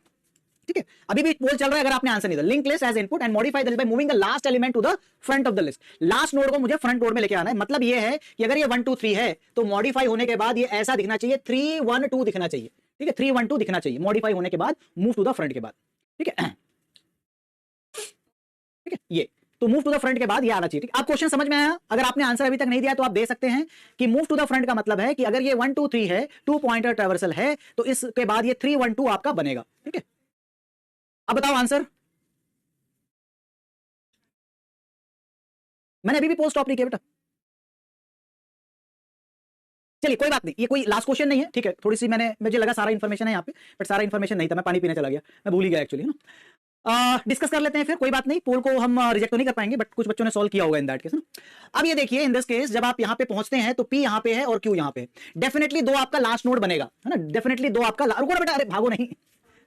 Speaker 1: ठीक है। अभी भी पोल चल रहा है, अगर आपने आंसर नहीं दिया। Link list as input and modify the list by moving the last element to the front of the list. Last node को मुझे फ्रंट नोड में लेके आना है, मतलब ये है कि अगर ये 1 2 3 है तो मॉडिफाई होने के बाद ये ऐसा दिखना चाहिए, 3 1 2 दिखना चाहिए, ठीक है, 3 1 2 दिखना चाहिए मॉडिफाई होने के बाद, मूव टू द फ्रंट के बाद, ठीक है, ठीक है। ये तो मूव टू द फ्रंट के बाद ये आना चाहिए, ठीक। आप क्वेश्चन समझ में आया? अगर आपने आंसर अभी तक नहीं दिया तो आप दे सकते हैं कि मूव टू द फ्रंट का मतलब है कि अगर ये 1 2 3 है, 2 पॉइंटर ट्रैवर्सल है, तो इसके बाद ये 3 1 2 आपका बनेगा, ठीक है। अब बताओ आंसर। मैंने अभी भी पोस्ट स्टॉप नहीं किया बेटा। चलिए कोई बात नहीं, ये कोई लास्ट क्वेश्चन नहीं है, ठीक है। थोड़ी सी मुझे लगा सारा इन्फॉर्मेशन है यहाँ पे, बट सारा इन्फॉर्मेशन नहीं था, मैं पानी पीने चला गया, मैं भूल ही गया एक्चुअली, है ना। डिस्कस कर लेते हैं फिर, कोई बात नहीं, पोल को हम रिजेक्ट तो नहीं कर पाएंगे, बट कुछ बच्चों ने सॉल्व किया होगा इन दैट केस ना। अब ये देखिए, इन दिस केस जब आप यहाँ पे पहुंचते हैं तो P यहाँ पे है और Q यहाँ पे है, डेफिनेटली 2 आपका लास्ट नोड बनेगा, है ना, डेफिनेटली 2 आपका, रुको ना बेटा, अरे भागो नहीं,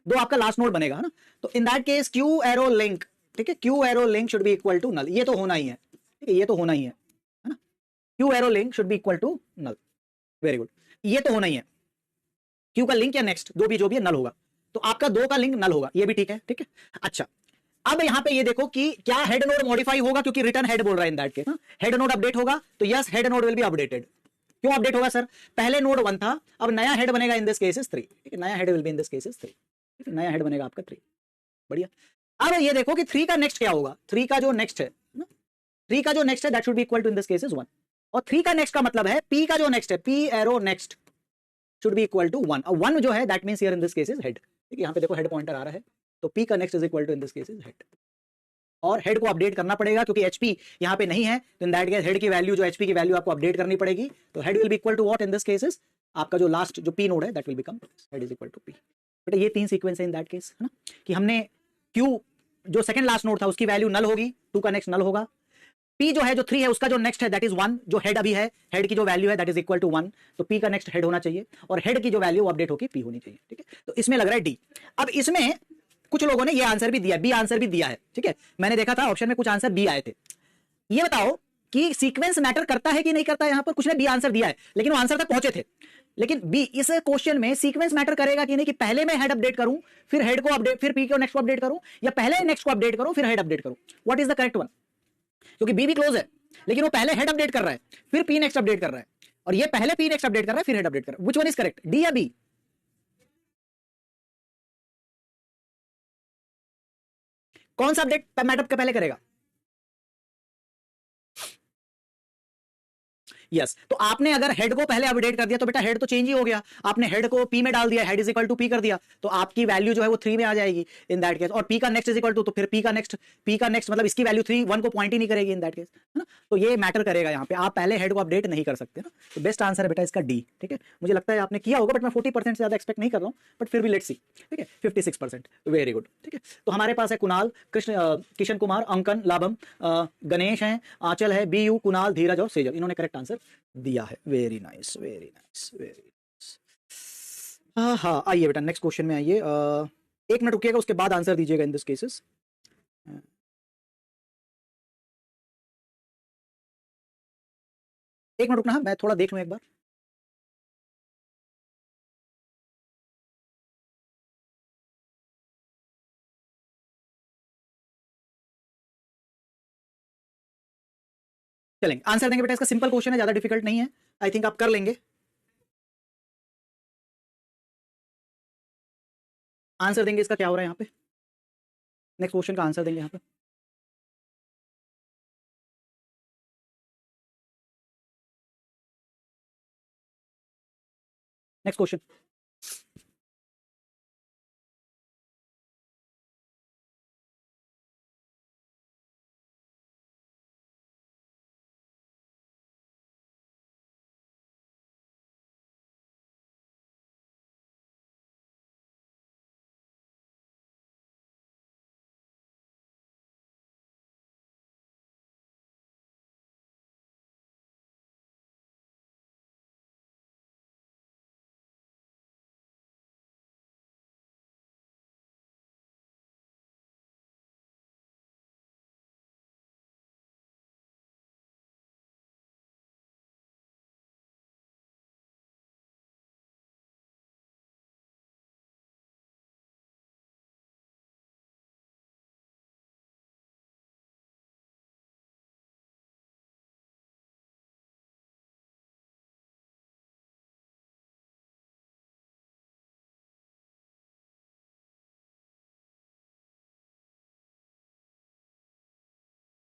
Speaker 1: 2 आपका लास्ट नोड बनेगा, है ना। तो in that case Q arrow link, ठीक है, Q arrow link should be equal to null, ये तो होना ही है, ठीक है, ये तो होना ही है ना। Q arrow link should be equal to null, very good, ये तो होना ही है। Q का लिंक या नेक्स्ट जो भी है नल होगा, तो आपका 2 का लिंक नल होगा, ये भी ठीक है, ठीक है। अच्छा, अब यहां पे ये देखो कि क्या हेड नोड मॉडिफाई होगा, क्योंकि रिटर्न हेड बोल रहा है in that case, head nod update होगा, तो yes head nod will be updated. क्यों अपडेट होगा सर? पहले नोड 1 था, अब नया हेड बनेगा, इन दिस केस इज 3, ठीक है, नया head will be in this case is 3, ठीक है, नया हेड बनेगा आपका 3, बढ़िया। अब ये देखो कि 3 का नेक्स्ट क्या होगा, 3 का जो नेक्स्ट है ना, 3 का जो नेक्स्ट है that should be equal to in this case is 1, और 3 का नेक्स्ट का मतलब है P का जो नेक्स्ट है, P arrow next should be equal to 1, और 1 जो है that means here in this case is head, ठीक है, यहां पे देखो हेड पॉइंटर आ रहा है, तो P का next is equal to in this case is head, और हेड को अपडेट करना पड़ेगा क्योंकि HP यहां पे नहीं है, तो इन दैट केस हेड की वैल्यू जो HP की वैल्यू आपको अपडेट करनी पड़ेगी, तो head will be equal to what in this cases, आपका जो लास्ट जो P नोड है that will become head is equal to P। बेटा ये 3 सीक्वेंस है इन दैट केस, है ना, कि हमने Q जो सेकंड लास्ट नोड था उसकी वैल्यू नल होगी, 2 का नेक्स्ट नल होगा, P जो है जो 3 है उसका जो नेक्स्ट है दैट इज 1, जो हेड अभी है, हेड की जो वैल्यू है दैट इज इक्वल टू 1, तो P का नेक्स्ट हेड होना चाहिए, और हेड की जो वैल्यू अपडेट होगी P होनी चाहिए, ठीक है। तो इसमें लग रहा है D। अब इसमें कुछ लोगों ने ये आंसर भी दिया, बी आंसर भी दिया है, ठीक है, मैंने देखा था ऑप्शन में कुछ आंसर बी आए थे। ये बताओ कि सीक्वेंस मैटर करता है कि नहीं करता है, यहां पर कुछ ने बी आंसर दिया है, लेकिन वो आंसर तक पहुंचे थे, लेकिन बी इस क्वेश्चन में सीक्वेंस मैटर करेगा कि नहीं, कि पहले मैं हेड अपडेट करूं, फिर हेड को अपडेट, फिर P को नेक्स्ट को अपडेट करूं, या पहले नेक्स्ट को अपडेट करूं फिर हेड अपडेट करूं, what is the correct one? क्योंकि बी भी क्लोज है, लेकिन वो पहले हेड अपडेट कर रहा है, फिर P नेक्स्ट अपडेट कर रहा है, और ये पहले P नेक्स्ट अपडेट कर रहा है फिर हेड अपडेट कर रहा है, which one is correct, D या बी? कौन सा अपडेट मैटर पहले करेगा? यस तो आपने अगर हेड को पहले अपडेट कर दिया तो बेटा हेड तो चेंज ही हो गया, आपने हेड को पी में डाल दिया, head is equal to p कर दिया, तो आपकी वैल्यू जो है वो 3 में आ जाएगी इन दैट केस, और पी का नेक्स्ट इज इक्वल टू, तो फिर पी का नेक्स्ट मतलब इसकी वैल्यू 3 1 को पॉइंट ही नहीं करेगी इन दैट केस, है ना। तो ये मैटर करेगा यहाँ पे, आप पहले हेड को अपडेट नहीं कर सकते ना। तो बेस्ट आंसर है बेटा इसका डी, ठीक है। मुझे लगता है आपने किया होगा बट मैं 40% से ज्यादा एक्सपेक्ट नहीं कर रहा हूँ, बट फिर भी लेट्स सी, ठीक है 56%, वेरी गुड, ठीक है। तो हमारे पास है कुणाल, किशन कुमार, अंकन, लाभम, गणेश हैं, आंचल है, बी यू, कुणाल, धीरज और सेजल, इन्होंने करेक्ट आंसर दिया है। Very nice, very nice, very nice. हाँ हाँ, आइए बेटा नेक्स्ट क्वेश्चन में आइए। 1 मिनट रुकिएगा, उसके बाद आंसर दीजिएगा इन दिस केसेस। एक मिनट रुकना, मैं थोड़ा देख लूं एक बार। चलेंगे, आंसर देंगे बेटा, इसका सिंपल क्वेश्चन है, ज्यादा डिफिकल्ट नहीं है, आई थिंक आप कर लेंगे। आंसर देंगे, इसका क्या हो रहा है यहाँ पे, नेक्स्ट क्वेश्चन का आंसर देंगे यहाँ पे। नेक्स्ट क्वेश्चन,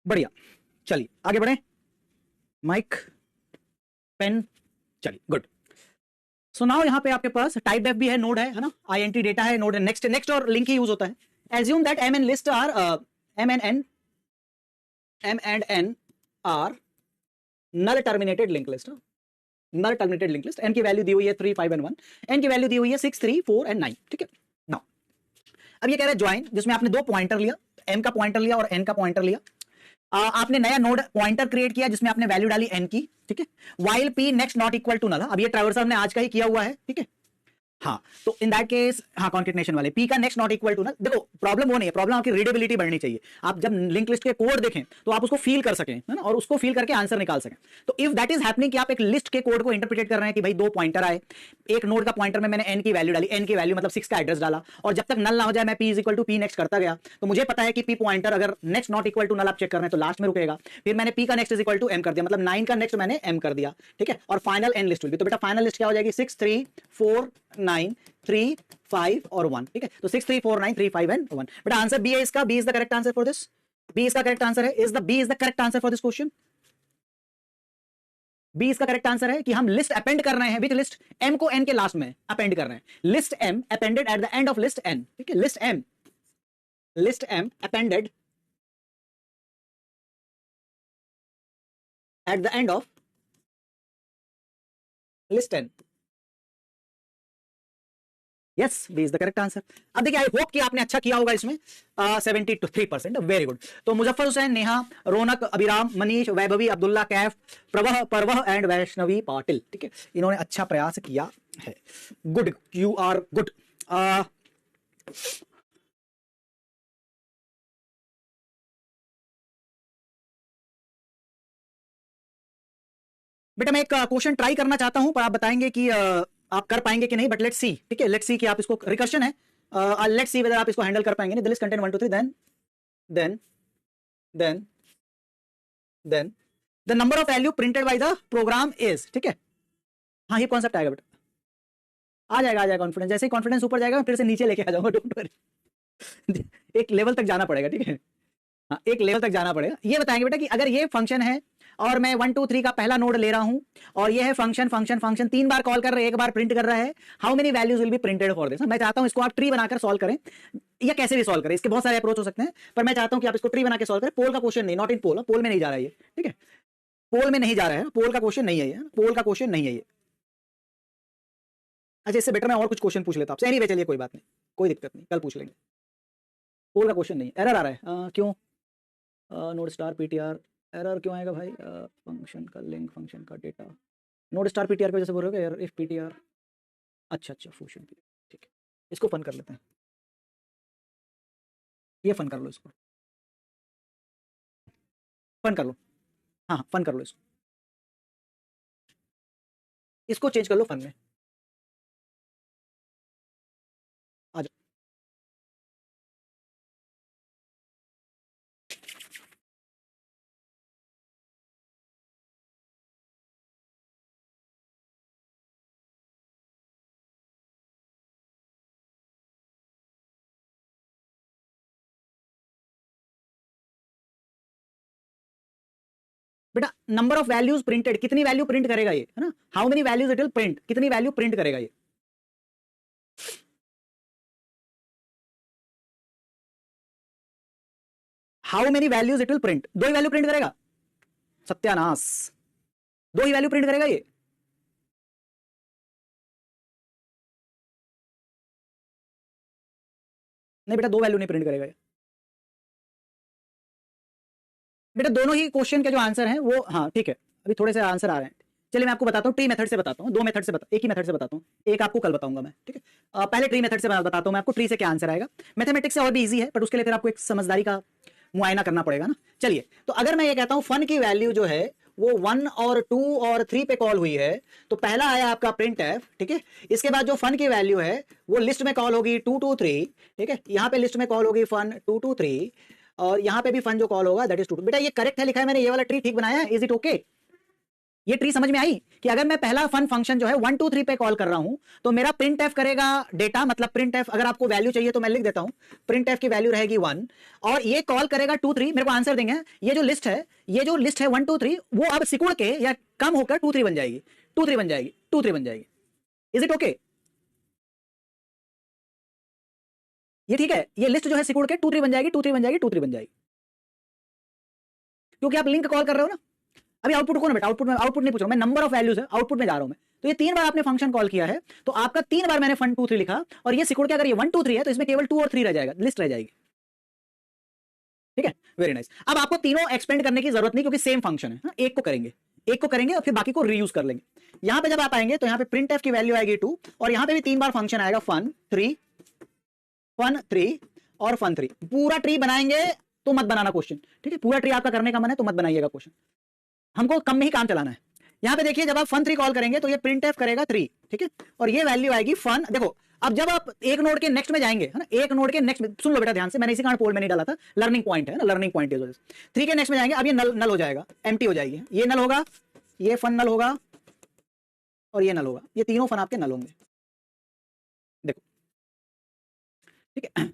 Speaker 1: बढ़िया, चलिए आगे बढ़े, माइक, पेन, चलिए गुड। सो नाउ यहाँ पे आपके पास टाइप डेफ भी है, नोड है ना, आईएनटी डेटा है, नोड है, नेक्स्ट नेक्स्ट और लिंक ही यूज होता है। Assume that m and list are m and n are null terminated link list, null terminated link list. N की वैल्यू दी हुई है 3 5 एंड 1, एन की वैल्यू दी हुई है 6 3 4 एंड 9, ठीक है। नाउ अब ये कह रहा है ज्वाइन, जिसमें आपने दो पॉइंटर लिया, एम का पॉइंटर लिया और एन का पॉइंटर लिया। आपने नया नोड पॉइंटर क्रिएट किया जिसमें आपने वैल्यू डाली एन की, ठीक है। While p next not equal to null, अब ये ट्रैवर्सल ने आज का ही किया हुआ है, ठीक है। हाँ तो इन दैट केस, हाँ कॉन्केटनेशन वाले पी का नेक्स्ट नॉट इक्वल टू ना, देखो प्रॉब्लम वो नहीं है, प्रॉब्लम आपकी रीडेबिलिटी बढ़नी चाहिए। आप जब लिंक लिस्ट के कोड देखें तो आप उसको फील कर सकें, है ना, और उसको फील करके आंसर निकाल सकें। तो इफ दैट इज हैपनिंग कि आप एक लिस्ट के कोड को इंटरप्रिटेट कर रहे हैं कि भाई दो पॉइंटर आए, एक नोड का पॉइंटर में मैंने एन की वैल्यू डाली, एन की वैल्यू मतलब 6 का एड्रेस डाला, और जब तक नल ना हो जाए मैं p is equal to p next करता गया, तो मुझे पता है कि पी पॉइंटर अगर next not equal to null आप चेक कर रहे हैं तो लास्ट में रुकेगा। फिर मैंने पी का next is equal to m कर दिया, मतलब 9 का नेक्स्ट मैंने एम कर दिया, ठीक है। और final n list will be, तो बेटा फाइनल लिस्ट क्या हो जाएगी 6 3 4 9 3 5 और 1, ठीक है। तो 6 3 4 9 3 5 एंड 1, बेटा आंसर बी है इसका, b is the correct answer for this, b इसका करेक्ट आंसर है, is the b is the correct answer for this question. B इसका करेक्ट आंसर है कि हम लिस्ट अपेंड कर रहे हैं विद लिस्ट एम को एन के लास्ट में अपेंड कर रहे हैं, list m appended at the end of list n, ठीक है। List m appended at the end of list N, yes b is the correct answer. अब देखिए आई होप कि आपने अच्छा किया होगा इसमें, 73%, वेरी गुड। तो मुजफ्फर हुसैन, नेहा, रौनक, अभिराम, मनीष, वैभवी, अब्दुल्ला, कैफ, प्रवह परवह एंड वैष्णवी पाटिल, ठीक है, इन्होंने अच्छा प्रयास किया है, गुड, यू आर गुड। बेटा मैं एक क्वेश्चन ट्राई करना चाहता हूं, पर आप बताएंगे कि आप कर पाएंगे कि नहीं, बट लेट्स सी, ठीक है, लेट्स सी कि आप इसको, रिकर्शन है, लेट्स सी वेदर आप इसको हैंडल कर पाएंगे। The list contain 1 2 3 then the number of value printed by the program is, ठीक है। हाँ ये कॉन्सेप्ट आएगा बेटा, आ जाएगा कॉन्फिडेंस, जैसे ही कॉन्फिडेंस ऊपर जाएगा फिर से नीचे लेके आ जाऊंगा, डोंट वरी। एक लेवल तक जाना पड़ेगा, ठीक है, हाँ एक लेवल तक जाना पड़ेगा। ये बताएंगे बेटा कि अगर ये फंक्शन है और मैं 1 2 3 का पहला नोड ले रहा हूं और ये है फंक्शन फंक्शन फंक्शन, 3 बार कॉल कर रहे हैं, एक बार प्रिंट कर रहा है। How many values will be printed for this. मैं चाहता हूं इसको आप ट्री बनाकर सॉल्व करें, या कैसे भी सॉल्व करें, इसके बहुत सारे अप्रोच हो सकते हैं, पर मैं चाहता हूं कि आप इसको ट्री बना के सॉल्व करें। पोल का क्वेश्चन नहीं, नॉट इन पोल, पोल में नहीं जा रहा है ये, ठीक है, पोल में नहीं जा रहा है, पोल का क्वेश्चन नहीं है ये, पोल का क्वेश्चन नहीं है ये। अच्छा, इससे बेटर मैं और कुछ क्वेश्चन पूछ लेता हूं आपसे। एनीवे चलिए कोई बात नहीं, कोई दिक्कत नहीं, कल पूछ लेंगे। पोल का क्वेश्चन नहीं है, एरर आ रहा है, क्यों? नोड स्टार पीटीआर, एरर क्यों आएगा भाई? फंक्शन का लिंक, फंक्शन का डेटा, नोड स्टार पीटीआर की वजह से बोल रहे हो यार? इफ पीटीआर, अच्छा अच्छा, फंक्शन, ठीक है, इसको फन कर लेते हैं, ये फन कर लो, इसको फन कर लो, हाँ हाँ फन कर लो, इसको चेंज कर लो फन में, आ जाओ। बेटा नंबर ऑफ वैल्यूज प्रिंटेड, कितनी वैल्यू प्रिंट करेगा ये, है ना? How many values it will print, कितनी वैल्यू प्रिंट करेगा ये? How many values it will print, दो ही वैल्यू प्रिंट करेगा? सत्यानाश, दो ही वैल्यू प्रिंट करेगा ये? नहीं बेटा, दो वैल्यू नहीं प्रिंट करेगा ये बेटा। दोनों ही क्वेश्चन के जो आंसर हैं वो, हाँ ठीक है, अभी थोड़े से आंसर आ रहे हैं। चलिए मैं आपको बताता हूँ, ट्री मेथड से बताता हूँ, दो मेथड से एक ही मेथड से बताता हूँ, एक आपको कल बताऊंगा मैं, ठीक है। पहले ट्री मेथड से बताता हूँ मैं आपको, ट्री से क्या आंसर आएगा। मैथमेटिक्स से और भी इजी है, बट उसके लिए फिर आपको एक समझदारी का मुआयना करना पड़ेगा ना। चलिए, तो अगर मैं ये कहता हूँ फन की वैल्यू जो है वो 1 और 2 और 3 पे कॉल हुई है, तो पहला आया आपका प्रिंट एफ, ठीक है। इसके बाद जो फन की वैल्यू है वो लिस्ट में कॉल होगी 2 2 3, ठीक है। यहाँ पे लिस्ट में कॉल होगी फन 2 2 3, और यहाँ पे भी फन जो कॉल होगा दैट इज 2 2। बेटा ये करेक्ट है लिखा है मैंने, ये वाला ट्री ठीक बनाया है, इज इट ओके? ये ट्री समझ में आई कि अगर मैं पहला फन फंक्शन जो है 1 2 3 पे कॉल कर रहा हूं, तो मेरा प्रिंट एफ करेगा डेटा, मतलब प्रिंट एफ, अगर आपको वैल्यू चाहिए तो मैं लिख देता हूं, प्रिंट एफ की वैल्यू रहेगी 1, और ये कॉल करेगा 2 3, मेरे को आंसर देंगे। ये जो लिस्ट है, ये जो लिस्ट है 1 2 3, वो अब सिकुड़ के या कम होकर 2 3 बन जाएगी, 2 3 बन जाएगी, 2 3 बन जाएगी। Is it okay? ये ठीक है, ये लिस्ट जो है सिकुड़ के 2 3 बन जाएगी, 2 3 बन जाएगी, 2 3 बन जाएगी, क्योंकि आप लिंक कॉल कर रहे हो ना। अभी आउटपुट को ना बेटा, आउटपुट में, आउटपुट नहीं पूछ रहा हूं मैं, नंबर ऑफ वैल्यूज है, आउटपुट में जा रहा हूं मैं। तो ये 3 बार आपने फंक्शन कॉल किया है, तो आपका 3 बार मैंने फन 2 3 लिखा, और ये सिकुड़ के अगर ये 1 2 3 है तो इसमें केवल 2 और 3 रह जाएगा, लिस्ट रह जाएगी, ठीक है। Very nice. अब आपको तीनों एक्सपेंड करने की जरूरत नहीं, क्योंकि सेम फंक्शन है ना? एक को करेंगे, एक को करेंगे और फिर बाकी को रीयूज कर लेंगे। यहां पे जब आप आएंगे तो यहां पे प्रिंट एफ की वैल्यू आएगी 2, और यहां पे भी 3 बार फंक्शन आएगा फन 3, फन 3 और फन 3। पूरा ट्री बनाएंगे तो मत बनाना क्वेश्चन, ठीक है। पूरा ट्री आपका करने का मन है तो मत बनाइएगा क्वेश्चन, हमको कम में ही काम चलाना है। यहां पे देखिए, जब आप फन 3 कॉल करेंगे तो ये प्रिंट एफ करेगा 3, ठीक है, और ये वैल्यू आएगी फन। देखो अब जब आप एक नोड के नेक्स्ट में जाएंगे, है ना, एक नोड के नेक्स्ट में, सुन लो बेटा ध्यान से, मैंने इसी कारण पोल में नहीं डाला था, लर्निंग पॉइंट है ना, लर्निंग पॉइंट इज 3 के नेक्स्ट में जाएंगे। अब ये नल हो जाएगा, एम्प्टी हो जाएगी, ये नल होगा, ये फन नल होगा, और ये नल होगा, ये तीनों फन आपके नल होंगे, देखो, ठीक है।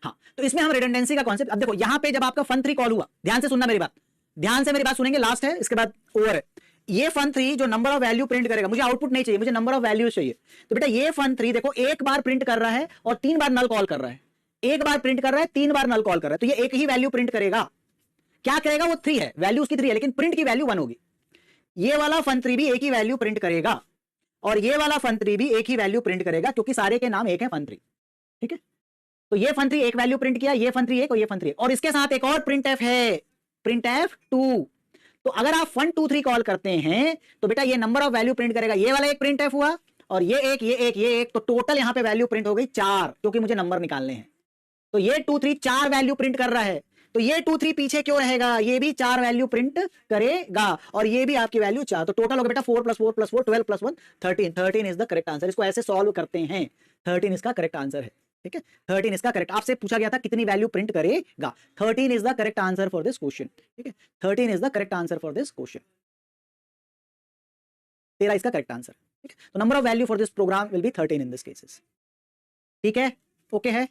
Speaker 1: हाँ, तो इसमें हम रिडंडेंसी का कॉन्सेप्ट, अब देखो यहां पे जब आपका फन 3 कॉल हुआ, ध्यान से सुनना मेरी बात, ध्यान से मेरी बात सुनेंगे, लास्ट है, इसके बाद ओवर है। ये फन 3 जो नंबर ऑफ वैल्यू प्रिंट करेगा, मुझे आउटपुट नहीं चाहिए, मुझे नंबर ऑफ वैल्यूज चाहिए। तो बेटा ये फन 3 देखो, एक बार प्रिंट कर रहा है और 3 बार नल कॉल कर रहा है, एक बार प्रिंट कर रहा है, 3 बार नल कॉल कर रहा है, तो ये एक ही वैल्यू प्रिंट करेगा। क्या करेगा? वो 3 है, वैल्यू उसकी 3 है, लेकिन प्रिंट की वैल्यू 1 होगी। ये वाला फन 3 भी एक ही वैल्यू प्रिंट करेगा, और ये वाला फन 3 भी एक ही वैल्यू प्रिंट करेगा, क्योंकि सारे के नाम एक है फन 3, ठीक है। तो ये फन 3 एक वैल्यू प्रिंट किया, ये फन 3 एक, और ये फन 3 एक, और इसके साथ एक और प्रिंट एफ है, प्रिंट एफ 2। तो अगर आप फन 2 3 कॉल करते हैं तो बेटा ये नंबर ऑफ वैल्यू प्रिंट करेगा, ये वाला एक प्रिंट एफ हुआ, और ये एक, ये एक, ये एक, तो टोटल यहां पे वैल्यू प्रिंट हो गई 4, क्योंकि मुझे नंबर निकालने हैं। तो ये 2 3 4 वैल्यू प्रिंट कर रहा है, तो ये 2 3 पीछे क्यों रहेगा? ये भी 4 वैल्यू प्रिंट करेगा, और ये भी आपकी वैल्यू 4, तो टोटल होगा बेटा 4 + 4 + 4 12 + 1 13, 13 इज द करेक्ट आंसर। इसको ऐसे सॉल्व करते हैं, 13 इसका करेक्ट आंसर है, ठीक है। 13 इसका करेक्ट, आपसे पूछा गया था कितनी वैल्यू प्रिंट करेगा, 13 is the correct answer for this question, ठीक है। 13 is the correct answer for this question, 13 इसका करेक्ट आंसर, ठीक है। तो number of value for this program will be 13 in this cases, ठीक है, ओके है।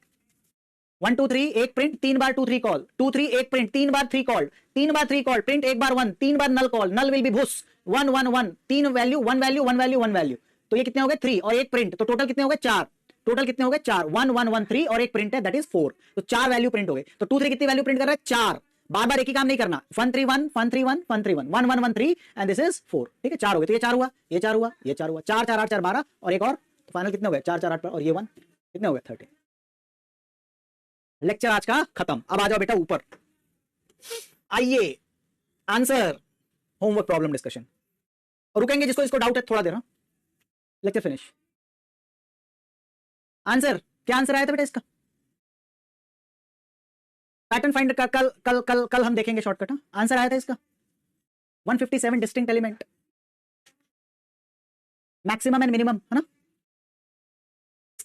Speaker 1: 1 2 3 एक प्रिंट, 3 बार 2 3 कॉल, 2 3 एक प्रिंट, 3 बार 3 कॉल, 3 बार 3 कॉल, प्रिंट एक बार 1, 3 बार नल कॉल, नल विल बी भुस 1 1 1, 3 वैल्यू 1 वैल्यू 1 वैल्यू 1 वैल्यू, तो ये कितने हो गए 3 और एक प्रिंट, तो टोटल कितने हो गए 4, टोटल कितने हो गए 4, 1 1 1 3 और एक प्रिंट है दैट इज 4, तो 4 वैल्यू प्रिंट हो गए। तो 2 3 कितनी वैल्यू प्रिंट कर रहा है 4, बार बार एक ही काम नहीं करना, 1 3 1 1 3 1 1 3 1 1 1 1 3 एंड दिस इज 4, ठीक है 4 हो गए, तो ये 4 हुआ, ये 4 हुआ, ये 4 हुआ, 4 4 8 4 12 और एक और, तो फाइनल कितने हो गए 4 4 8 और ये 1 कितने हो गए 13। लेक्चर आज का खत्म। अब आ जाओ बेटा ऊपर, आइए आंसर होमवर्क प्रॉब्लम डिस्कशन, और रुकेंगे जिसको इसको डाउट है थोड़ा देर, लेक्चर फिनिश। आंसर क्या आंसर आया था बेटा इसका, पैटर्न फाइंडर का कल कल कल कल हम देखेंगे शॉर्टकट। आंसर आया था इसका 157 distinct element, maximum and minimum है ना,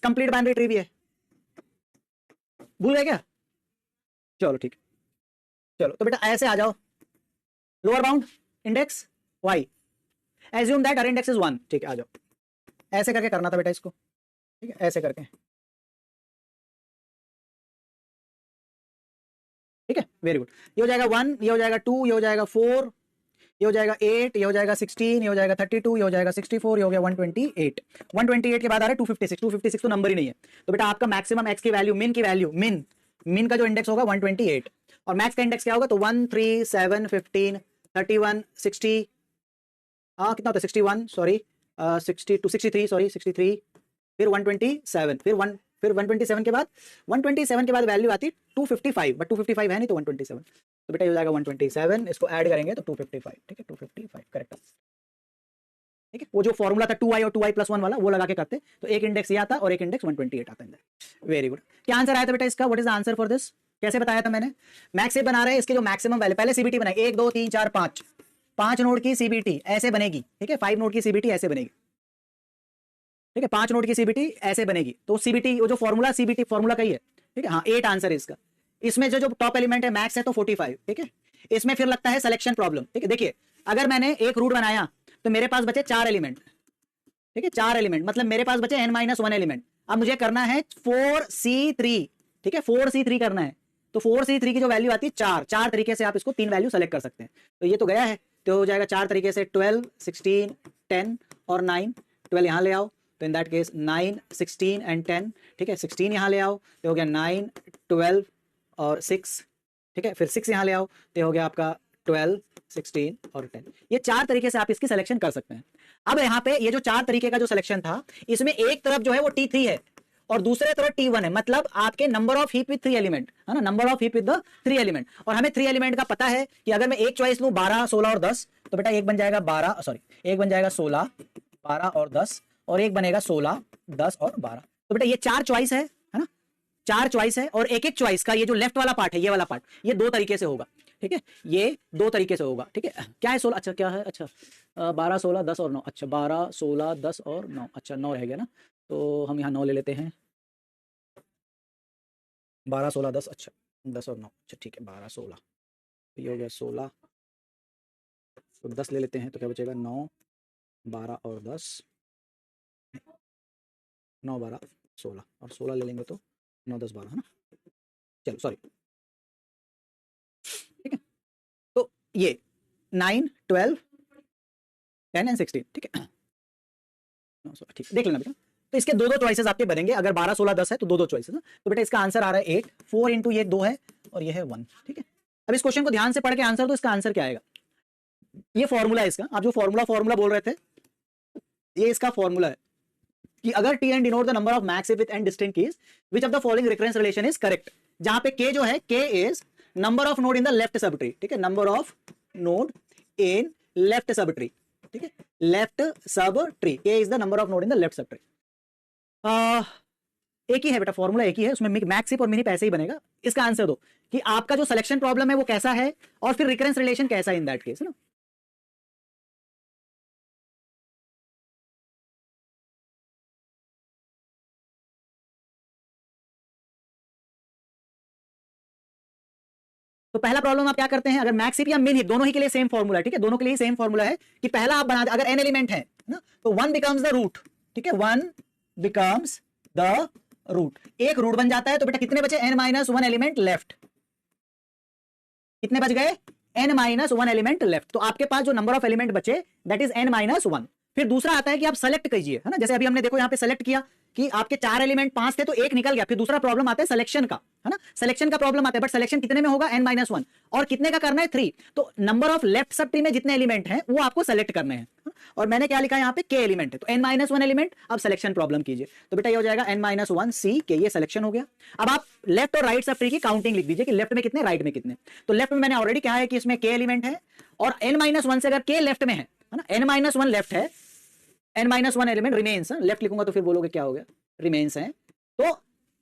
Speaker 1: कंप्लीट बाइनरी ट्री भी है, भूल गए क्या? चलो ठीक, चलो तो बेटा ऐसे आ जाओ, lower bound index y, assume that uh index is 1, ठीक है आ जाओ, ऐसे करके करना था बेटा इसको, ठीक है ऐसे करके, ठीक है वेरी गुड। ये हो जाएगा 1, ये हो जाएगा 2, ये हो जाएगा 4, ये हो जाएगा 8, ये हो जाएगा 16, ये हो जाएगा 32, ये हो जाएगा 64, ये हो गया 128, 128 के बाद आ रहा है 256, 256 तो नंबर ही नहीं है, तो बेटा आपका मैक्सिमम x की वैल्यू, मिन की वैल्यू, मिन का जो इंडेक्स होगा 128 और मैक्स का इंडेक्स क्या होगा, तो 1 3 7 15 31 60, कितना होता है 61 सॉरी 62 63 सॉरी 63, फिर 127, फिर 127 के बाद 127 के बाद वैल्यू आती 255, बट 255 है नहीं तो 127, तो बेटा ये हो जाएगा 127, इसको ऐड करेंगे तो 255, ठीक है 255 करेक्ट, ठीक है। वो जो फॉर्मूला था 2i और 2i + 1 वाला वो लगा के करते, तो एक इंडेक्स ये आता और एक इंडेक्स 128 आता है। वेरी गुड, क्या आंसर आया था बेटा इसका, what is the answer for this, कैसे बताया था मैंने, मैक्स से बना रहे हैं इसके जो मैक्सिमम वैल्यू, पहले सीबीटी बनाई 1 2 3 4 5, 5 नोड की सीबीटी ऐसे बनेगी, ठीक है 5 नोड की सीबीटी ऐसे बनेगी, ठीक है 5 नोड की सीबीटी ऐसे बनेगी, तो सीबीटी वो जो फॉर्मूला सीबीटी फॉर्मूला का ही है, ठीक है हाँ 8 आंसर है इसका। इसमें जो टॉप एलिमेंट है मैक्स है तो 45, ठीक है। इसमें फिर लगता है सिलेक्शन प्रॉब्लम, ठीक है देखिए अगर मैंने एक रूट बनाया तो मेरे पास बचे 4 एलिमेंट, ठीक है 4 एलिमेंट मतलब मेरे पास बचे n-1 एलिमेंट, अब मुझे करना है 4c3, ठीक है 4c3 करना है, तो 4c3 की जो वैल्यू आती है 4 तरीके से आप इसको 3 वैल्यू सेलेक्ट कर सकते हैं, तो ये तो गया है, तो हो जाएगा 4 तरीके से 12 16 10 और 9, 12 यहां ले आओ तो इन दैट केस 9 16 एंड 10, ठीक है 16 यहां ले आओ तो हो गया 9 12 और 6, ठीक है फिर 6 यहां ले आओ तो हो गया आपका 12 16 और 10, ये 4 तरीके से आप इसकी सिलेक्शन कर सकते हैं। अब यहाँ पे ये जो 4 तरीके का जो सिलेक्शन था इसमें एक तरफ जो है वो T3 है और दूसरे तरफ T1 है, मतलब आपके number of heap with 3 element है ना, number of heap with the 3 element, और हमें 3 एलिमेंट का पता है कि अगर मैं एक चॉइस लूं 12 16 और 10 तो बेटा एक बन जाएगा 12 सॉरी एक बन जाएगा 16 12 और 10 और एक बनेगा 16 10 और 12, तो बेटा ये 4 चॉइस है ना, 4 चॉइस है और एक एक चॉइस का ये जो लेफ्ट वाला पार्ट है ये वाला पार्ट ये 2 तरीके से होगा, ठीक है ये 2 तरीके से होगा, ठीक है क्या है 16 अच्छा क्या है अच्छा 12 16 10 और 9, अच्छा 12 16 10 और 9, अच्छा 9 रह गया ना, तो हम यहाँ 9 ले लेते हैं, 12 16 10 अच्छा 10 और 9 अच्छा ठीक है 12 16, ये हो गया 16, तो 10 ले लेते हैं तो क्या बचेगा 9 12 और 10 9 12 16 और 16 ले लेंगे तो 9 10 12 है ना, चलो सॉरी ठीक है, तो ये 9 12 10 एंड 16, ठीक है ठीक देख लेना बेटा, तो इसके 2 चॉइसेस आपके बनेंगे, अगर 12 16 10 है तो 2 चॉइसेस, तो बेटा इसका आंसर आ रहा है 8 4 इंटू ये 2 है और ये है 1, ठीक है। अब इस क्वेश्चन को ध्यान से पढ़ के आंसर दो, इसका आंसर क्या आएगा, ये फॉर्मूला है इसका, आप जो फॉर्मूला बोल रहे थे ये इसका फॉर्मूला है कि अगर t n denote the number of max with and distinct keys which of the following recurrence relation is correct, जहां पे के जो है k is number of node in the left sub tree, ठीक है number of node in left sub tree, ठीक है left sub tree, k is the number of node in the left sub tree, एक ही है बेटा formula एक ही है, उसमें मैक्स और मिनी ऐसे ही बनेगा। इसका आंसर दो कि आपका जो सिलेक्शन प्रॉब्लम है वो कैसा है और फिर रिकरेंस रिलेशन कैसा है इन दैट केस, है ना। तो पहला प्रॉब्लम आप क्या करते हैं, अगर मैक्स या मिन दोनों ही के लिए सेम फॉर्मूला है, ठीक है दोनों के लिए सेम फॉर्मूला है कि पहला आप बना दे, अगर n एलिमेंट है ना तो 1 बिकम्स द रूट, ठीक है 1 बिकम्स द रूट, एक रूट बन जाता है। तो बेटा कितने बचे, n-1 एलिमेंट लेफ्ट, कितने बच गए, n-1 एलिमेंट लेफ्ट। तो आपके पास जो नंबर ऑफ एलिमेंट बचे दैट इज n-1। फिर दूसरा आता है कि आप सेलेक्ट कीजिए, है ना, जैसे अभी हमने देखो यहाँ पे सेलेक्ट किया कि आपके 4 एलिमेंट 5 थे तो एक निकल गया। फिर दूसरा प्रॉब्लम आता है सिलेक्शन का, है ना, सिलेक्शन का प्रॉब्लम आता है, बट सिलेक्शन कितने में होगा, n-1, और कितने का करना है, 3। तो number of left sub tree में जितने एलिमेंट हैं वो आपको सेलेक्ट करने हैं, और मैंने क्या लिखा है यहाँ पे, k एलिमेंट है, तो n-1 एलिमेंट। अब सिलेक्शन प्रॉब्लम कीजिए, तो बेटा ये हो जाएगा n-1 c k, ये सिलेक्शन हो गया। अब आप लेफ्ट और राइट सब ट्री की काउंटिंग लिख दीजिए कि लेफ्ट में कितने, राइट में कितने। तो लेफ्ट में मैंने ऑलरेडी कहा है कि इसमें k एलिमेंट है, और n-1 से अगर k लेफ्ट में है ना, n-1 लेफ्ट है, n-1 एलिमेंट रिमेन्स, लेफ्ट लिखूंगा तो फिर बोलोगे क्या हो गया, रिमेन्स है। तो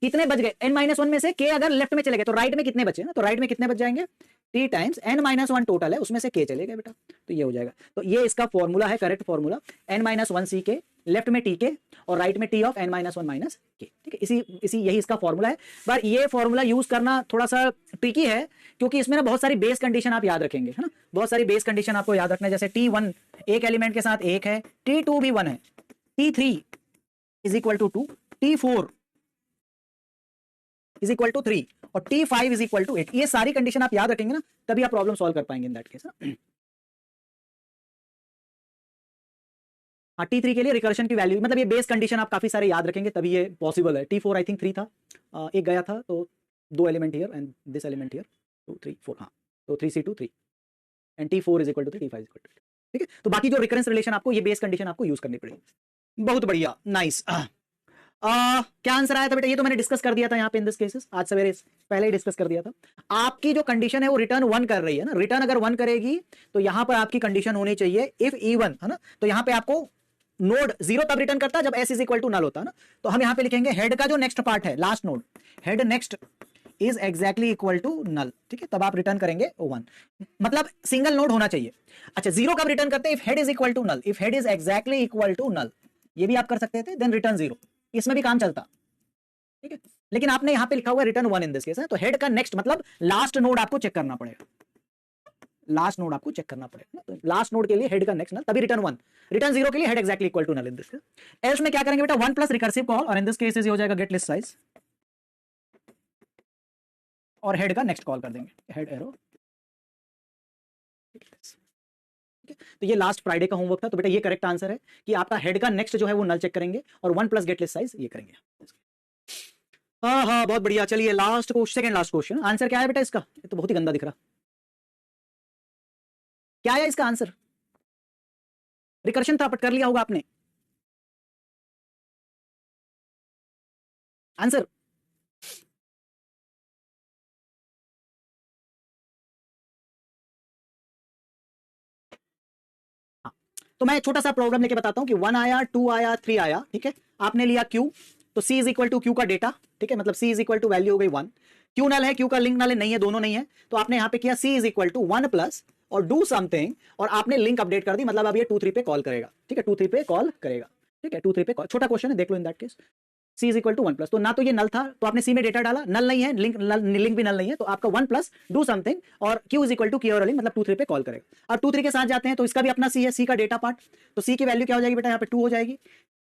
Speaker 1: कितने बच गए, n-1 में से k अगर लेफ्ट में चले गए तो राइट में कितने बचे ना, तो राइट में कितने बच जाएंगे, t टाइम्स n-1 टोटल है, उसमें से k चले गए बेटा, तो ये हो जाएगा। तो ये इसका फॉर्मूला है, correct formula, n-1 ck, left में tk और राइट में t of n-1 minus k, ठीक है। इसी यही इसका फॉर्मूला है। पर ये फॉर्मूला यूज करना थोड़ा सा ट्रिकी है, क्योंकि इसमें ना बहुत सारी बेस कंडीशन आप याद रखेंगे, है ना, बहुत सारी बेस कंडीशन आपको याद रखना है। जैसे t1 एक एलिमेंट के साथ 1 है, t2 भी 1 है, t3 is equal to 2, t4 is equal to 3 और t5 इज इक्वल टू 8। ये सारी कंडीशन आप याद रखेंगे ना, तभी आप प्रॉब्लम सॉल्व कर पाएंगे इन दैट केस। हाँ, t3 के लिए रिकर्शन की वैल्यू, मतलब ये बेस कंडीशन आप काफी सारे याद रखेंगे तभी ये पॉसिबल है। t4 आई थिंक 3 था, एक गया था, तो 2 element here and this element here, 2 3 4, हाँ, तो 3c2 3 and t4 is equal to 3, t5 is equal to 8, ठीक है। तो बाकी जो रिकरेंस रिलेशन आपको, ये बेस कंडीशन आपको यूज करनी पड़ेगी। बहुत बढ़िया, नाइस। क्या आंसर आया था बेटा, ये तो मैंने डिस्कस कर दिया था यहाँ पे इन दिस केसेस, आज सवेरे पहले ही डिस्कस कर दिया था। आपकी जो कंडीशन है वो रिटर्न 1 कर रही है ना, रिटर्न अगर 1 करेगी तो यहां पर आपकी कंडीशन होनी चाहिए इफ इवन, है ना। तो यहां पे आपको नोड 0 तब रिटर्न करता है जब s is equal to null होता है ना। तो हम यहां पे लिखेंगे हेड का जो नेक्स्ट पार्ट है, last node, head next is exactly equal to null, ठीक है, तब आप रिटर्न करेंगे 1, मतलब सिंगल नोड होना चाहिए। अच्छा, 0 कब रिटर्न करते हैं, if head is equal to null, if head is exactly equal to null, ये भी आप कर सकते थे, देन रिटर्न 0, इसमें भी काम चलता, ठीक है। लेकिन आपने यहां पे लिखा हुआ रिटर्न 1 इन दिस केस है, तो हेड का नेक्स्ट मतलब लास्ट नोड आपको चेक करना पड़ेगा, लास्ट नोड आपको चेक करना पड़ेगा। तो लास्ट नोड के लिए हेड का नेक्स्ट नल, तभी रिटर्न 1, रिटर्न 0 के लिए head exactly equal to null in this case. Else में क्या करेंगे बेटा, 1 प्लस रिकर्सिव कॉल, और इन दिस केस ये हो जाएगा गेट लिस्ट साइज, और हेड का नेक्स्ट कॉल कर देंगे, हेड एरो। तो ये लास्ट फ्राइडे का होमवर्क था, तो बेटा ये करेक्ट आंसर है कि आपका हेड का नेक्स्ट जो है वो नल चेक करेंगे, और 1 प्लस गेट लिस्ट साइज ये करेंगे। हाँ हाँ, बहुत बढ़िया। चलिए last question, second last question, answer क्या है बेटा इसका, ये तो बहुत ही गंदा दिख रहा, क्या है इसका आंसर, रिकर्शन था पट कर लिया होगा आपने, आंसर तो मैं छोटा सा प्रॉब्लम लेके बताता हूं कि 1 आया, 2 आया, 3 आया, ठीक है। आपने लिया Q, तो C is equal to Q का डेटा, ठीक है, मतलब C is equal to value हो गई 1, Q नल है, Q का लिंक नल है, नहीं है, दोनों नहीं है, तो आपने यहां पे किया C is equal to 1 plus और डू समथिंग, और आपने लिंक अपडेट कर दी, मतलब अब ये 2 3 पे कॉल करेगा, ठीक है, 2 3 पे कॉल करेगा, ठीक है, 2 3 पे कॉल, छोटा क्वेश्चन है, देख लो in that case. C is equal to 1 plus, तो ना तो ये नल था तो आपने C में डेटा डाला, नल नहीं है, लिंक भी नल नहीं है, तो आपका 1 प्लस डू समथिंग और Q इज इक्वल टू की और लिंक, मतलब 2 3 पे कॉल करेगा। अब 2 3 के साथ जाते हैं तो इसका भी अपना C है, C का डेटा पार्ट, तो C की वैल्यू क्या हो जाएगी बेटा, यहाँ पे 2 हो जाएगी।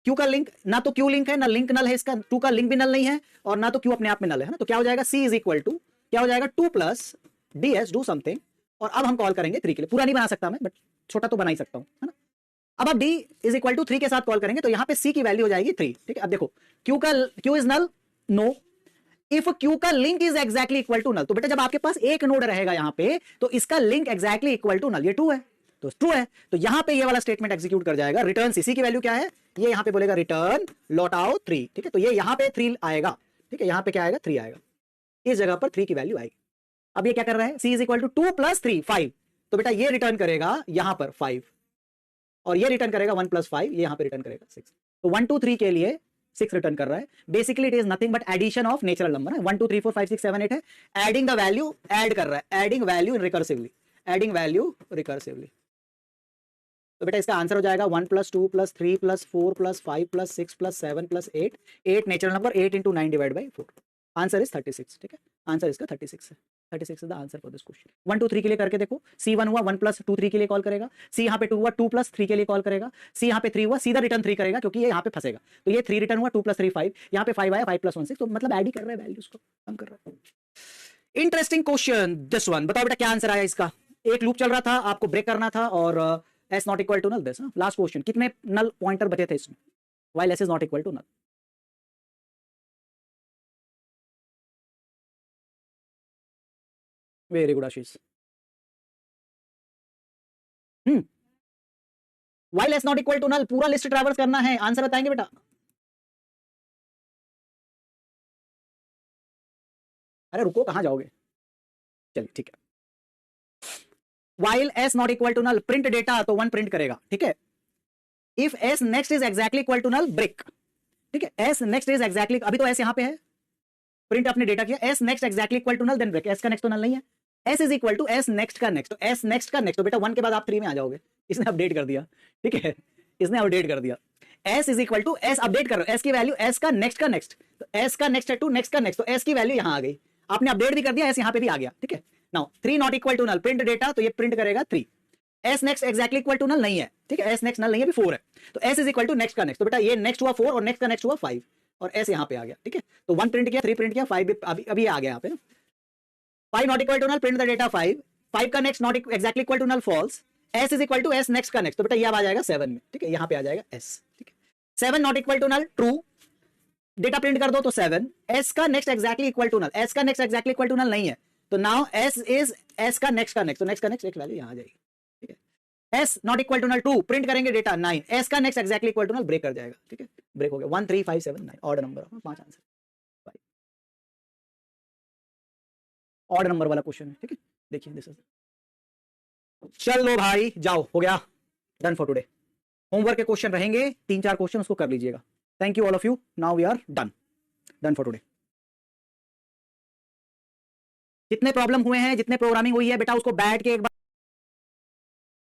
Speaker 1: Q का लिंक, ना तो Q लिंक है ना लिंक नल है इसका, 2 का लिंक भी नल नहीं है, और ना तो Q अपने आप में नल है ना, तो क्या हो जाएगा, C इज इक्वल टू क्या हो जाएगा, 2 प्लस DS डू समथिंग, और अब हम कॉल करेंगे 3 के लिए, पूरा नहीं बना सकता मैं बट छोटा तो बना ही सकता हूं, है ना। अब आप D इज इक्वल टू 3 के साथ कॉल करेंगे तो यहां पे C की वैल्यू हो जाएगी 3, ठीक है। अब देखो Q is null, no, if Q का link is exactly equal to null, तो बेटा जब आपके पास एक नोड रहेगा यहां पे तो इसका link exactly equal to null, ये 2 है तो ट्रू है, तो यहां पे ये वाला स्टेटमेंट एग्जीक्यूट कर जाएगा, रिटर्न C की वैल्यू क्या है, ये यहां पे बोलेगा रिटर्न लौट आओ 3, ठीक है, तो ये यहां पे 3 आएगा, ठीक है, यहां पे क्या आएगा, 3 आएगा, इस जगह पर 3 की वैल्यू आएगी। अब ये क्या कर रहा है, C is equal to 2 plus 3 5, तो बेटा ये रिटर्न करेगा यहां पर 5, और ये रिटर्न करेगा 1 प्लस 5, ये यहां पे रिटर्न करेगा 6, तो 1 2 3 के लिए 6 रिटर्न कर रहा है। Basically it is nothing but addition of natural number है, 1 2 3 4 5 6 7 8 है, एडिंग द वैल्यू, ऐड कर रहा है, adding value recursively, adding value recursively. तो बेटा इसका आंसर हो जाएगा 1 plus 2 plus 3 plus 4 plus 5 plus 6 plus 7 plus 8, 8 natural number, 8 into 9 divide by 4, answer is 36, ठीक है, आंसर इसका 36 है। 36 is the answer for this question. 1 2 3 के लिए करके देखो, C1 हुआ 1 + 2 3 के लिए कॉल करेगा, C यहाँ पे 2 हुआ 2 + 3 के लिए कॉल करेगा, C यहाँ पे 3 हुआ सीधा रिटर्न 3 करेगा क्योंकि ये यहाँ पे फंसेगा, तो ये 3 रिटर्न हुआ, 2 + 3 5, यहाँ पे 5 आया, 5 + 1 6, तो मतलब ऐड ही कर रहा है वैल्यूज को, कम कर रहा है। Interesting question this one. बताओ बेटा क्या आंसर आया इसका। एक लूप चल रहा था, आपको ब्रेक करना था और S not equal to null this. Last question, कितने नल पॉइंटर बचे थे इसमें while S is not equal to null. Very good Ashish. While S not equal to null, पूरा लिस्ट ट्रैवर्स करना है, आंसर बताएंगे बेटा। अरे रुको, कहां जाओगे, चलिए ठीक है। While S not equal to null, print data तो 1 प्रिंट करेगा, ठीक है। If S next is exactly equal to null, break, ठीक है। S नेक्स्ट इज एग्जैक्टली, अभी तो S यहां पे है, प्रिंट अपने डेटा किया, S next exactly equal to null, then break. S का नेक्स्ट तो नल नहीं है, S is equal to S next का नेक्स्ट, तो S नेक्स्ट का नेक्स्ट, तो बेटा 1 के बाद आप 3 में आ जाओगे, इसने अपडेट कर दिया, ठीक है, इसने अपडेट कर दिया। S is equal to S, update कर रहे हो, S की वैल्यू S का नेक्स्ट, तो S का नेक्स्ट है टू नेक्स्ट का नेक्स्ट, तो S की वैल्यू यहां आ गई, आपने अपडेट भी कर दिया, S यहां पे भी आ गया, ठीक है। Now 3 not equal to null, print data, तो ये प्रिंट करेगा 3। S next exactly equal to null नहीं है, ठीक है, S नेक्स्ट नल नहीं है, अभी 4 है, तो S is equal to next का नेक्स्ट, तो बेटा ये नेक्स्ट हुआ 4 और नेक्स्ट का नेक्स्ट हुआ 5 और S यहां पे आ गया, ठीक है। तो 1 प्रिंट किया, 3 प्रिंट किया, 5 अभी आ गया यहां पे ना। 5 not equal to null, print the data 5 का next not exactly equal to null, false. S is equal to S next का नेक्स्ट, तो बेटा ये अब आ जाएगा 7 में, ठीक है, यहां पे आ जाएगा S, ठीक है। 7 not equal to null, true, data print कर दो तो 7। S का next exactly equal to null, S का next exactly equal to null नहीं है, तो नाउ S इज S का नेक्स्ट, तो नेक्स्ट का नेक्स्ट एक वैल्यू यहां आ जाएगी, ठीक है। S not equal to null, 2 print करेंगे डेटा 9, S का next exactly equal to null, break कर जाएगा, ठीक है, ब्रेक हो गया। 1 3 5 7 9 odd number, 5 answer, odd number वाला क्वेश्चन है, ठीक है। देखिए दिस इज, चलो भाई जाओ, हो गया, डन फॉर टुडे। होमवर्क के क्वेश्चन रहेंगे 3-4 क्वेश्चन, उसको कर लीजिएगा। Thank you all of you, now we are done for today. जितने प्रॉब्लम हुए हैं, जितने प्रोग्रामिंग हुई है बेटा, उसको बैठ के एक बार